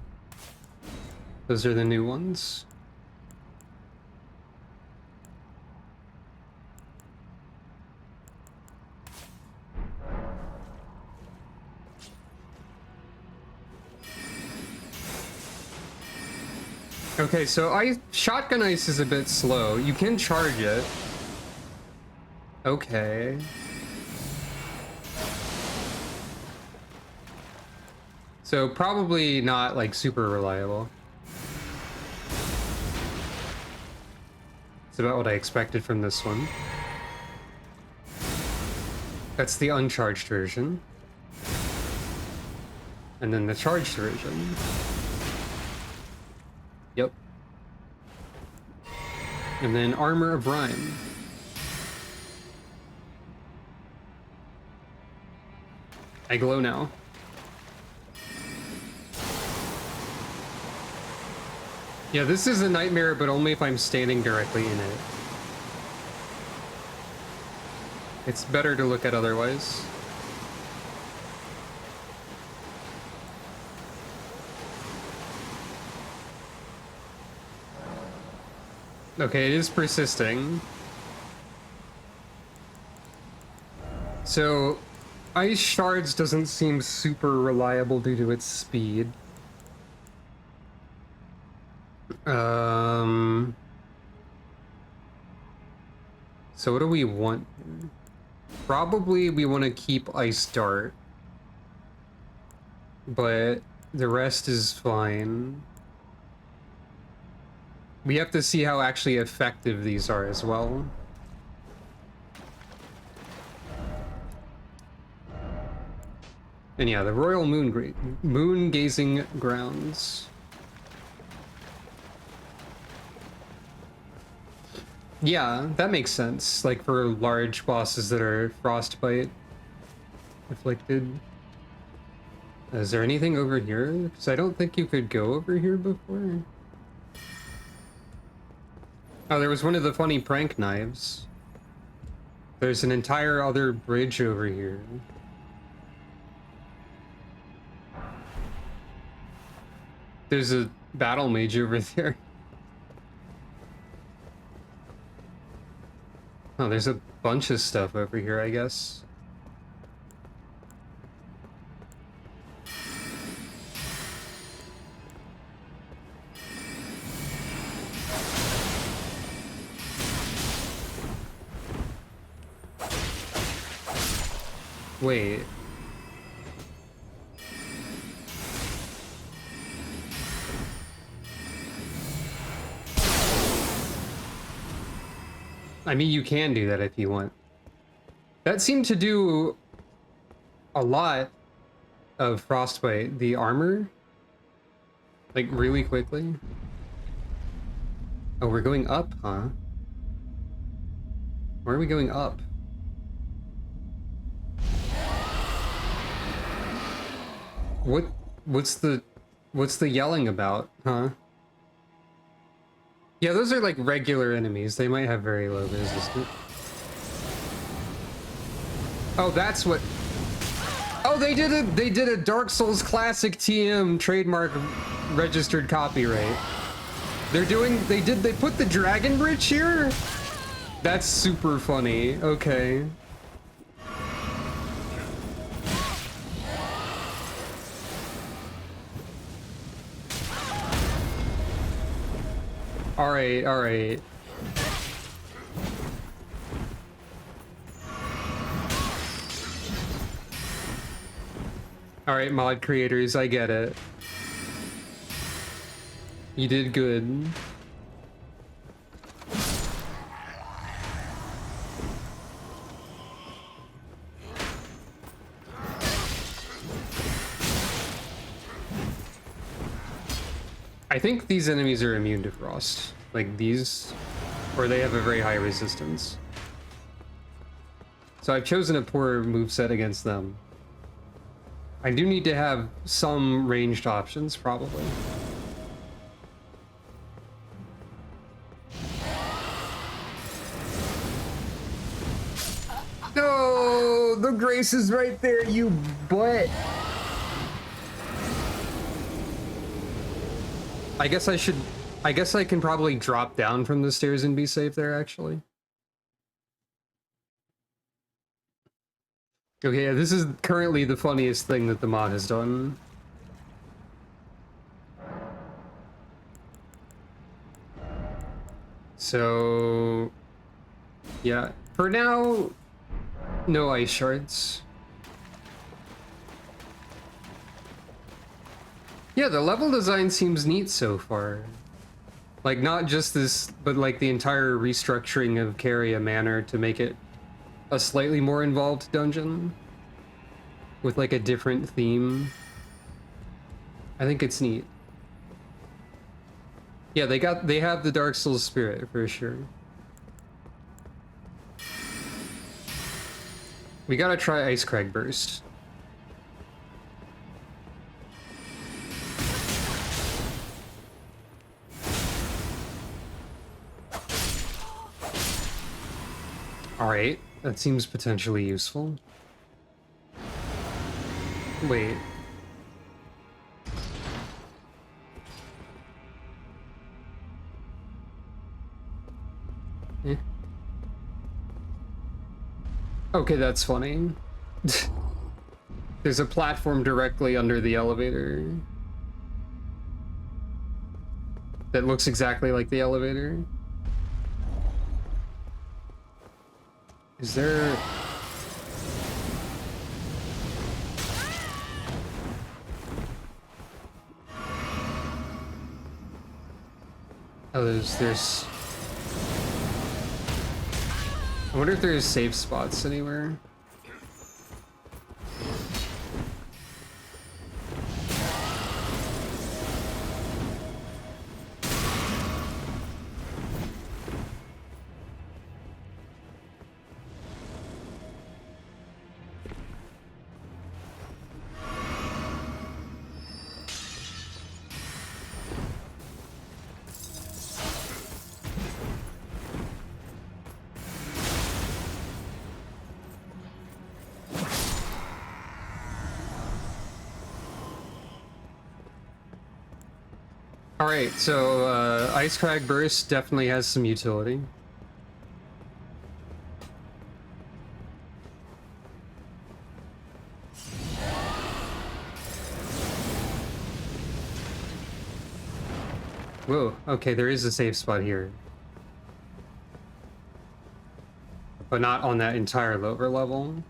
Those are the new ones. Okay, so Shotgun Ice is a bit slow. You can charge it. Okay. So probably not like super reliable. It's about what I expected from this one. That's the uncharged version. And then the charged version. Yep. And then Armor of Rime. I glow now. Yeah, this is a nightmare, but only if I'm standing directly in it. It's better to look at otherwise. Okay, it is persisting. So, Ice Shards doesn't seem super reliable due to its speed. So what do we want here? Probably we want to keep Ice Dart. But the rest is fine. We have to see how actually effective these are as well. And yeah, the Royal Moon Gazing Grounds. Yeah, that makes sense. Like for large bosses that are frostbite afflicted. Is there anything over here? Because I don't think you could go over here before. Oh, there was one of the funny prank knives. There's an entire other bridge over here. There's a battle mage over there. Oh, there's a bunch of stuff over here, I guess. Wait. I mean, you can do that if you want. That seemed to do a lot of frostbite, the armor, like really quickly. Oh, we're going up, huh? Where are we going up? What's the yelling about, huh? Yeah, those are like regular enemies. They might have very low resistance. Oh, that's what. Oh, they did a Dark Souls Classic TM trademark registered copyright. They put the Dragon Bridge here? That's super funny. Okay. All right. All right, mod creators, I get it. You did good. I think these enemies are immune to frost. Like these, or they have a very high resistance. So I've chosen a poor moveset against them. I do need to have some ranged options, probably. No, the grace is right there, you butt. I guess I can probably drop down from the stairs and be safe there, actually. Okay, yeah, this is currently the funniest thing that the mod has done. So, yeah, for now, no ice shards. Yeah, the level design seems neat so far. Like, not just this, but like the entire restructuring of Carian Manor to make it a slightly more involved dungeon with like a different theme. I think it's neat. Yeah, they have the Dark Souls spirit for sure. We gotta try Ice Crag Burst. Alright, that seems potentially useful. Wait. Eh. Okay, that's funny. There's a platform directly under the elevator that looks exactly like the elevator. Is there... Oh, there's... I wonder if there's safe spots anywhere. Alright, so Ice Crag Burst definitely has some utility. Whoa, okay, there is a safe spot here. But not on that entire lower level.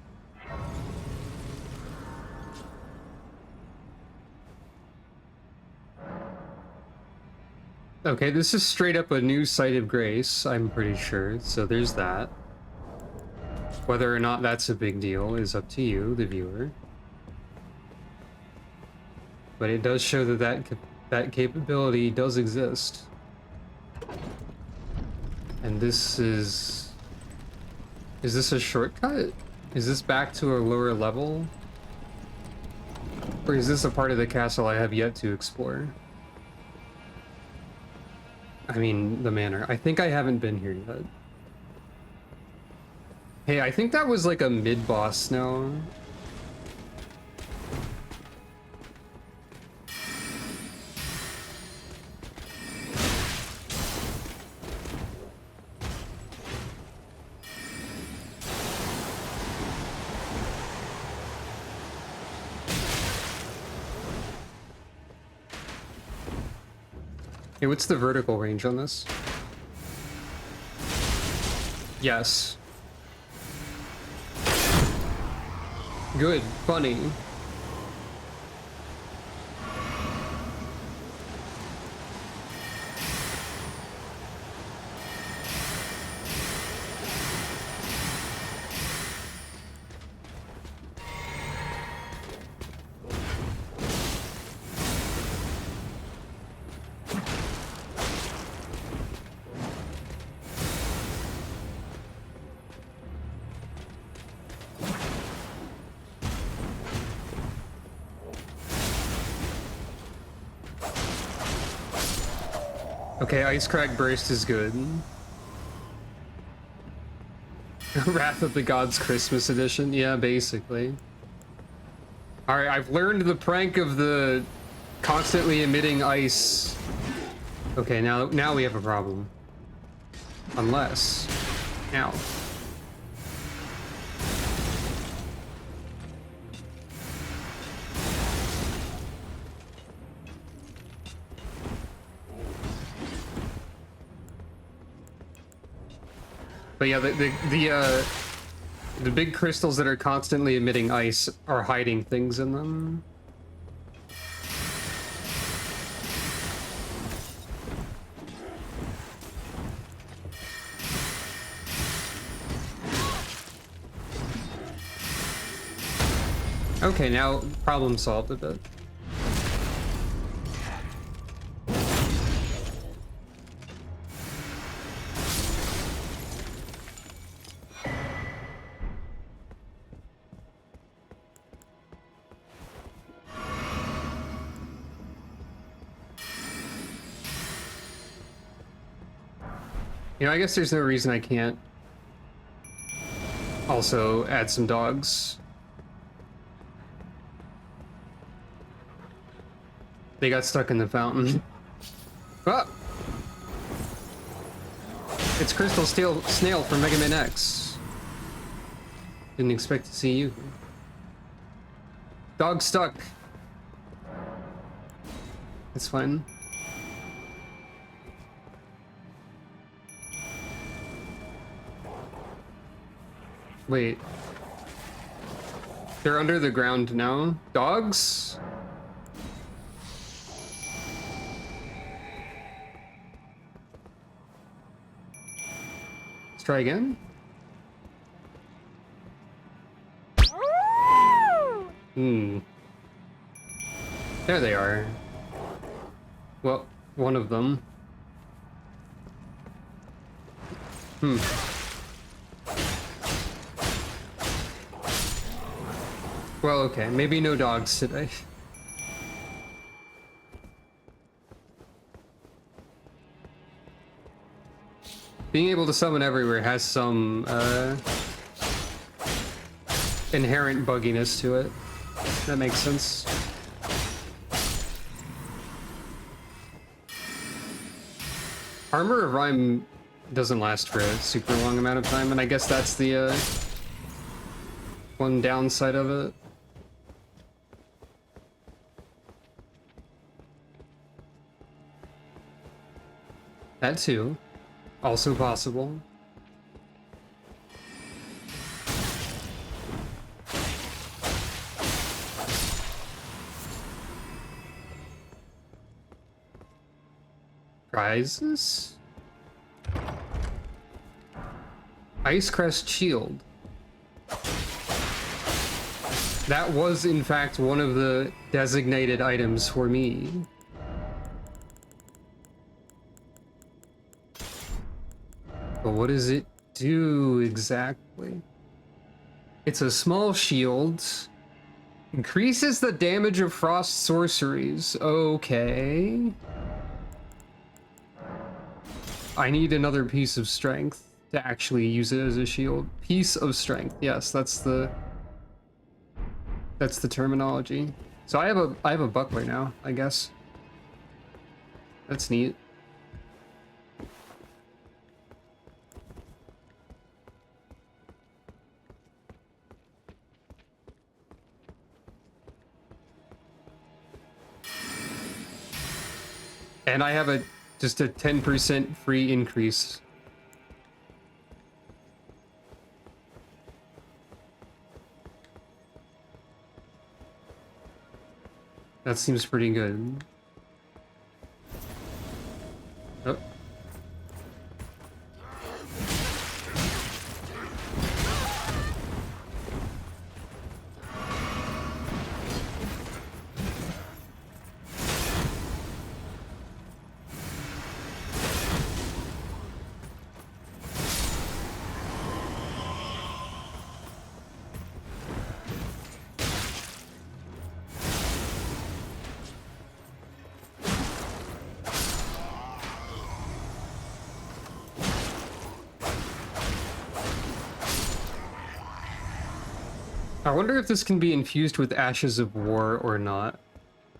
Okay, this is straight up a new site of grace, I'm pretty sure, so there's that. Whether or not that's a big deal is up to you, the viewer. But it does show that that capability does exist. And this is... Is this a shortcut? Is this back to a lower level? Or is this a part of the castle I have yet to explore? I mean, the manor. I think I haven't been here yet. Hey, I think that was like a mid-boss now. Hey, what's the vertical range on this? Yes. Good, funny. Okay, Ice Crack Burst is good. Wrath of the Gods Christmas Edition? Yeah, basically. Alright, I've learned the prank of the constantly emitting ice. Okay, now we have a problem. Unless... Now. But yeah, the big crystals that are constantly emitting ice are hiding things in them. Okay, now problem solved a bit. You know, I guess there's no reason I can't also add some dogs. They got stuck in the fountain. Ah! It's Crystal Snail from Mega Man X. Didn't expect to see you. Dog stuck. It's fine. Wait. They're under the ground now? Dogs? Let's try again. There they are. Well, one of them. Well, okay, maybe no dogs today. Being able to summon everywhere has some inherent bugginess to it. That makes sense. Armor of Rhyme doesn't last for a super long amount of time, and I guess that's the one downside of it. That too. Also possible. Prizes? Ice Crest Shield. That was in fact one of the designated items for me. But what does it do exactly? It's a small shield. Increases the damage of frost sorceries. Okay. I need another piece of strength to actually use it as a shield. Piece of strength. Yes, that's the terminology. So I have a buckler now, I guess. That's neat. And I have just a 10% free increase. That seems pretty good. Oh. I wonder if this can be infused with Ashes of War or not.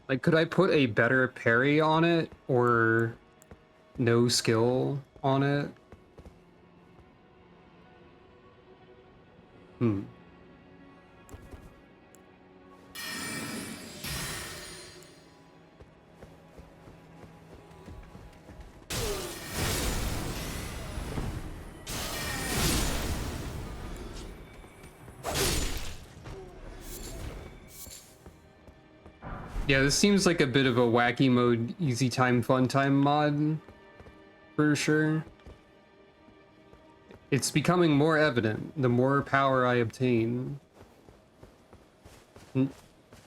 Like, could I put a better parry on it or no skill on it? Hmm. Yeah, this seems like a bit of a wacky mode, easy time, fun time mod, for sure. It's becoming more evident the more power I obtain.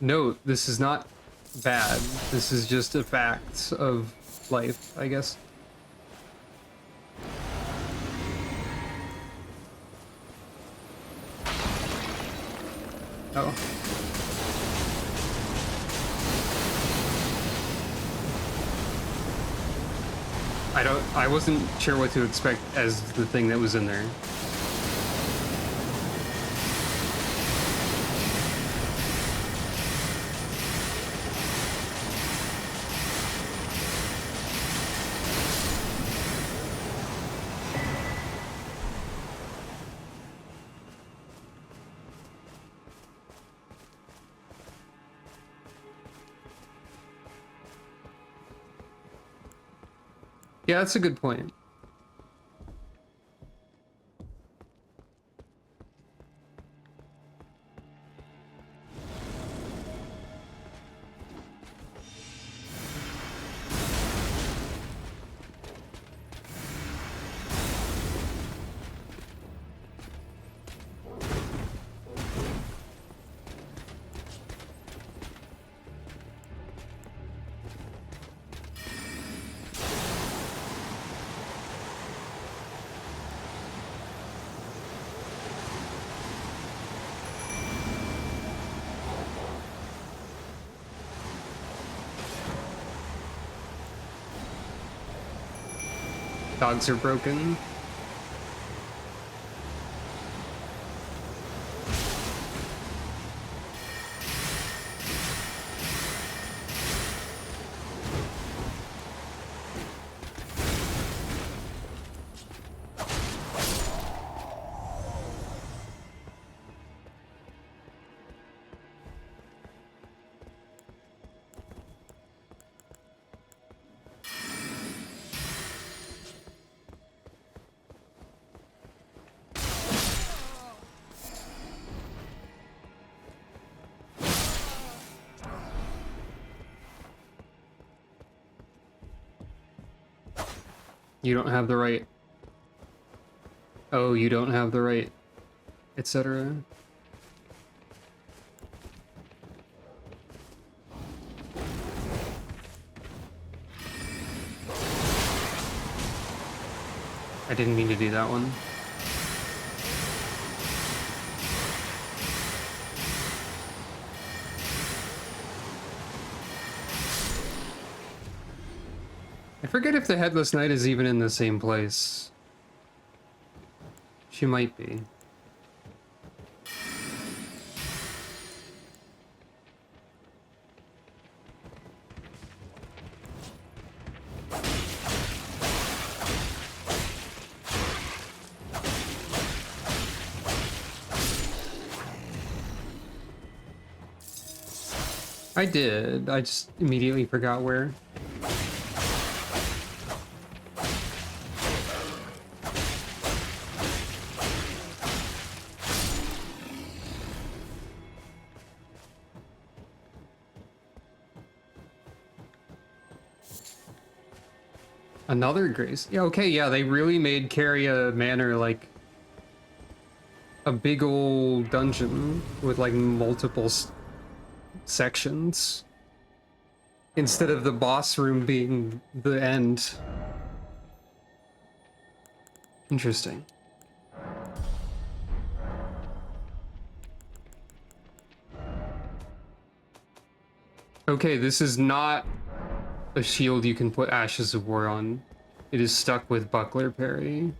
Note, this is not bad. This is just a fact of life, I guess. Oh. I wasn't sure what to expect as the thing that was in there. Yeah, that's a good point. Dogs are broken. You don't have the right. Oh, you don't have the right, etc. I didn't mean to do that one. I forget if the Headless Knight is even in the same place. She might be. I did. I just immediately forgot where. Another Grace. Yeah, okay, yeah, they really made Caria Manor like a big old dungeon with like multiple sections instead of the boss room being the end. Interesting. Okay, this is not a shield you can put Ashes of War on. It is stuck with Buckler Parry.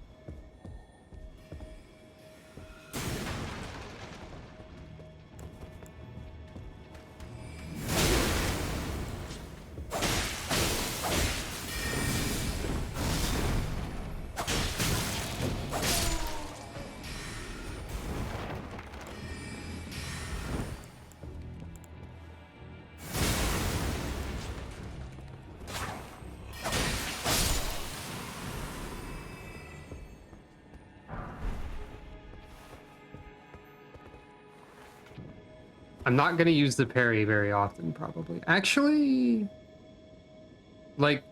I'm not gonna use the parry very often, probably. Actually, like,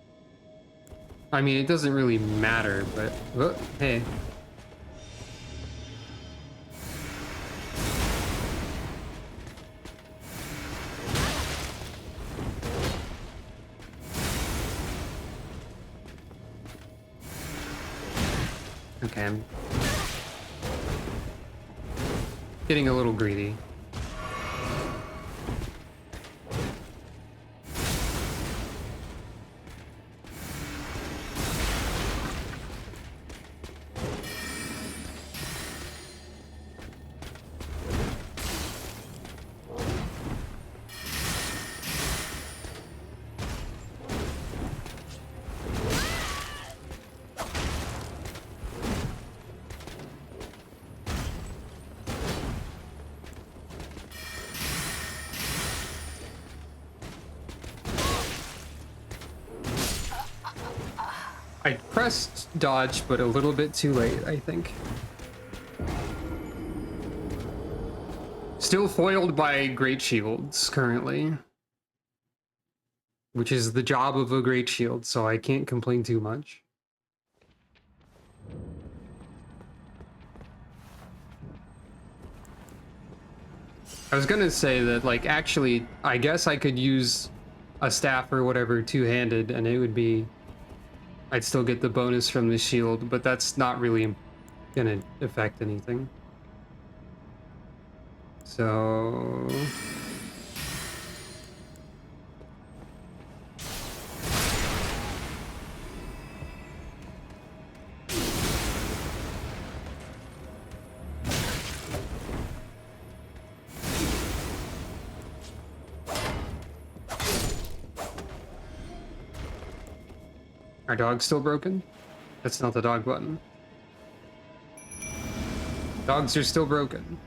I mean, it doesn't really matter, but oh, hey. Okay, I'm getting a little greedy. I pressed dodge, but a little bit too late, I think. Still foiled by great shields currently, which is the job of a great shield, so I can't complain too much. I was gonna say that, like, actually, I guess I could use a staff or whatever two-handed, and it would be... I'd still get the bonus from the shield, but that's not really gonna affect anything. So... Our dog's still broken? That's not the dog button. Dogs are still broken.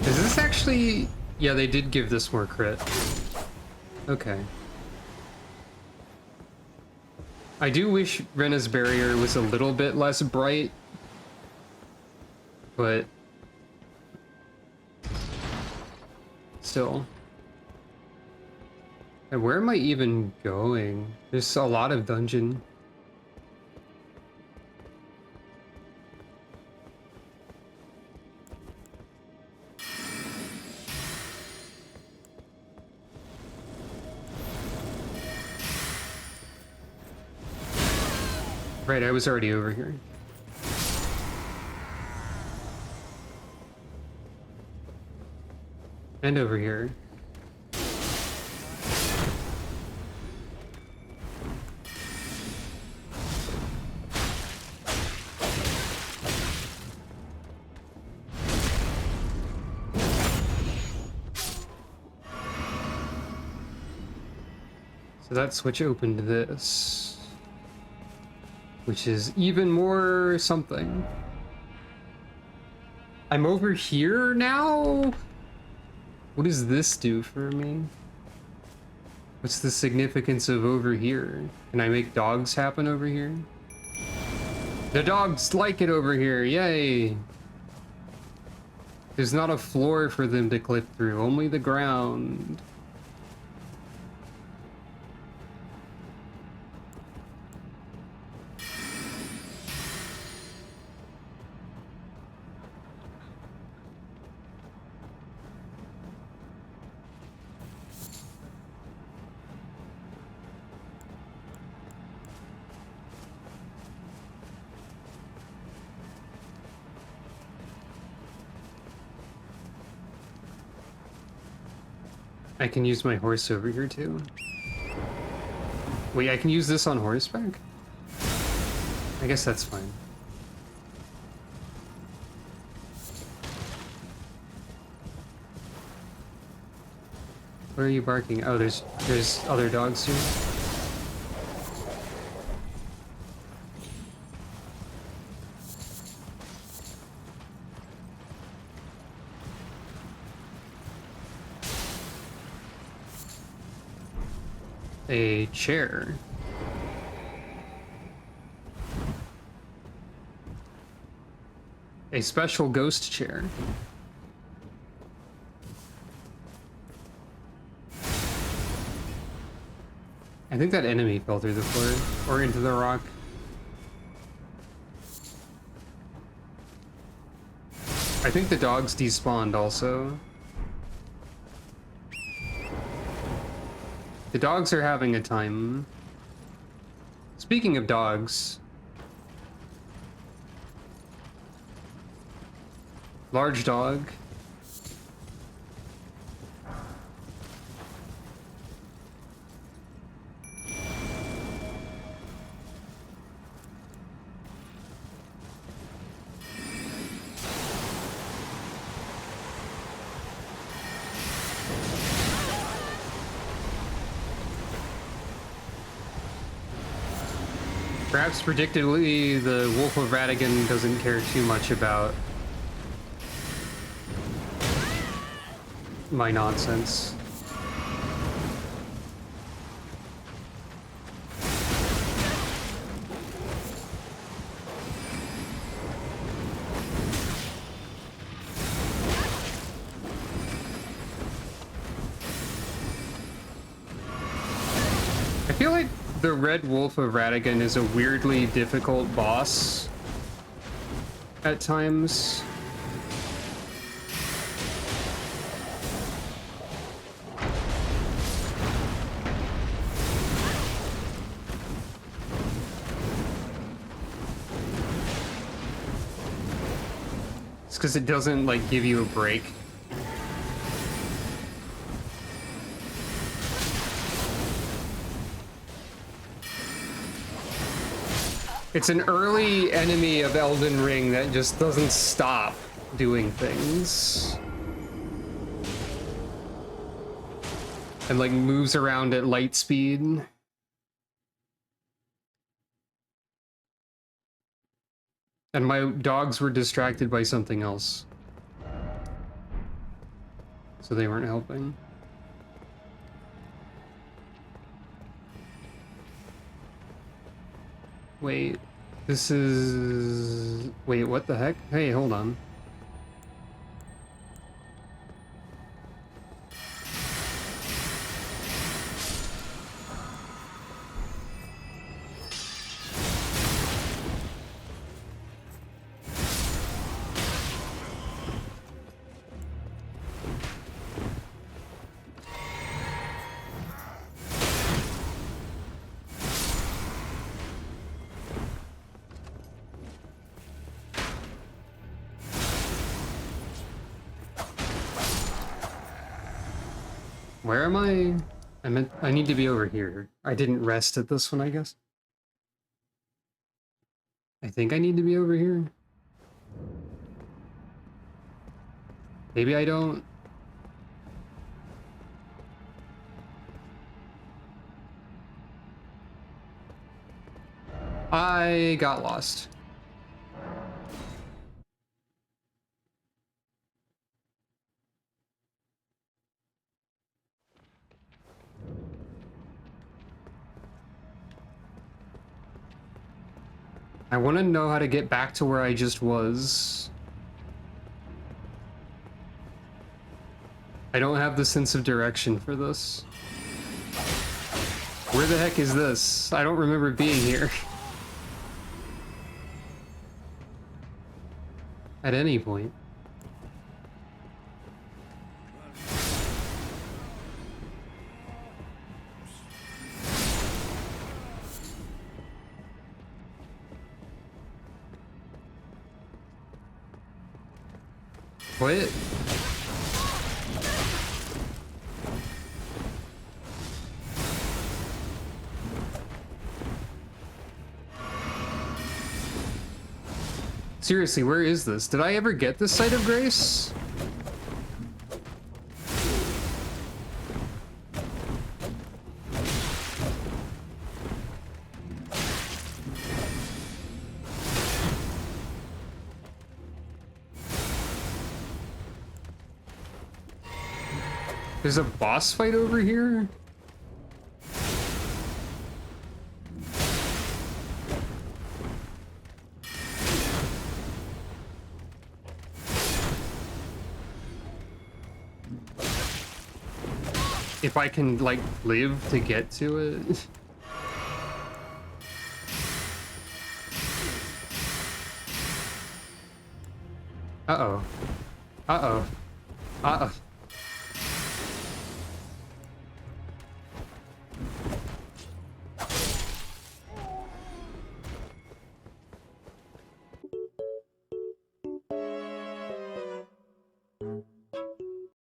Is this actually... Yeah, they did give this more crit. Okay. I do wish Rena's barrier was a little bit less bright, but still. And where am I even going? There's a lot of dungeon. Right, I was already over here. And over here. So that switch opened this, which is even more something. I'm over here now? What does this do for me? What's the significance of over here? Can I make dogs happen over here? The dogs like it over here, yay! There's not a floor for them to clip through, only the ground. I can use my horse over here too. Wait, I can use this on horseback? I guess that's fine. Where are you barking? Oh, there's other dogs here. A chair. A special ghost chair. I think that enemy fell through the floor or into the rock. I think the dogs despawned also. The dogs are having a time. Speaking of dogs, large dog. Perhaps predictably, the Wolf of Radigan doesn't care too much about my nonsense. I feel like the Red Wolf of Radigan is a weirdly difficult boss at times. It's because it doesn't like give you a break. It's an early enemy of Elden Ring that just doesn't stop doing things. And like moves around at light speed. And my dogs were distracted by something else. So they weren't helping. Wait, this is... Wait, what the heck? Hey, hold on. Where am I? I need to be over here. I didn't rest at this one, I guess. I think I need to be over here. Maybe I don't. I got lost. I want to know how to get back to where I just was. I don't have the sense of direction for this. Where the heck is this? I don't remember being here. At any point. What? Seriously, where is this? Did I ever get this site of grace? There's a boss fight over here? If I can, like, live to get to it. Uh-oh. Uh-oh. Uh-oh.